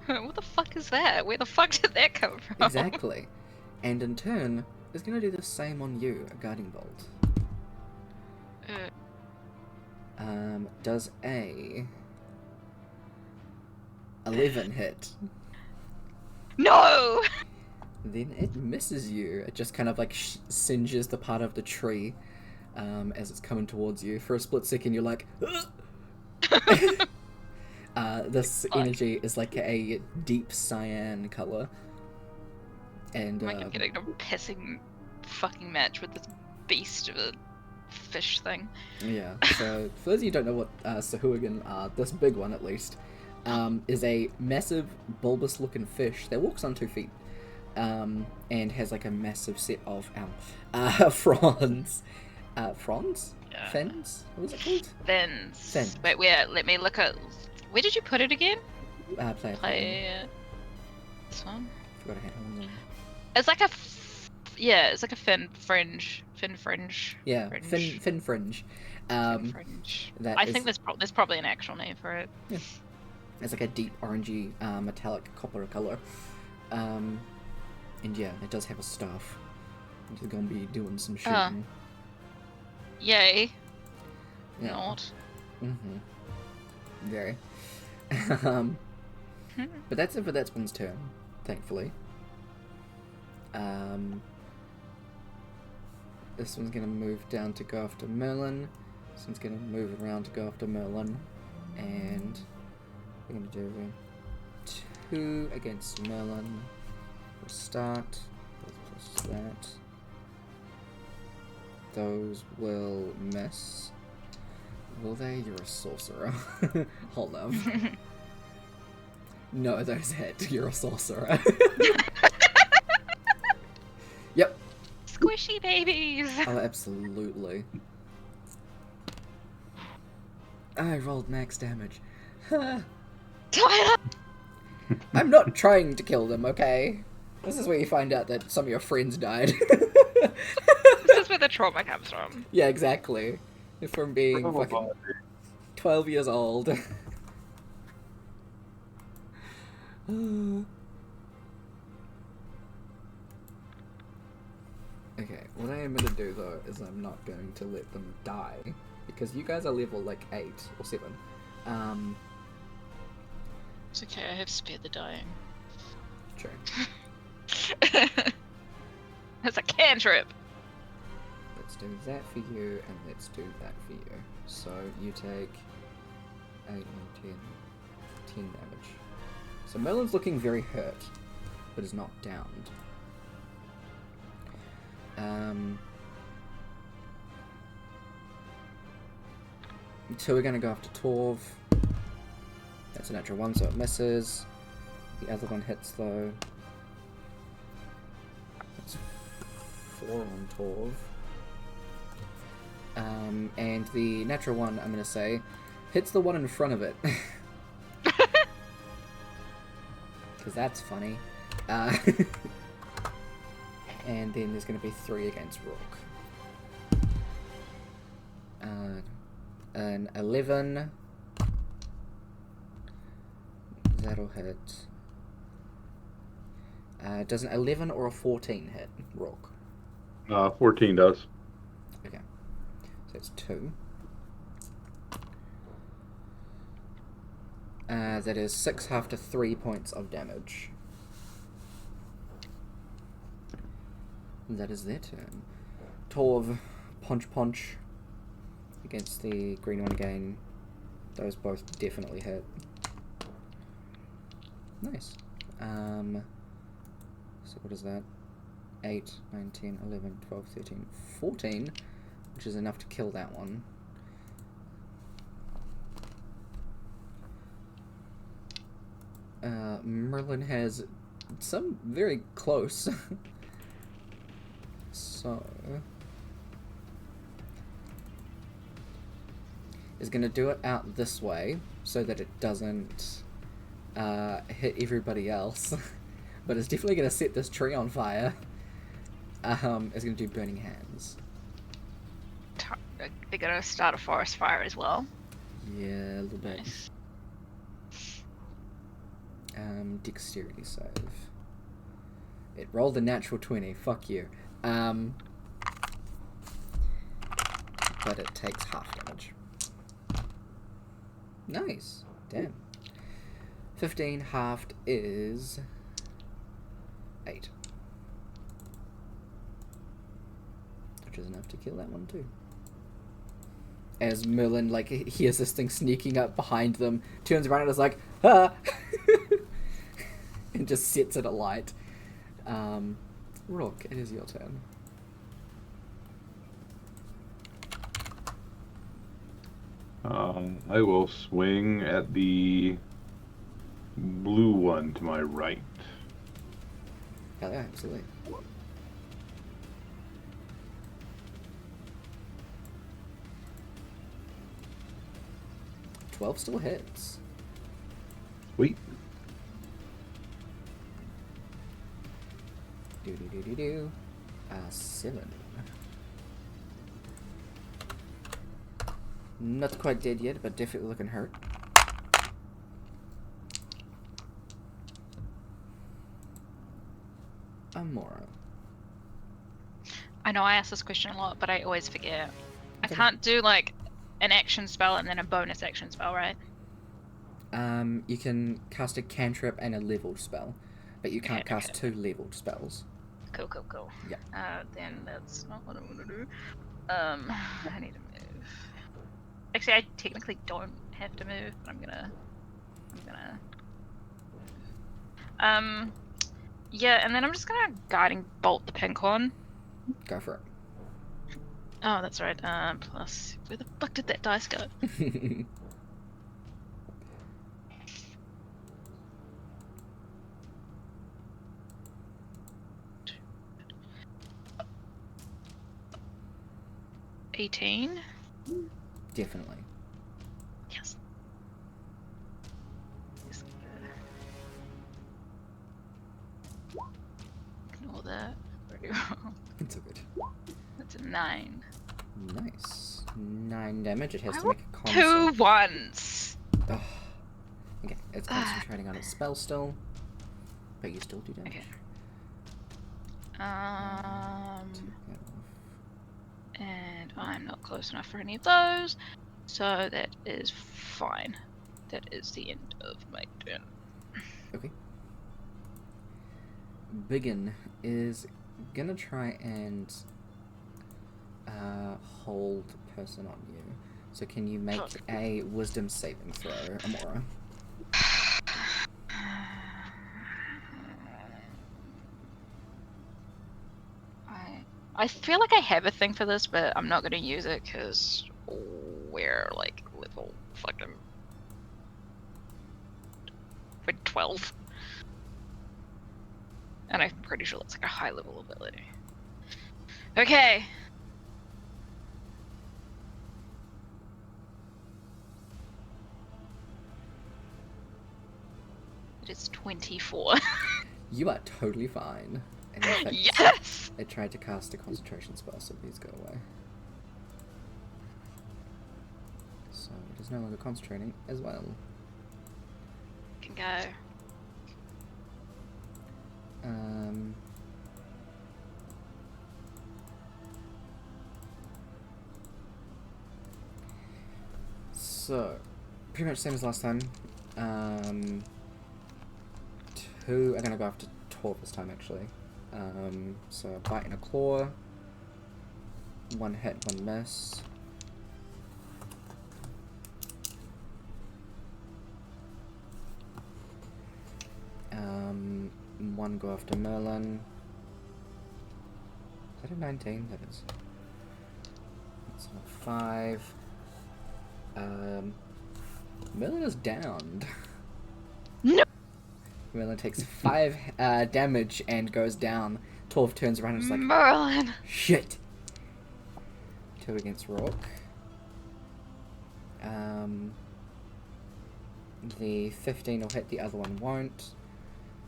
What the fuck is that? Where the fuck did that come from? Exactly. And in turn, it's gonna do the same on you, a guiding bolt. Does a 11 hit? No! Then it misses you. It just kind of like singes the part of the tree as it's coming towards you. For a split second, you're like, this energy is like a deep cyan color. And I'm like getting a pissing fucking match with this beast of a fish thing. yeah, so for those of you who don't know what Sahuagin are, this big one at least, is a massive bulbous looking fish that walks on 2 feet. And has like a massive set of fronds. Fronds? Yeah. Fins? What is it called? Fins. Wait, let me look at. Where did you put it again? Play. This one. Forgot I had one there. It's like it's like a fin fringe. Yeah, Fringe. fin fringe. Fin fringe. That I is- think there's probably an actual name for it. Yeah. It's like a deep orangey metallic copper color. And yeah, it does have a staff. It's gonna be doing some shooting. Yay. Yeah. Not. Very. But that's it for that one's turn, thankfully. This one's gonna move down to go after Merlin. This one's gonna move around to go after Merlin. And we're gonna do 2 against Merlin. We'll start. Plus that. Those will miss. Will they? You're a sorcerer. Hold up. No, those hit. You're a sorcerer. Yep. Squishy babies. Oh, absolutely. I rolled max damage. Tyler. I'm not trying to kill them, okay? This is where you find out that some of your friends died. This is where the trauma comes from. Yeah, exactly. From being fucking 12 years old. Okay, what I am going to do though is I'm not going to let them die because you guys are level like 8 or 7. It's okay, I have spared the dying. True. It's a cantrip. Let's do that for you and let's do that for you. So you take 8, 9, 10 damage. So Merlin's looking very hurt, but is not downed. So we're gonna go after Torv. That's a natural 1, so it misses. The other one hits though. That's 4 on Torv. And the natural 1, I'm gonna say, hits the one in front of it. Because that's funny. And then there's going to be 3 against Rook. An 11. That'll hit. Does an 11 or a 14 hit Rook? 14 does. Okay. So it's 2. That is 6 half to 3 points of damage. That is their turn. Torv, punch against the green one again. Those both definitely hit. Nice. So what is that? 8, 9, 10, 11, 12, 13, 14, which is enough to kill that one. Merlin has some very close So is going to do it out this way so that it doesn't hit everybody else, but it's definitely going to set this tree on fire. It's going to do burning hands. They're gonna start a forest fire as well. Yeah, a little bit. Nice. Dexterity save. It rolled a natural 20. Fuck you. But it takes half damage. Nice. Damn. 15 halved is 8. Which is enough to kill that one too. As Merlin like hears this thing sneaking up behind them, turns around and is like, ah! And just sets it alight. Rook, it is your turn. I will swing at the blue one to my right. Hell yeah, absolutely. "12 still hits. Sweet. Do. 7. Not quite dead yet, but definitely looking hurt. Amora. I know I ask this question a lot, but I always forget. I Okay. can't do like an action spell and then a bonus action spell, right? You can cast a cantrip and a leveled spell, but you can't Okay, cast okay. 2 leveled spells. Cool. Yeah. Then that's not what I want to do. I need to move. Actually, I technically don't have to move, but I'm gonna. Yeah, and then I'm just gonna guiding bolt the pink one. Go for Oh, that's right. Plus, where the fuck did that dice go? it. 18. Definitely. Yes. Ignore that. Pretty wrong. It's all good. That's a 9. Nice. 9 damage. It has I to make a con Two save. ones. Oh. Okay, it's concentrating on its spell still, but you still do damage. Okay. Take that off. And I'm not close enough for any of those, so that is fine. That is the end of my turn. Okay. Biggin is gonna try and hold person on you. So can you make a wisdom saving throw, Amora? I feel like I have a thing for this, but I'm not gonna use it because we're like level fucking 12, and I'm pretty sure that's like a high level ability. Okay. It is 24. You are totally fine. And in fact, Yes! I tried to cast a concentration spell, so these go away. So it is no longer concentrating as well. Can go. So, pretty much same as last time. 2 are gonna go after Tor this time, actually. So a bite and a claw. 1 hit, 1 miss. One go after Merlin. Is that a 19? That is. That's not 5. Merlin is downed. No! Merlin takes 5 damage and goes down. Torv turns around and is like, Merlin. shit! 2 against Rock. The 15 will hit, the other one won't.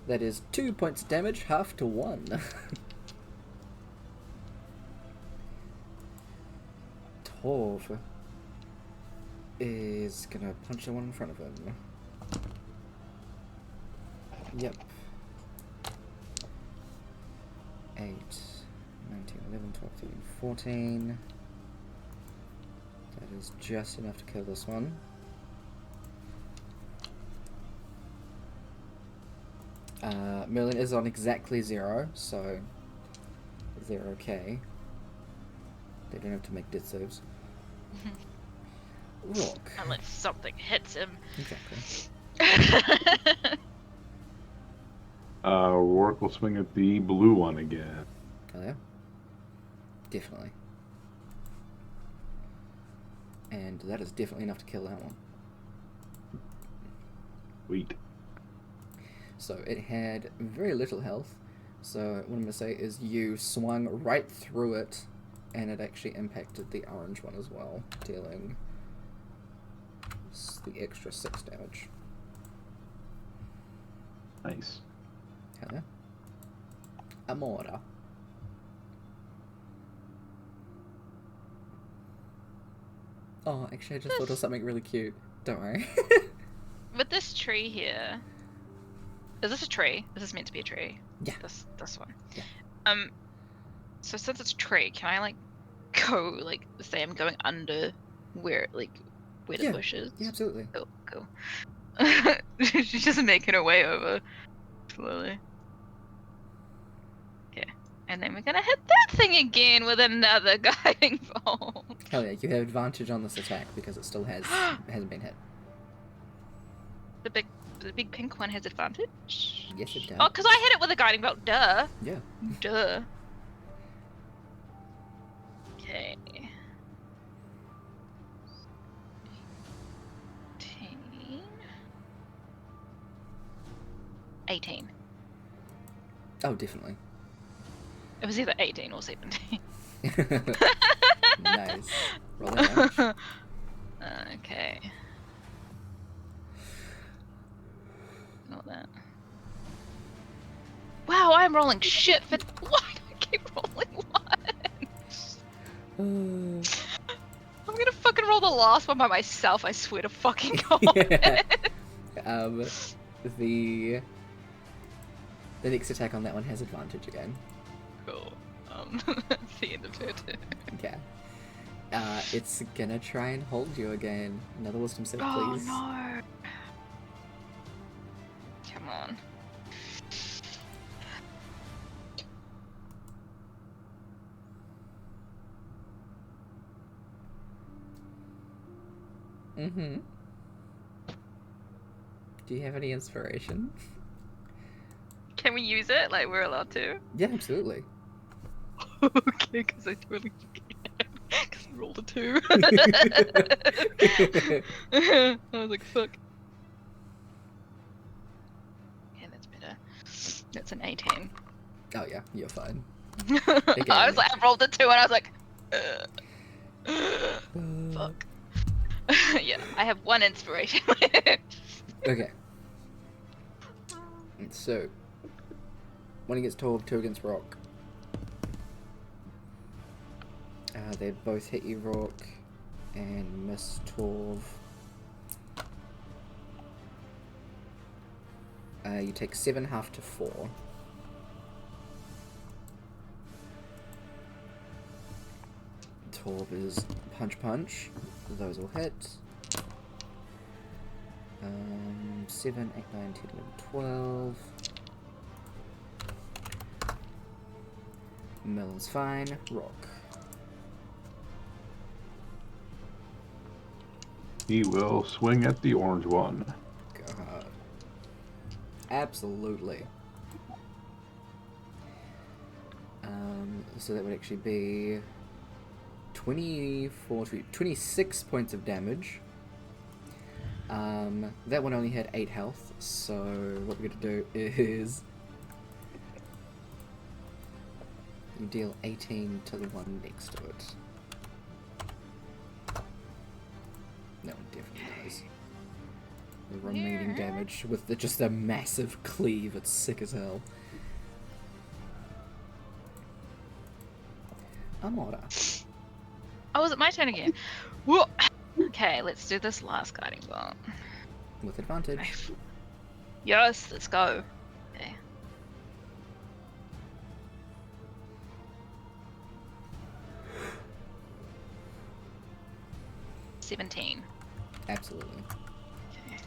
That is 2 points of damage, half to 1. Torv is gonna punch the one in front of him. Yep. 8, 19, 11, 12, 13, 14. That is just enough to kill this one. Merlin is on exactly 0, so they're okay. They don't have to make death saves. Rock. Unless something hits him. Exactly. Rourke will swing at the blue one again. Oh yeah? Definitely. And that is definitely enough to kill that one. Sweet. So it had very little health. So what I'm going to say is you swung right through it, and it actually impacted the orange one as well, dealing the extra 6 damage. Nice. Hell yeah. Amora. Oh, actually I just thought of something really cute. Don't worry. With this tree here, is this a tree? Is this meant to be a tree? Yeah. This one. Yeah. So since it's a tree, can I like go like say I'm going under where the Yeah. bush is? Yeah, absolutely. Cool. She's just making her way over slowly. Yeah. And then we're gonna hit that thing again with another guiding bolt. Hell yeah, you have advantage on this attack because it still hasn't been hit. The big pink one has advantage? Yes, it does. Oh, because I hit it with a guiding bolt. Duh. Yeah. Duh. Okay. 18. Oh, definitely. It was either 18 or 17. Nice. Roll that damage. Okay. Not that. Wow, I'm rolling shit for why do I keep rolling ones? I'm gonna fucking roll the last one by myself, I swear to fucking God. Yeah. The next attack on that one has advantage again. Cool. That's the end of her turn. Okay. It's gonna try and hold you again. Another wisdom save, please. Oh no. Come on. Mm-hmm. Do you have any inspiration? Can we use it? Like, we're allowed to? Yeah, absolutely. Okay, because I totally forget. Because I rolled a 2. I was like, fuck. Yeah, that's better. That's an 18. Oh yeah, you're fine. I was like, I rolled a 2 and I was like, fuck. Yeah, I have 1 inspiration. Okay. So, 1 against Torv, 2 against Rock. They both hit you, Rock, and miss Torv. You take 7, half to 4. Torv is punch. Those will hit. 7, 8, 9, 10, 11, 12. Melon's fine. Rock. He will swing at the orange one. Go hard. Absolutely. So that would actually be 26 points of damage. That one only had 8 health, so what we're going to do is You deal 18 to the one next to it. That one definitely does. The remaining damage with just a massive cleave, it's sick as hell. Amora. Oh, is it my turn again? Whoa. Okay, let's do this last guiding bolt. With advantage. Yes, let's go. Okay. $17. Absolutely. Okay.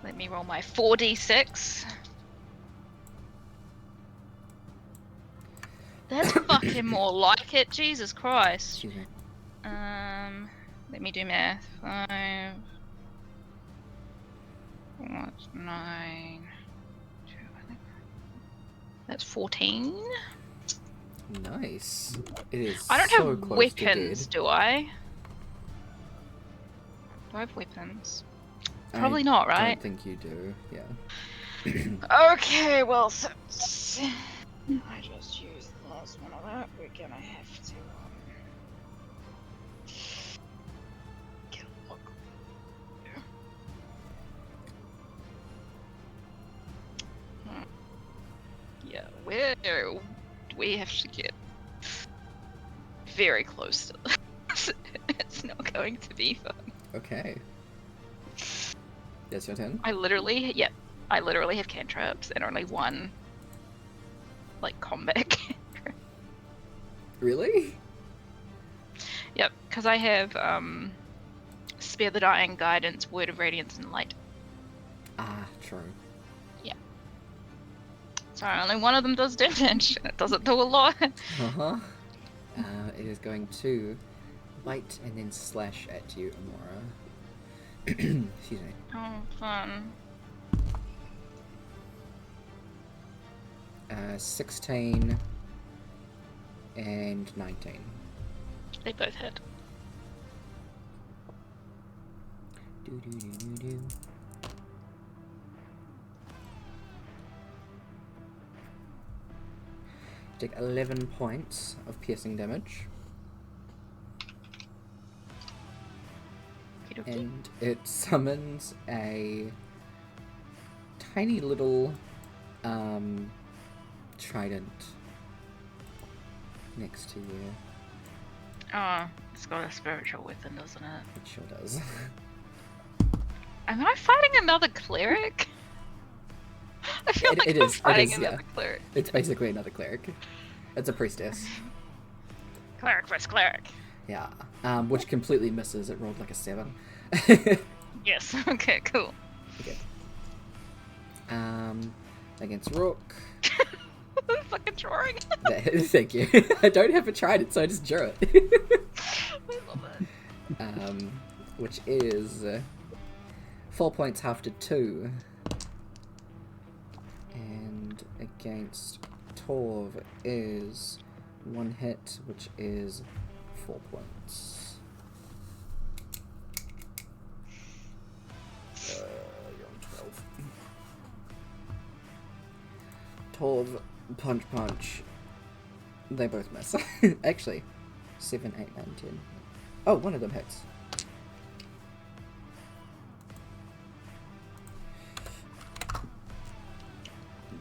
Let me roll my 4d6. That's fucking more like it. Jesus Christ. Excuse me. Let me do math. 5. What's 9? 2, I think. That's 14. Nice. It is I don't so have close to weapons, dead. do I? Do I have weapons? Probably not, I right? don't think you do, yeah. Okay, well, so I just used the last one of that. We're gonna have to get a look. Yeah, we have to get very close to this. It's not going to be fun. Okay. That's your turn? I literally have cantrips and only one, like, combat cantrip. Really? Yep, because I have, Spare the Dying, Guidance, Word of Radiance, and Light. Ah, true. Yeah. So only one of them does damage, and it doesn't do a lot. Uh-huh. It is going to bite and then slash at you, Amora. Excuse me. Oh, fun. 16 and 19. They both hit. Do. Take 11 points of piercing damage. Okey-dokey. And it summons a tiny little trident next to you. Oh, it's got a spiritual weapon, doesn't it? It sure does. Am I fighting another cleric? I feel like I'm fighting another cleric. It's basically another cleric. It's a priestess. Cleric versus cleric. Yeah. Which completely misses. It rolled like a 7. Yes. Okay. Cool. Okay. Against Rook. I'm fucking drawing. Thank you. I don't have a trident, so I just drew it. I love it. Which is 4 points half to 2. And against Torv is 1 hit, which is 4 points. You're on 12. Torv, punch. They both miss. Actually, 7, 8, 9, 10. Oh, one of them hits.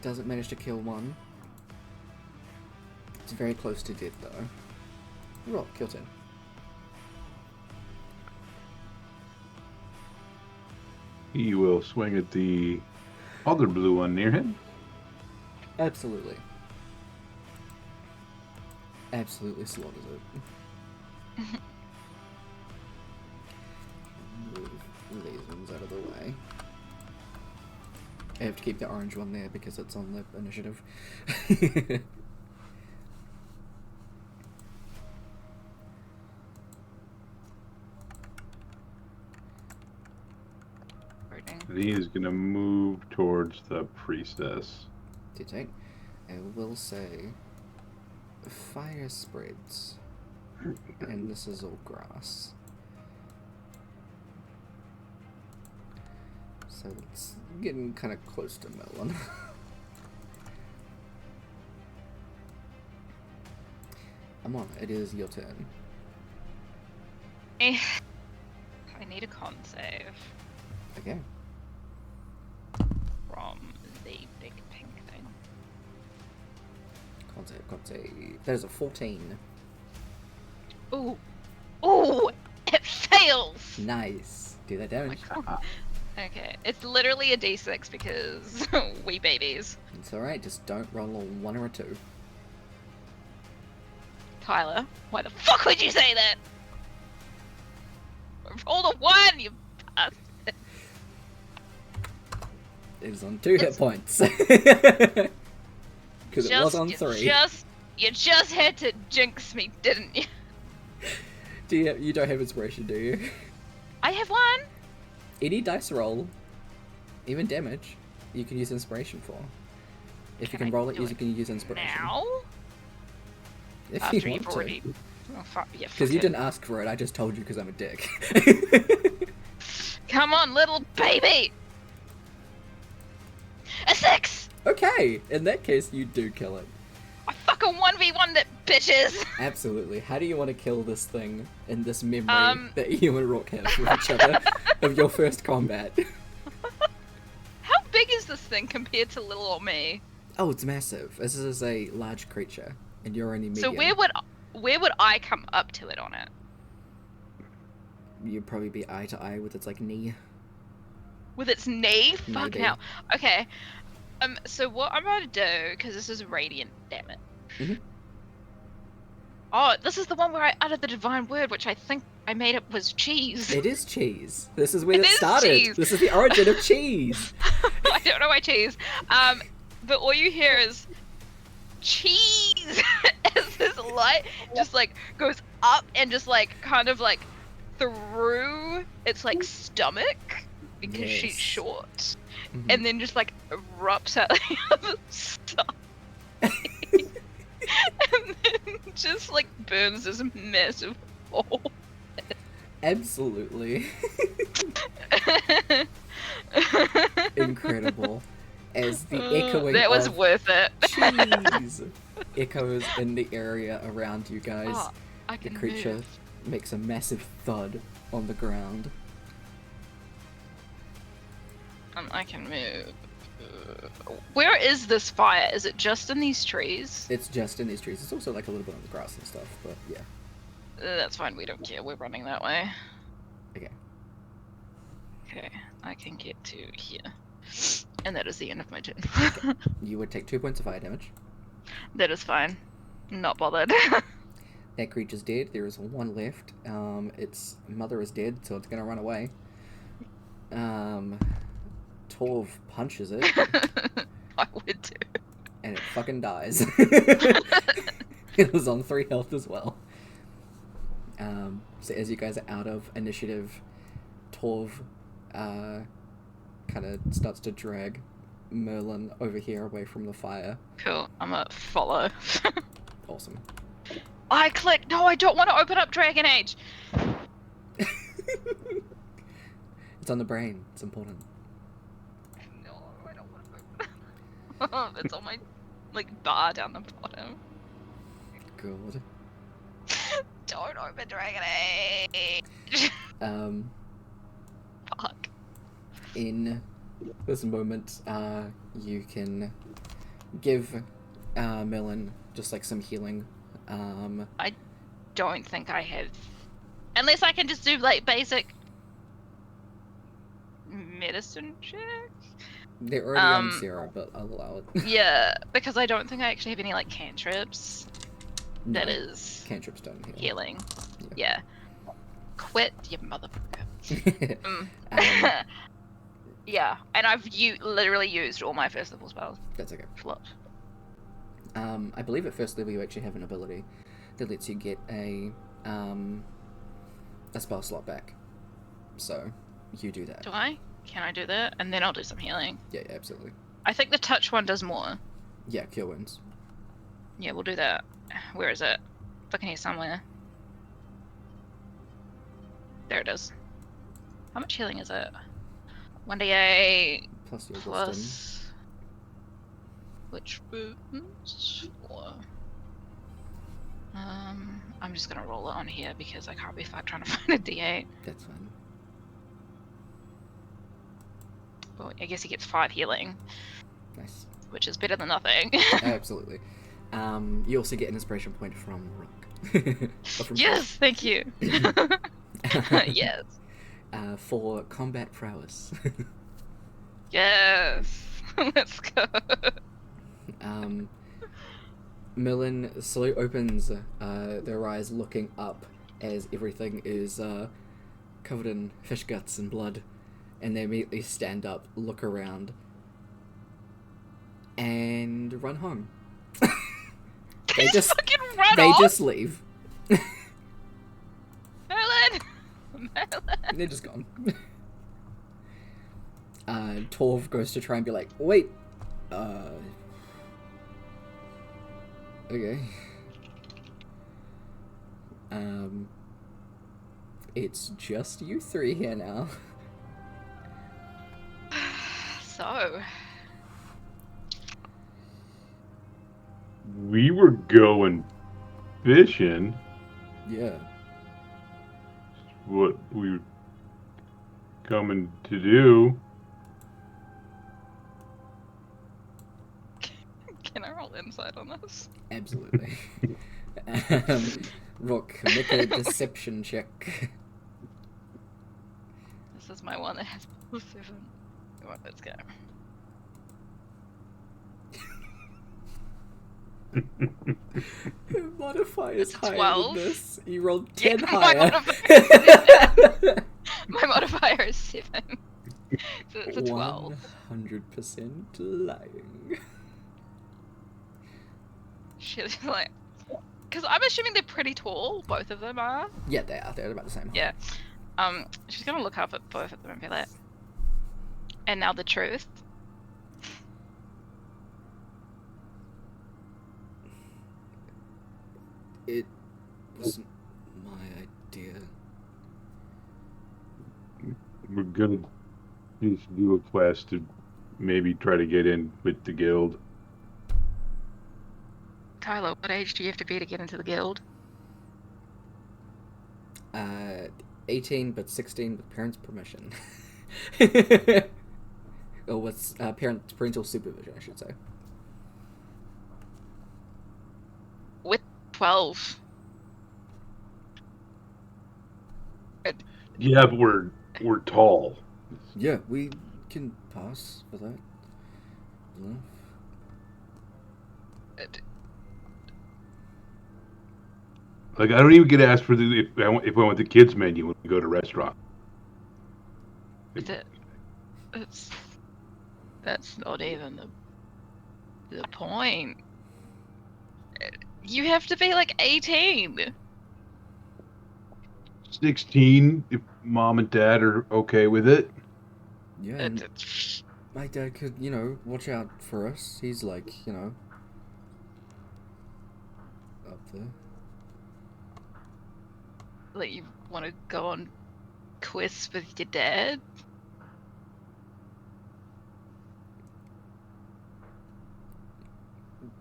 Doesn't manage to kill one. It's very close to dead though. Roll, kill 10. He will swing at the other blue one near him. Absolutely. Absolutely slaughters it. Move these ones out of the way. I have to keep the orange one there because it's on the initiative. And he is going to move towards the priestess. Take. I will say fire spreads. And this is all grass. So it's getting kind of close to Melon. Amon, it is your turn. I need a con save Okay. from the big pink thing. Con save. That is a 14. Ooh. Ooh! It fails! Nice. Do that damage. Okay, it's literally a d6 because we babies. It's alright, just don't roll a 1 or a 2. Tyler, why the fuck would you say that? I rolled a 1, you bastard. It was on 2 hit It's- points. Because it was on 3. You just had to jinx me, didn't you? You don't have inspiration, do you? I have 1. Any dice roll, even damage, you can use inspiration for. If you Can can I roll it, do you can use inspiration. Now? If After you you've want already... to. Oh, fuck, yeah, Because fuck you it. didn't ask for it, I just told you because I'm a dick. Come on, little baby! A 6! Okay, in that case, you do kill it. I fucking 1v1 that bitches! Absolutely. How do you want to kill this thing in this memory that you and Rook have with each other of your first combat? How big is this thing compared to little old me? Oh, it's massive. This is a large creature, and you're only medium. So where would I come up to it on it? You'd probably be eye to eye with its, like, knee. With its knee? Fuck Maybe. hell. Okay. So what I'm going to do, because this is radiant damage. Mhm. Oh, this is the one where I uttered the divine word, which I think I made up was cheese. It is cheese. This is where It it is started. cheese. This is the origin of cheese. I don't know why cheese. But all you hear is cheese as this light just like goes up and just like kind of like through its like stomach because she's Yes. short, Mhm. and then just like erupts out the other side. And then just like burns this massive hole. Absolutely. Incredible. As the echoing that was of worth it. cheese echoes in the area around you guys. Oh, I The can creature move. makes a massive thud on the ground. I can move. Where is this fire? Is it just in these trees? It's just in these trees. It's also like a little bit on the grass and stuff, but yeah. That's fine. We don't care. We're running that way. Okay. Okay, I can get to here. And that is the end of my turn. You would take 2 points of fire damage. That is fine. Not bothered. That creature's dead. There is one left. Its mother is dead, so it's gonna run away. Torv punches it, I would too. and it fucking dies. It was on 3 health as well. So as you guys are out of initiative, Torv kind of starts to drag Merlin over here away from the fire. Cool. I'm gonna follow. Awesome. I clicked. No, I don't want to open up Dragon Age. It's on the brain. It's important. No, I don't want to open it. It's on my like bar down the bottom. Good. Don't open Dragon Age. Fuck. In this moment, you can give Merlin just like some healing. Don't think I have. Unless I can just do like basic medicine check. They're already on 0, but I'll allow it. Yeah, because I don't think I actually have any like cantrips. No, That is cantrips don't heal. healing. Yeah. Quit, you motherfucker. Mm. Yeah, and I've literally used all my first level spells. That's okay. Flop. I believe at first level you actually have an ability that lets you get a spell slot back. So you do that. Do I? Can I do that? And then I'll do some healing. Yeah, absolutely. I think the touch one does more. Yeah, cure wounds. Yeah, we'll do that. Where is it? Looking here somewhere. There it is. How much healing is it? 1d8 Plus your wisdom. plus... Which wounds? 4. I'm just gonna roll it on here because I can't be fucked trying to find a D8. That's fine. Well, I guess he gets 5 healing, Nice. which is better than nothing. Absolutely. You also get an inspiration point from Rook. Or from Yes, thank you. Yes. For combat prowess. Yes. Let's go. Merlin slowly opens their eyes, looking up as everything is covered in fish guts and blood, and they immediately stand up, look around, and run home. They just fucking run they off. just leave. Merlin. They're just gone. Torv goes to try and be like, wait, okay. It's just you three here now. So, We were going fishing. Yeah. What we were coming to do. can I roll insight on this? Absolutely. Rook, make a deception check. This is my one that has +7. Well, let's go. Your modifier is It's a higher 12. than this. You rolled 10 Yeah, higher. My modifier is 7. So it's a 12. 100% lying. She's like, because I'm assuming they're pretty tall. Both of them are. Yeah, they are. They're about the same height. Yeah. She's gonna look up at both of them and be like, and now the truth. It wasn't my idea. We're gonna just do a quest to maybe try to get in with the guild. Tyler, what age do you have to be to get into the guild? 18, but 16 with parents' permission. Or with parental supervision, I should say. With 12. Yeah, but we're tall. Yeah, we can pass for that. Enough. Like, I don't even get asked for if I want the kids menu when we go to restaurant. That's not even the point. You have to be like 18. 16 if mom and dad are okay with it. Yeah, and my dad could, watch out for us. He's like, up there. Like, you want to go on quests with your dad?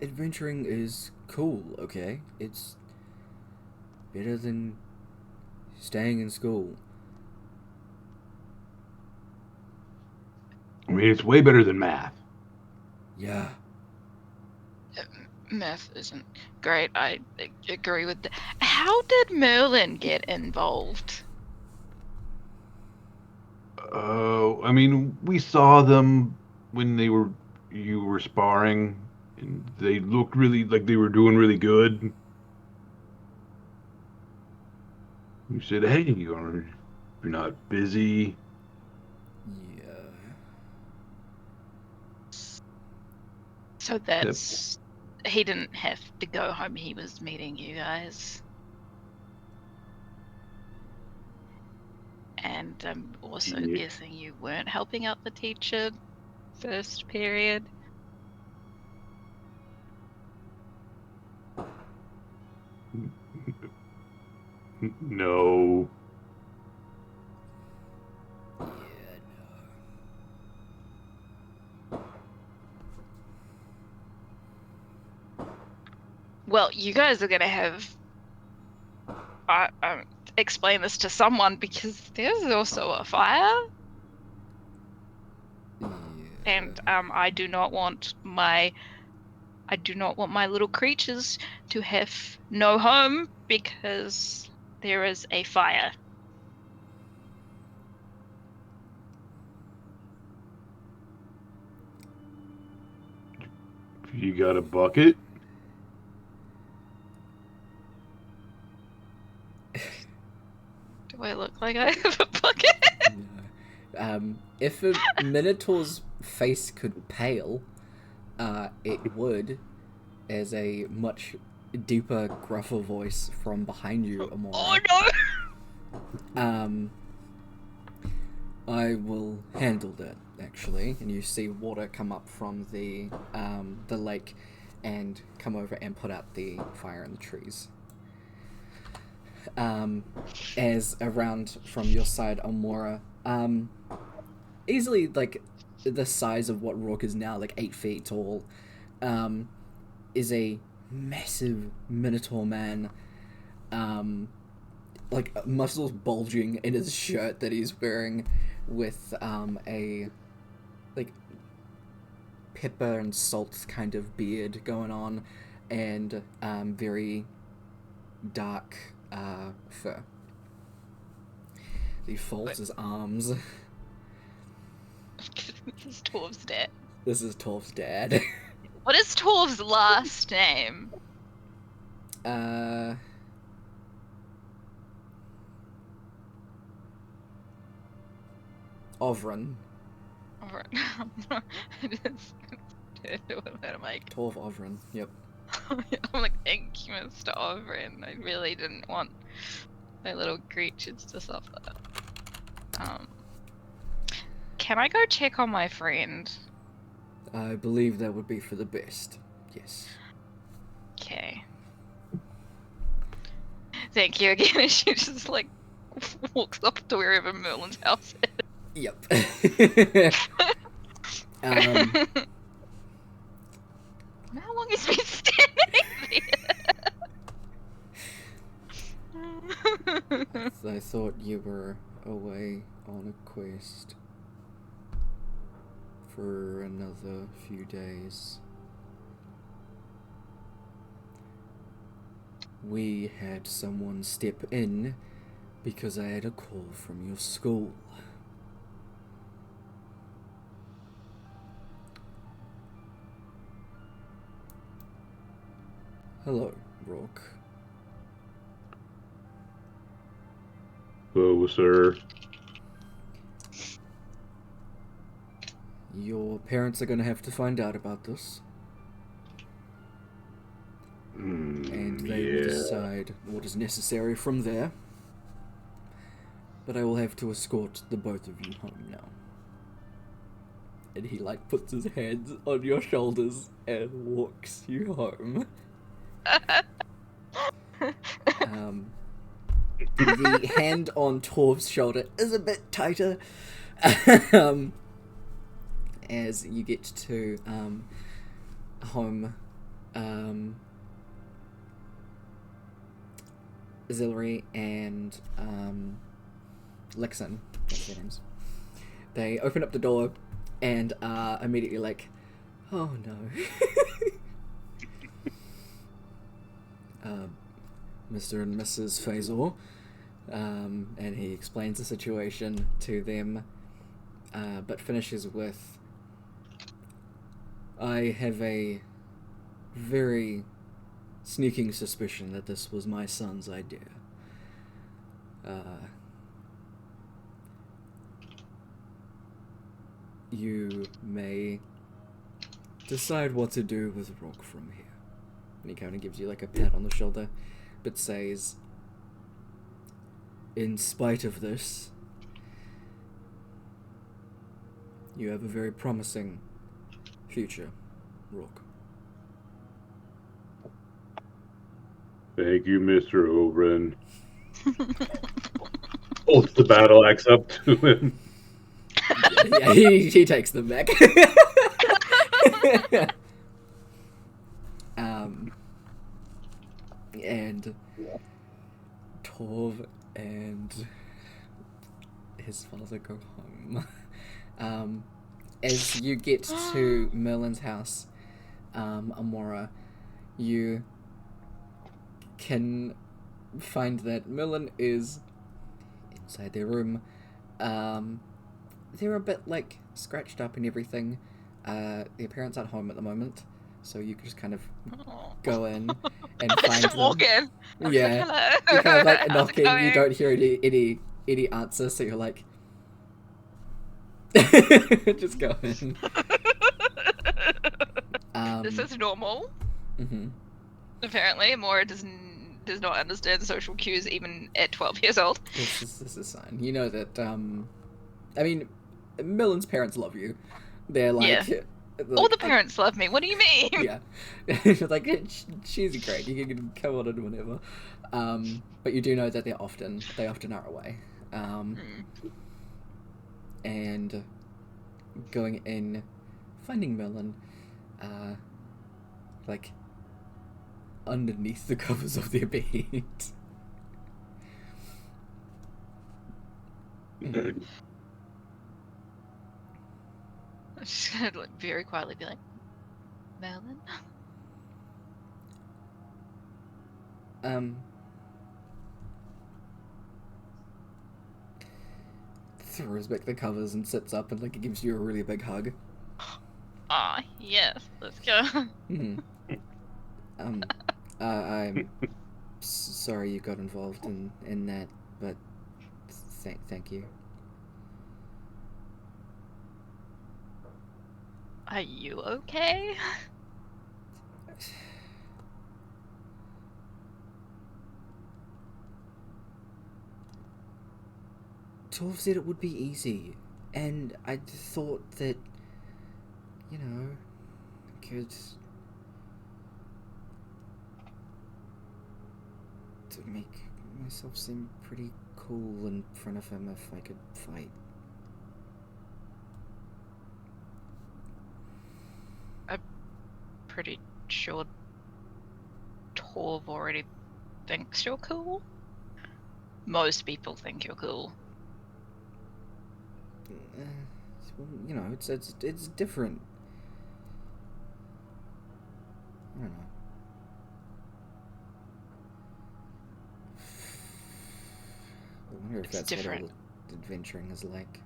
Adventuring is cool, okay? It's better than staying in school. I mean, it's way better than math. Yeah. Math isn't great. I agree with that. How did Merlin get involved? Oh, I mean, we saw them when you were sparring, and they looked really like they were doing really good. You said, "Hey, you're not busy." Yeah. So that's... He didn't have to go home, he was meeting you guys. And I'm also Yeah. guessing you weren't helping out the teacher first period. No. Yeah, Well, you guys are gonna have explain this to someone because there's also a fire, Yeah. and I do not want my little creatures to have no home because there is a fire. You got a bucket? Do I look like I have a bucket? No. If a Minotaur's face could pale, it would, as a much deeper, gruffer voice from behind you, Amora. Oh no! I will handle that, actually. And you see water come up from the lake and come over and put out the fire in the trees. As around from your side, Amora, easily, like, the size of what Rourke is now, like 8 feet tall, is a massive Minotaur man, like, muscles bulging in his shirt that he's wearing, with a like pepper and salt kind of beard going on, and very dark fur. He folds his arms. This is Torv's dad. This is Torv's dad. What is Torv's last name? Ovren. I'm like, Torv Ovren, yep. I'm like, thank you, Mr. Ovren. I really didn't want my little creatures to suffer. Can I go check on my friend? I believe that would be for the best, yes. Okay. Thank you again. She just like walks up to wherever Merlin's house is. Yep. How long has been standing there? I thought you were away on a quest for another few days. We had someone step in because I had a call from your school. Hello, Rourke. Hello, sir. Your parents are gonna have to find out about this, and they will decide what is necessary from there. But I will have to escort the both of you home now. And he, like, puts his hands on your shoulders and walks you home. The hand on Torv's shoulder is a bit tighter. As you get to home, Zilri and Lexin, that's their names. They open up the door and are immediately like, oh no. Mr. and Mrs. Faisal, and he explains the situation to them, but finishes with, I have a very sneaking suspicion that this was my son's idea. You may decide what to do with Rourke from here. And he kind of gives you like a pat on the shoulder, but says, in spite of this, you have a very promising future, Rourke. Thank you, Mr. Oberon. Holds the battle axe up to him. Yeah, he takes them back. And Torv and his father go home. As you get to Merlin's house, Amora, you can find that Merlin is inside their room. They're a bit, like, scratched up and everything. Their parents aren't home at the moment, so you can just kind of go in and I find just walk them. in. I'm Yeah. like, hello. You kind of, like, How's it knocking, you going? don't hear any answer, so you're like... just go in. This is normal. Mm-hmm. Apparently, Mora does not understand social cues even at 12 years old. This is fine. You know that, I mean, Millen's parents love you. They're like... Yeah. they're All like, the parents love me. What do you mean? Yeah. Like, she's great. You can come on in whenever. But you do know that they often are away. And going in, finding Merlin, like, underneath the covers of their bed. I'm just gonna like very quietly be like, Merlin? Throws back the covers and sits up and, like, it gives you a really big hug. Ah, yes, let's go. Mm-hmm. I'm sorry you got involved in that, but thank you. Are you okay? Torv said it would be easy, and I thought that, you know, I could to make myself seem pretty cool in front of him if I could fight. I'm pretty sure Torv already thinks you're cool. Most people think you're cool. Well, you know, it's different. I don't know. I wonder if It's that's different. what all adventuring is like.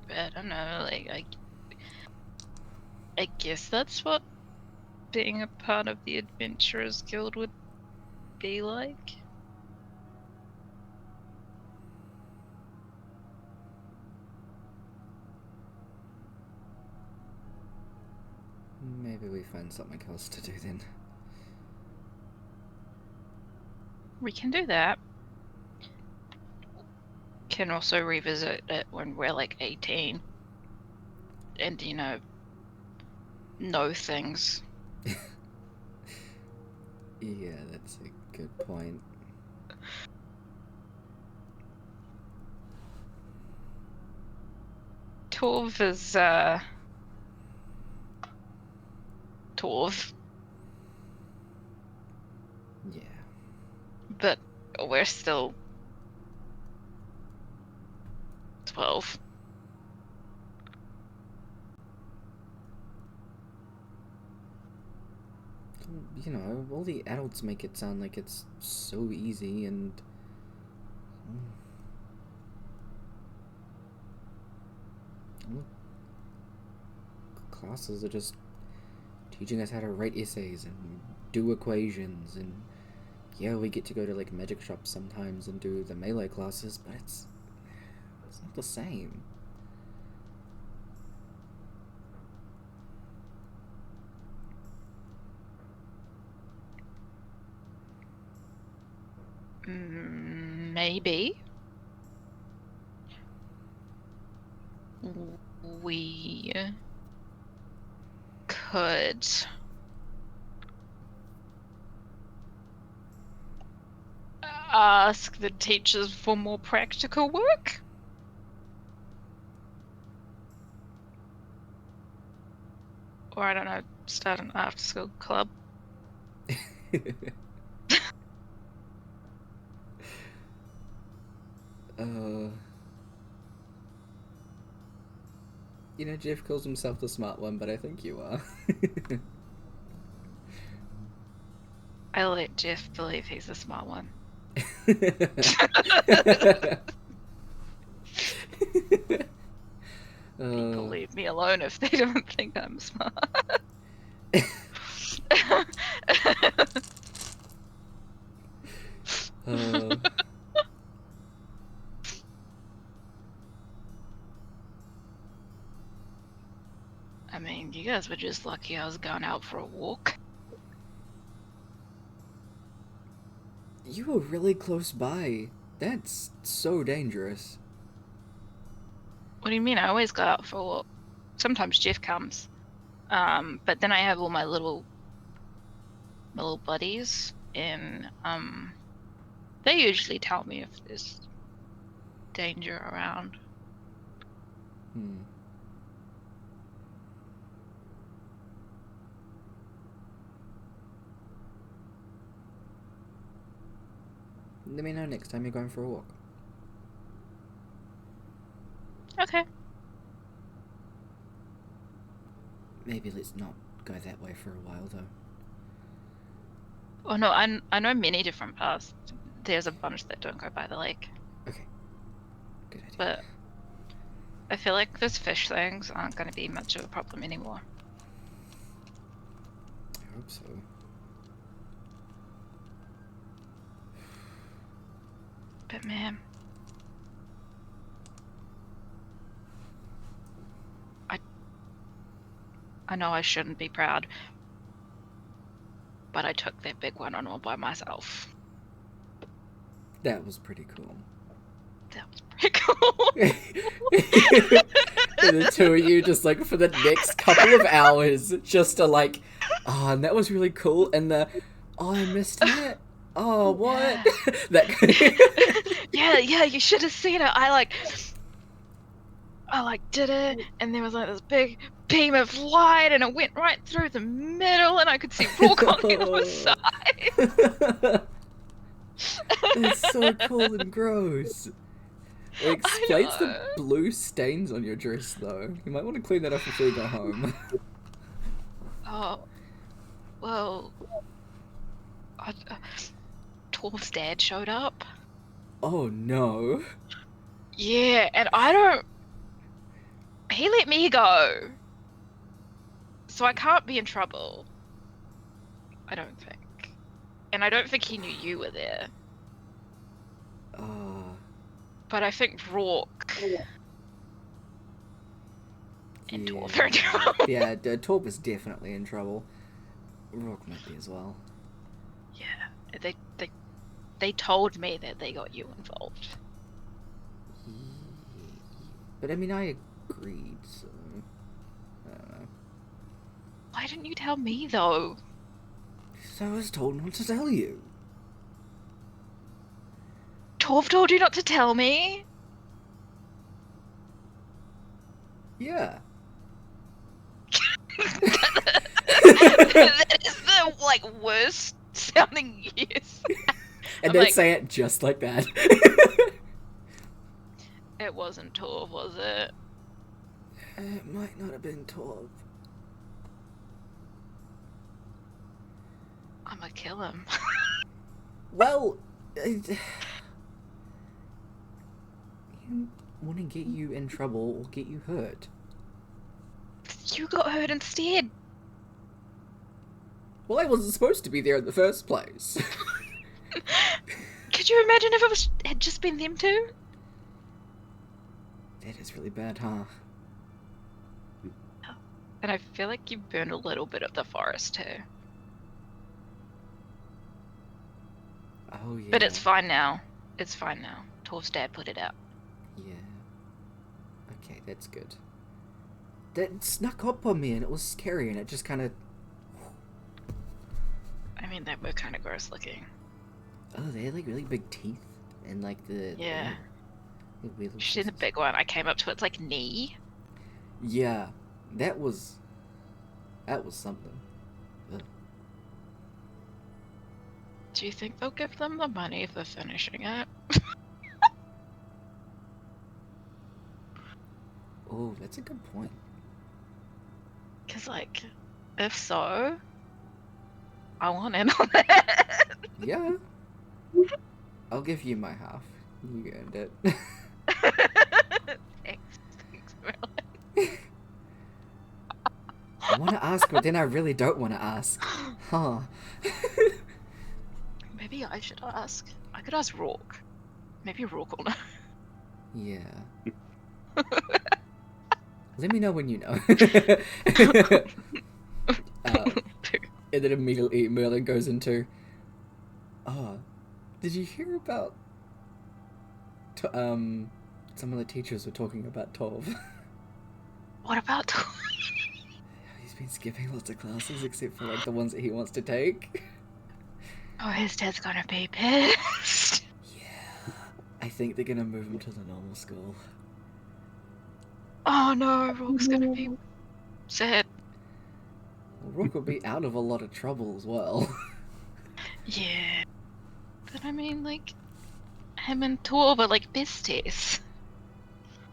But I don't know, like, I guess that's what being a part of the Adventurers Guild would be like. Maybe we find something else to do then. We can do that. Can also revisit it when we're like 18. And, you know things. Yeah, that's a good point. Torv is, Torv. Yeah. But we're still 12. You know, all the adults make it sound like it's so easy and... all the classes are just teaching us how to write essays and do equations, and yeah, we get to go to, like, magic shops sometimes and do the melee classes, but it's not the same. Maybe. We could ask the teachers for more practical work. Or I don't know, start an after-school club. uh, Jeff calls himself the smart one, but I think you are. I let Jeff believe he's the smart one. People leave me alone if they don't think I'm smart. I mean, you guys were just lucky I was going out for a walk. You were really close by. That's so dangerous. What do you mean? I always go out for a walk. Sometimes Jeff comes. But then I have all my little buddies, and they usually tell me if there's danger around. Let me know next time you're going for a walk. Okay. Maybe let's not go that way for a while, though. Oh no, I know many different paths. There's a bunch that don't go by the lake. Okay. Good idea. But I feel like those fish things aren't going to be much of a problem anymore. I hope so. But man, I know I shouldn't be proud, but I took that big one on all by myself. That was pretty cool. That was pretty cool. And the two of you just like for the next couple of hours just to like, oh, and that was really cool, and the, oh, I missed that. Oh, what? Yeah. yeah, you should have seen it. I did it, and there was like this big beam of light, and it went right through the middle, and I could see Brooke on the other side. It's so cool and gross. It explains the blue stains on your dress, though. You might want to clean that up before you go home. Oh, well, Torv's dad showed up. Oh no. Yeah, and he let me go. So I can't be in trouble. I don't think. And I don't think he knew you were there. But I think Rourke and Torv are in trouble. Yeah, Torv is definitely in trouble. Rourke might be as well. Yeah, they told me that they got you involved. But I mean, I agreed, so I don't know. Why didn't you tell me though? So I was told not to tell you. Torv told you not to tell me? Yeah. That is the worst sounding yes. And I'm then like, say it just like that. It wasn't Torv, was it? It might not have been Torv. I'm gonna kill him. Well, he didn't want to get you in trouble or get you hurt. You got hurt instead. Well, I wasn't supposed to be there in the first place. Could you imagine if it had just been them two? That is really bad, huh? And I feel like you burned a little bit of the forest too. Oh, yeah. But it's fine now. It's fine now. Torv's dad put it out. Yeah. Okay, that's good. That snuck up on me and it was scary and it just kind of... I mean, they were kind of gross looking. Oh, they had like really big teeth and like the... Yeah. The weird little She's in the pieces. big one. I came up to its like knee. Yeah, that was something. Ugh. Do you think they'll give them the money for finishing it? Oh, that's a good point. Because, like, if so, I want in on it. Yeah. I'll give you my half. You earned it. Thanks, Merlin. I want to ask, but then I really don't want to ask. Huh. Maybe I should ask. I could ask Rourke. Maybe Rourke will know. Yeah. Let me know when you know. And then immediately Merlin goes into, oh, did you hear about some of the teachers were talking about Tov? What about He's been skipping lots of classes except for like the ones that he wants to take. Oh, his dad's gonna be pissed. Yeah. I think they're gonna move him to the normal school. Oh no, Rourke's gonna be sad. Well, Rook will be out of a lot of trouble as well. Yeah. But I mean, like, him and Tor were like besties.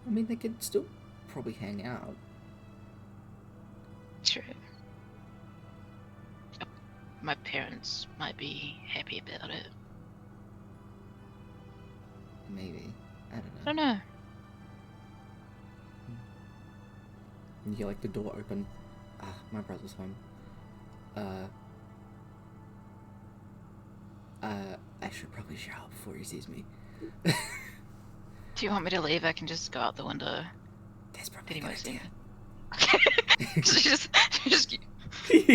I mean, they could still probably hang out. True. My parents might be happy about it. Maybe. I I don't don't know. know. You hear like the door open. Ah, my brother's home. I should probably shower before he sees me. Do you want me to leave? I can just go out the window. That's Did probably he a good want to see me? idea. Okay. Just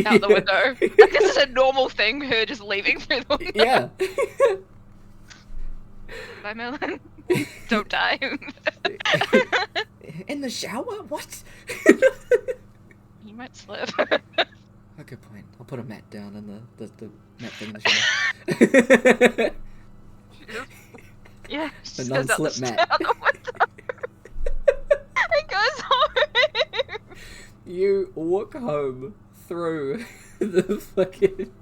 out the window. I guess it's a normal thing, her just leaving through the window. Yeah. Bye, Merlin. Don't die. In the shower? What? You might slip. Oh, good point. I'll put a mat down in the mat thing in the shower. Yeah, The just goes out non-slip mat. out the window. It goes home. You walk home through the fucking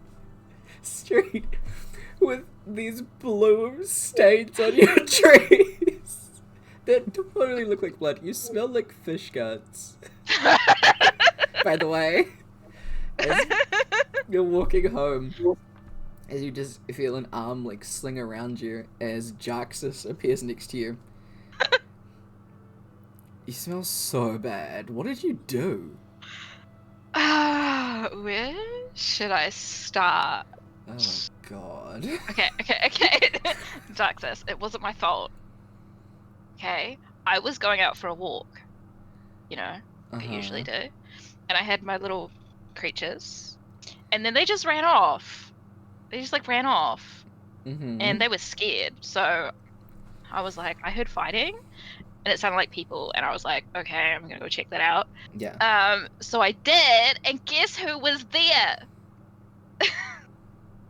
street with these blue stains on your trees that totally look like blood. You smell like fish guts. By the way, as you're walking home, as you just feel an arm like sling around you as Jaxus appears next to you. You smell so bad. What did you do? Where should I start? Oh god. Okay. Jaxus, it wasn't my fault. Okay? I was going out for a walk. You know, I usually do. And I had my little creatures. And then they just ran off. They just like ran off. Mm-hmm. And they were scared. So I was like, I heard fighting. And it sounded like people. And I was like, okay, I'm going to go check that out. Yeah. So I did. And guess who was there?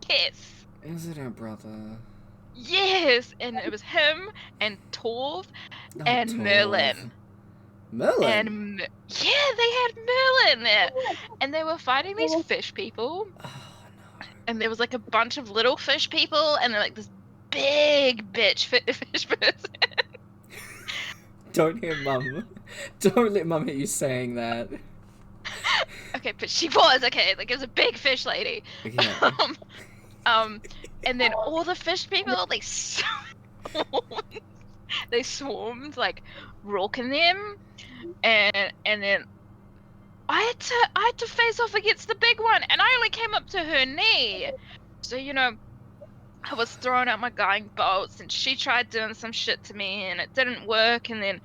Guess. Is it our brother? Yes, and it was him and Torv Oh, and Torv. Merlin. Merlin? And yeah, they had Merlin there, and they were fighting these fish people. Oh no. And there was like a bunch of little fish people, and they're like this big bitch fish person. Don't hear Mum. Don't let Mum hear you saying that. Okay, but she was okay. Like it was a big fish lady. Yeah. And then all the fish people like they swarmed like Rourke and them, and then I had to face off against the big one, and I only came up to her knee. So you know, I was throwing out my guiding bolts, and she tried doing some shit to me, and it didn't work. And then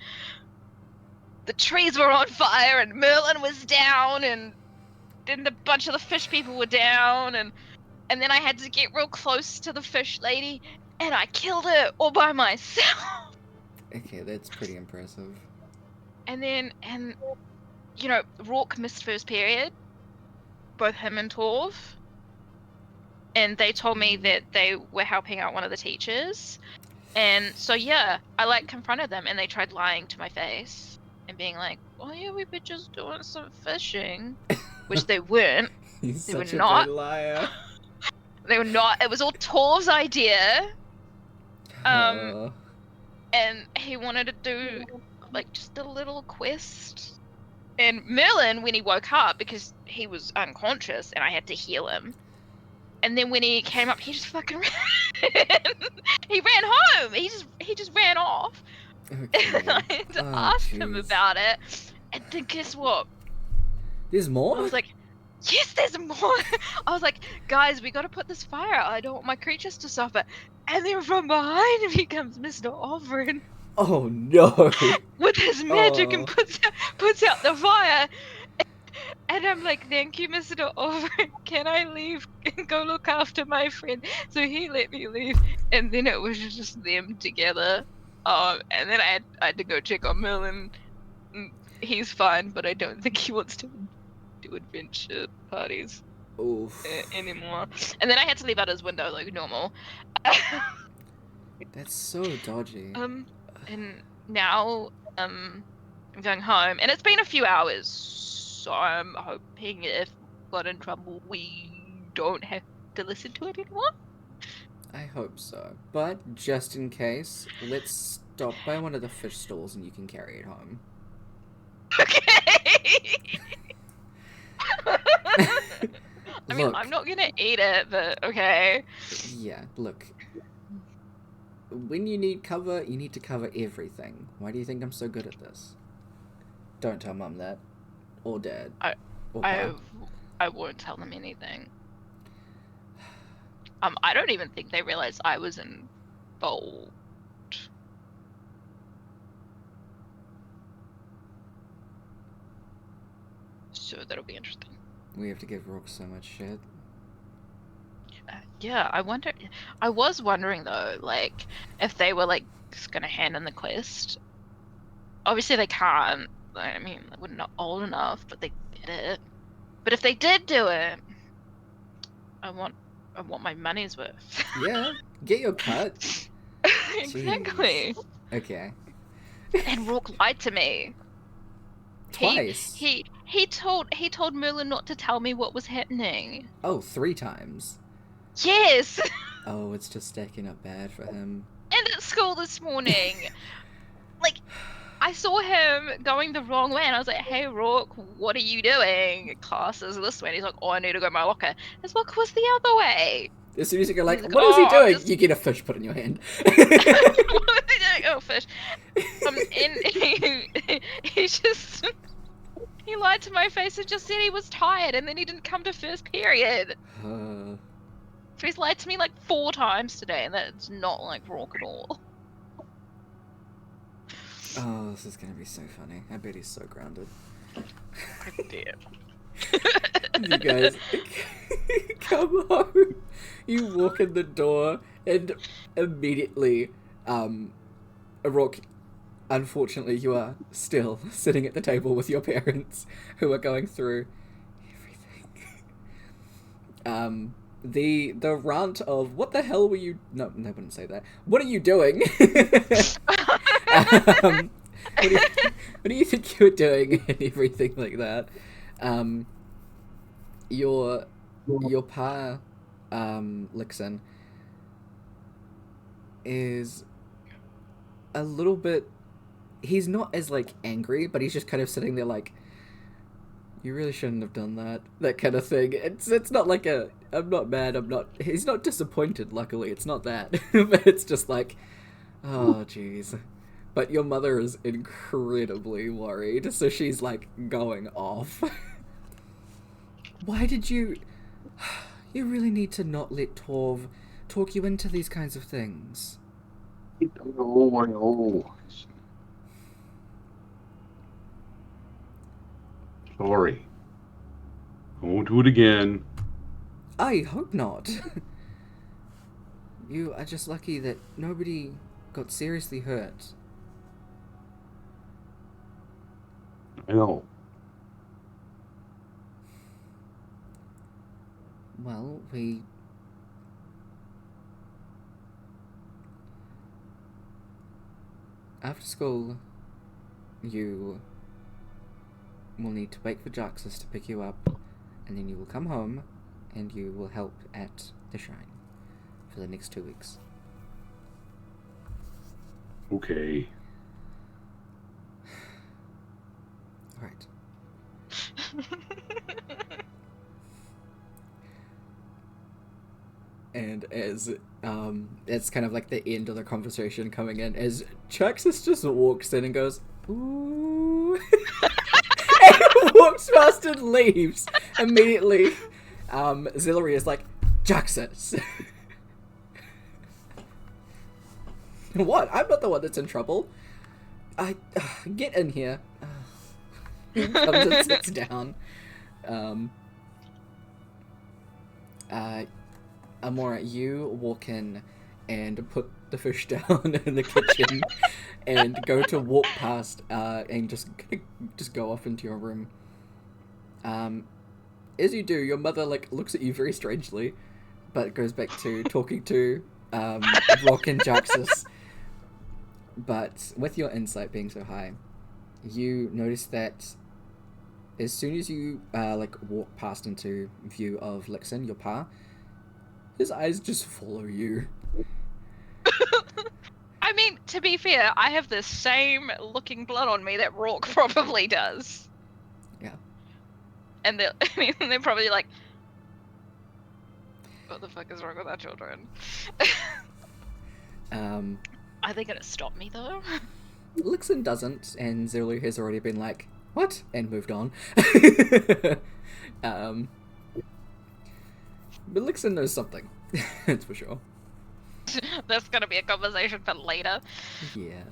the trees were on fire, and Merlin was down, and then a bunch of the fish people were down, and then I had to get real close to the fish lady, and I killed her all by myself. Okay, that's pretty impressive. And you know, Rourke missed first period, both him and Torv. And they told me that they were helping out one of the teachers. And so, yeah, I like confronted them, and they tried lying to my face and being like, oh yeah, we were just doing some fishing, which they weren't. He's They were such a not. big liar. They were not. It was all Torv's idea. Uh, And he wanted to do like just a little quest. And Merlin, when he woke up, because he was unconscious and I had to heal him. And then when he came up, he just fucking ran. He ran home. He just ran off. okay. I had to Oh, ask him jeez. about it. And then guess what? There's more? I was like, yes, there's more. I was like, guys, we got to put this fire out. I don't want my creatures to suffer. And then from behind me comes Mr. Overin Oh no! with his magic and Oh. puts out the fire. And I'm like, thank you, Mr. Overin. Can I leave and go look after my friend? So he let me leave. And then it was just them together. And then I had to go check on Merlin. He's fine, but I don't think he wants to do adventure parties Oof. anymore. And then I had to leave out his window like normal. That's so dodgy. And now I'm going home, and it's been a few hours, so I'm hoping if we got in trouble, we don't have to listen to it anymore. I hope so. But just in case, let's stop by one of the fish stalls and you can carry it home. Okay. I mean, Look. I'm not gonna eat it, but okay. Yeah, look. When you need cover, you need to cover everything. Why do you think I'm so good at this? Don't tell Mum that. Or Dad. Or Pa. I won't tell them anything. I don't even think they realized I was involved. So that'll be interesting. We have to give Rook so much shit. Yeah, I was wondering though, like, if they were like just gonna hand in the quest. Obviously they can't. I mean, they were not old enough, but they did it. But if they did do it, I want my money's worth. Yeah, get your cut. Exactly. Jeez. Okay. And Rourke lied to me. Twice. He told Merlin not to tell me what was happening. Oh, 3 times. Yes. Oh, it's just stacking up bad for him. And at school this morning, like, I saw him going the wrong way, and I was like, "Hey, Rourke, what are you doing? Class is this way." And he's like, "Oh, I need to go to my locker." His locker was the other way. As soon as you go like, He's like, what is he "Oh, I'm doing? just-" You get a fish put in your hand. Oh, fish. And he just he lied to my face and just said he was tired, and then he didn't come to first period. So he's lied to me like 4 times today, and that's not like Rourke at all. Oh, this is gonna be so funny. I bet he's so grounded. Damn. You guys come home. You walk in the door, and immediately, Rourke, unfortunately, you are still sitting at the table with your parents, who are going through everything. The rant of what the hell were you? No, I wouldn't say that. What are you doing? What do you think you were doing and everything like that? Your pa, Lixon, is a little bit. He's not as like angry, but he's just kind of sitting there like, you really shouldn't have done that. That kind of thing. It's not like a, I'm not mad, he's not disappointed, luckily, it's not that. But it's just like, oh jeez. But your mother is incredibly worried, so she's like going off. Why did you... You really need to not let Torv talk you into these kinds of things. I know. Sorry. I won't do it again. I hope not. You are just lucky that nobody got seriously hurt. I know. Well, after school, you will need to wait for Jaxus to pick you up, and then you will come home, and you will help at the shrine for the next 2 weeks. Okay. All right. And as it's kind of like the end of the conversation coming in, as Chuxus just walks in and goes, "Ooh," and walks past and leaves immediately. Zillary is like, "Chuxus." What? I'm not the one that's in trouble. I get in here. Comes and sits down. Amora, you walk in and put the fish down in the kitchen and go to walk past and just go off into your room. As you do, your mother looks at you very strangely, but goes back to talking to Rock and Jaxus. But with your insight being so high, you notice that as soon as you walk past into view of Lixin, your pa, his eyes just follow you. I mean, to be fair, I have the same looking blood on me that Rourke probably does. Yeah. And they're probably like, what the fuck is wrong with our children? Are they gonna stop me though? Lixin doesn't, and Zulu has already been like, "What?" and moved on. But Lixin knows something. That's for sure. That's gonna be a conversation for later. Yeah.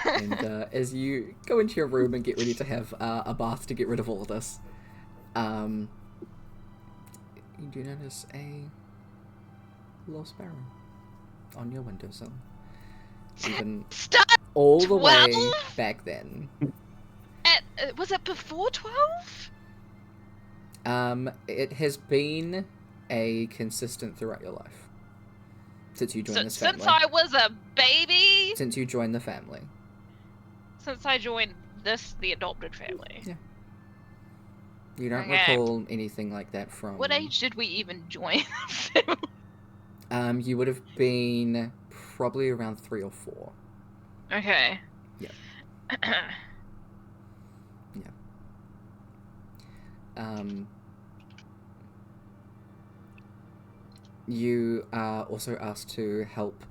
And as you go into your room and get ready to have a bath to get rid of all of this, you do notice a little sparrow on your windowsill. Even Start all the way 12? back then. Was it before 12? It has been a consistent throughout your life. Since you joined this family. Since I was a baby? Since you joined the family. Since I joined the adopted family. Yeah. You don't Okay. recall anything like that from... What age did we even join the family? You would have been probably around 3 or 4. Okay. Yeah. You are also asked to help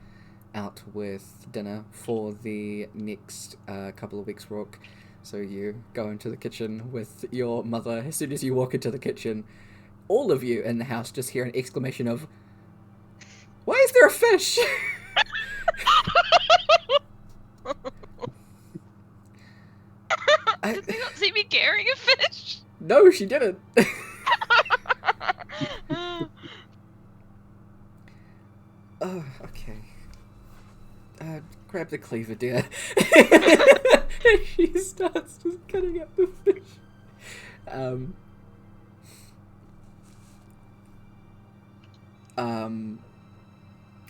out with dinner for the next couple of weeks, Rourke. So you go into the kitchen with your mother. As soon as you walk into the kitchen, all of you in the house just hear an exclamation of, "Why is there a fish?" Did they not see me carrying a fish? No, she didn't. Oh, okay. Grab the cleaver, dear. She starts just cutting up the fish.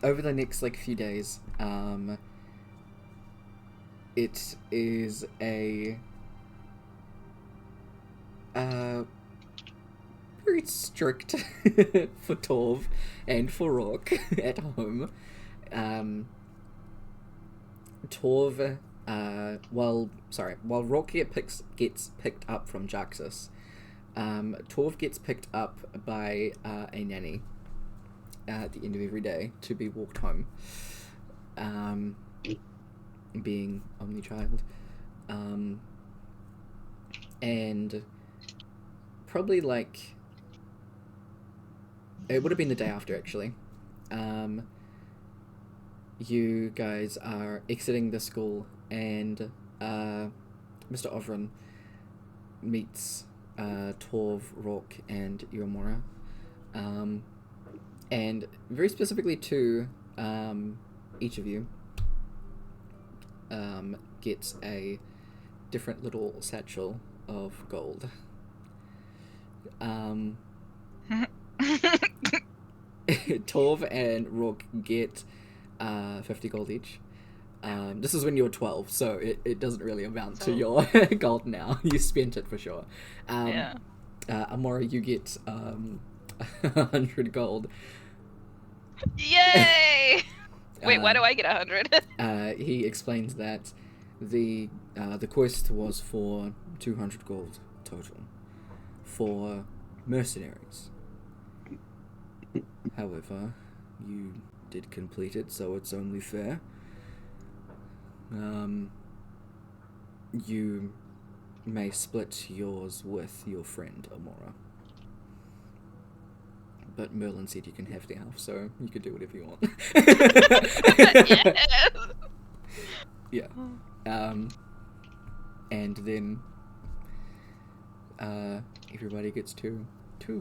Over the next few days, it is a very strict for Torv and for Rourke at home. Torv, while Rourke gets picked up from Jaxus, Torv gets picked up by a nanny at the end of every day to be walked home. Being only child. And probably it would have been the day after, actually. You guys are exiting the school, and Mr. Ovran meets Torv, Rourke, and Uemura. And very specifically to each of you gets a different little satchel of gold. Torv and Rourke get 50 gold each. This is when you were 12, so it doesn't really amount to your gold now. You spent it for sure. Yeah. Amora, you get 100 gold. Yay! Wait, why do I get 100? He explains that the quest was for 200 gold total for mercenaries. However, you did complete it, so it's only fair. You may split yours with your friend Amora. But Merlin said you can have the half, so you could do whatever you want. Yes! Yeah. And then everybody gets to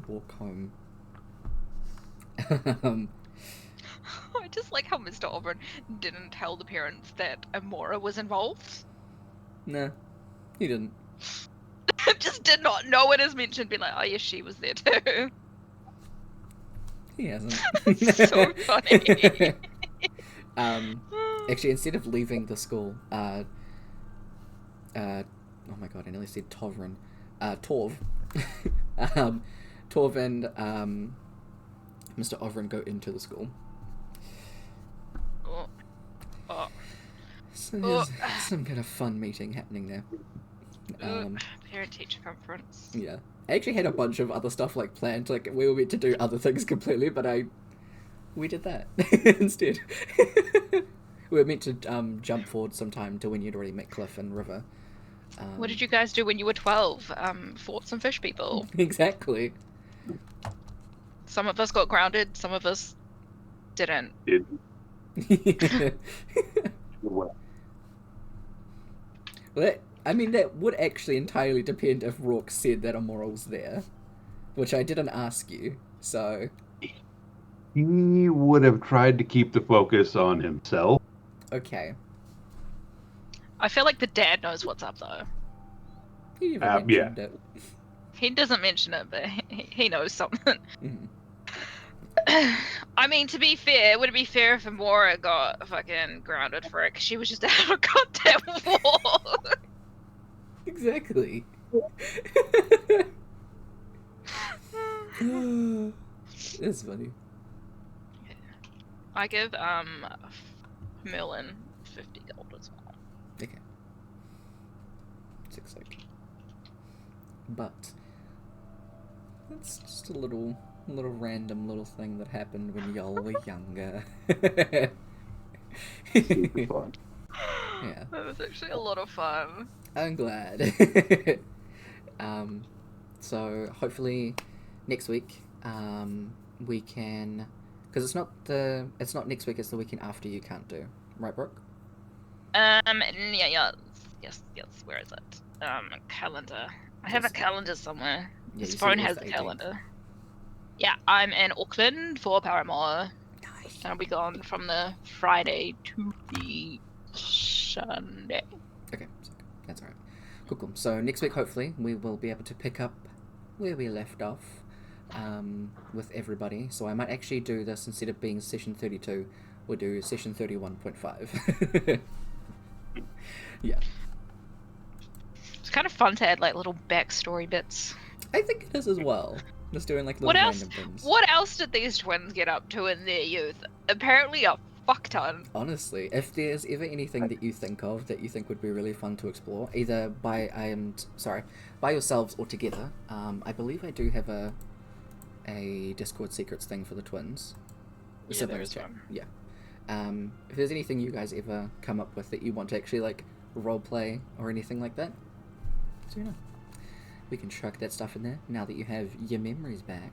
walk home. I just like how Mr. Auburn didn't tell the parents that Amora was involved. Nah, he didn't. Just did not know it as mentioned, being like, oh yes, she was there too. He hasn't. So funny. Actually, instead of leaving the school, oh my god, I nearly said Tovrin. Torv. Torv and Mr. Ovrin go into the school. Oh. So there's some kind of fun meeting happening there. Parent-teacher conference. Yeah. I actually had a bunch of other stuff like planned. Like we were meant to do other things completely, but we did that instead. We were meant to jump forward sometime to when you'd already met Cliff and River. What did you guys do when you were 12? Fought some fish people. Exactly. Some of us got grounded, some of us didn't. Well, That would actually entirely depend if Rourke said that Amora was there, which I didn't ask you, so... He would have tried to keep the focus on himself. Okay. I feel like the dad knows what's up though. He never mentioned it. He doesn't mention it, but he knows something. Mhm. I mean, to be fair, would it be fair if Amora got fucking grounded for it? Because she was just out of goddamn war. Exactly. That's funny. I give Merlin 50 gold as well. Okay. 6 But that's just a little random little thing that happened when y'all were younger. super fun. Yeah. That was actually a lot of fun. I'm glad. So hopefully next week we can, because it's not next week, it's the weekend after you can't do, right, Brooke? Yeah, yes, where is it? Calendar. I have a calendar somewhere. Yeah, This you phone said it was has the a 18th. calendar. Yeah, I'm in Auckland for Paramore. Nice. And I'll be gone from the Friday to the Sunday. Okay, so that's alright. Cool. So next week, hopefully, we will be able to pick up where we left off with everybody. So I might actually do this instead of being session 32, we'll do session 31.5. Yeah. It's kind of fun to add like little backstory bits. I think it is as well. Just doing like little What else? random things. What else did these twins get up to in their youth? Apparently a fuck ton. Honestly, if there's ever anything that you think of that you think would be really fun to explore, either by yourselves or together, I believe I do have a Discord secrets thing for the twins. The Yeah, siblings there is chat. one. Yeah. If there's anything you guys ever come up with that you want to actually like roleplay or anything like that, so you know, we can chuck that stuff in there now that you have your memories back.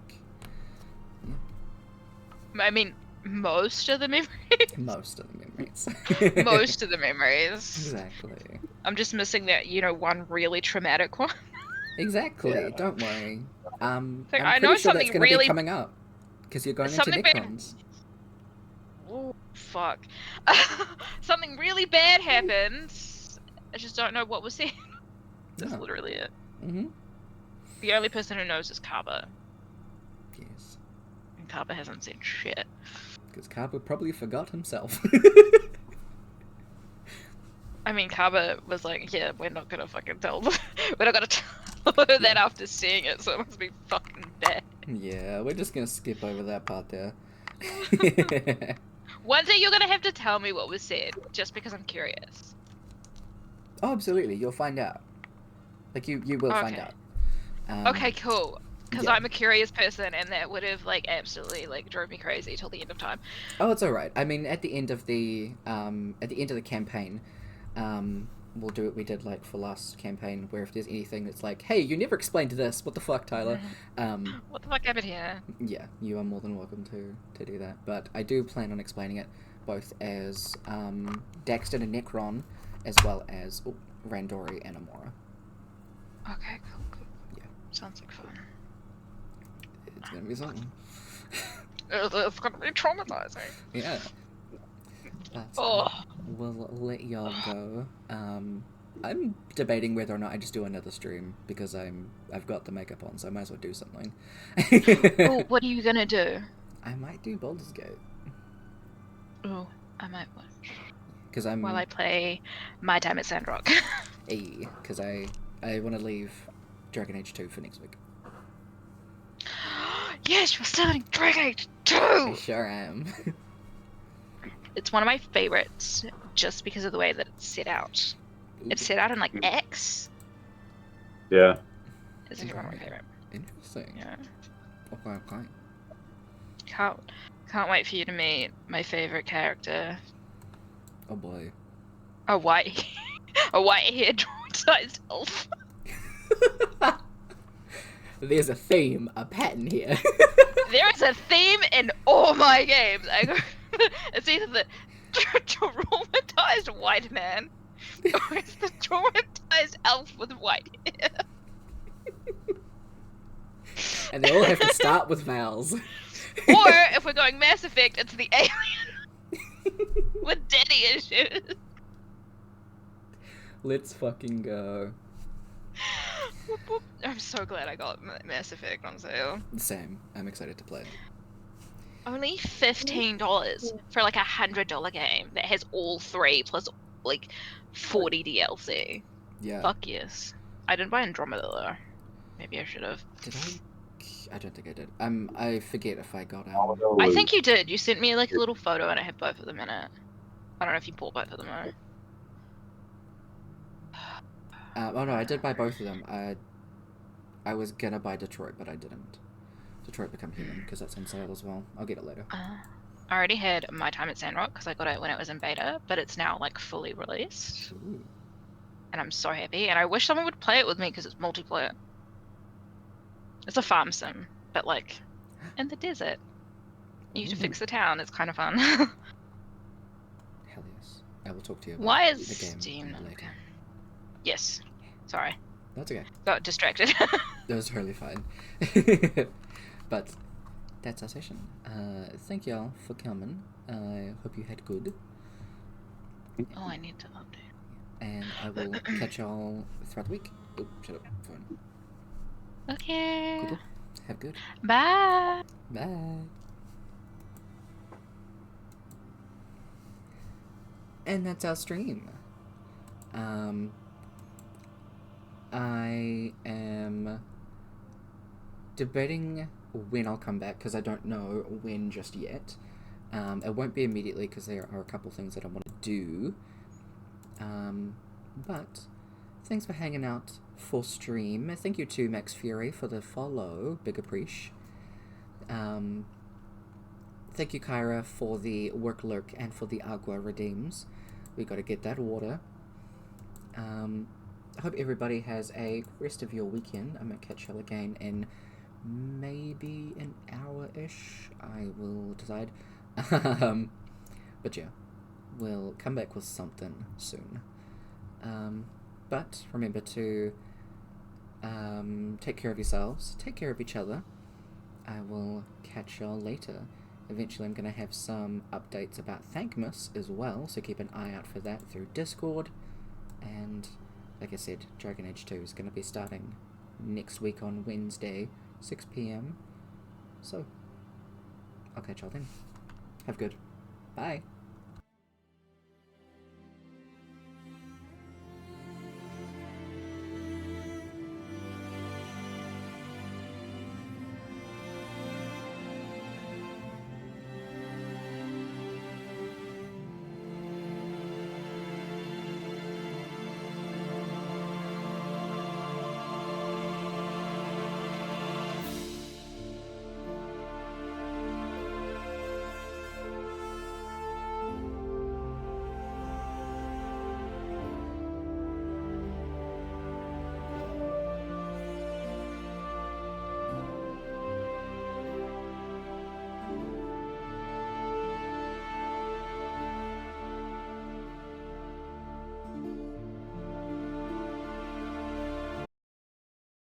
I mean, most of the memories. Most of the memories. Most of the memories. Exactly. I'm just missing that, one really traumatic one. Exactly. Yeah. Don't worry. I'm Like, pretty I know sure that's something going to really- be coming up because you're going into Something bad- Necrons. Oh, fuck. Something really bad happened. I just don't know what was said. That's Oh. literally it. Mm-hmm. The only person who knows is Kaba. Yes. And Kaba hasn't said shit. Because Kaba probably forgot himself. I mean, Kaba was like, yeah, we're not gonna fucking tell them. We're not gonna tell her that after seeing it, so it must be fucking bad. Yeah, we're just going to skip over that part there. One day you're gonna have to tell me what was said, just because I'm curious. Oh, absolutely. You'll find out. Like, you will find Okay. out. Okay, cool. Because yeah. I'm a curious person, and that would have like absolutely like drove me crazy till the end of time. Oh, it's all right. I mean, at the end of the campaign, we'll do what we did like for last campaign, where if there's anything that's like, hey, you never explained this. What the fuck, Tyler? What the fuck happened here? Yeah, you are more than welcome to do that. But I do plan on explaining it both as Daxton and Necron, as well as Randori and Amora. Okay, cool. Yeah. Sounds like fun. It's gonna be something. It's gonna be traumatizing. Yeah. But Oh. we'll let y'all go. I'm debating whether or not I just do another stream because I've got the makeup on, so I might as well do something. Oh, what are you gonna do? I might do Baldur's Gate Oh, I might watch because I'm while I play My Time at Sandrock. because I want to leave Dragon Age 2 for next week. Yes, we're starting Dragon Age 2! I sure am. It's one of my favorites, just because of the way that it's set out. It's set out in like X. Yeah. It's like one of my favorite. Interesting. Yeah. Okay. Can't wait for you to meet my favorite character. Oh boy. A white-haired traumatized elf. There's a theme, a pattern here. There is a theme in all my games. It's either the traumatized white man or it's the traumatized elf with white hair. And they all have to start with vowels. Or if we're going Mass Effect, it's the alien with daddy issues. Let's fucking go. I'm so glad I got Mass Effect on sale. Same. I'm excited to play it. Only $15 for like $100 game that has all 3 plus like 40 DLC. Yeah. Fuck yes. I didn't buy Andromeda though. Maybe I should have. Did I? I don't think I did. I forget if I got I think you did. You sent me like a little photo and I had both of them in it. I don't know if you bought both of them though. oh no, I did buy both of them. I was gonna buy Detroit, but I didn't. Detroit Become Human, because that's on sale as well. I'll get it later. I already had My Time at Sandrock because I got it when it was in beta, but it's now like fully released. Ooh. And I'm so happy. And I wish someone would play it with me because it's multiplayer. It's a farm sim, but like in the desert. You have to fix the town. It's kind of fun. Hell yes. I will talk to you about Why the is game Steam not later. Yes. Sorry. That's okay. Got distracted. That was totally fine. But that's our session. Thank y'all for coming. I hope you had good. Oh, I need to update. And I will catch y'all throughout the week. Oh, shut up, phone. Okay. Cool. Have good. Bye. Bye. And that's our stream. I am debating when I'll come back because I don't know when just yet. It won't be immediately because there are a couple things that I want to do. But thanks for hanging out for stream. Thank you to Max Fury for the follow. Big appreciate. Thank you, Kyra, for the work lurk and for the Agua redeems. We got to get that water. I hope everybody has a rest of your weekend. I'm going to catch y'all again in maybe an hour-ish. I will decide. But yeah, we'll come back with something soon. But remember to take care of yourselves, take care of each other. I will catch y'all later. Eventually I'm going to have some updates about Thankmas as well, so keep an eye out for that through Discord. And like I said, Dragon Age 2 is going to be starting next week on Wednesday, 6 PM. So, I'll catch y'all then. Have good. Bye.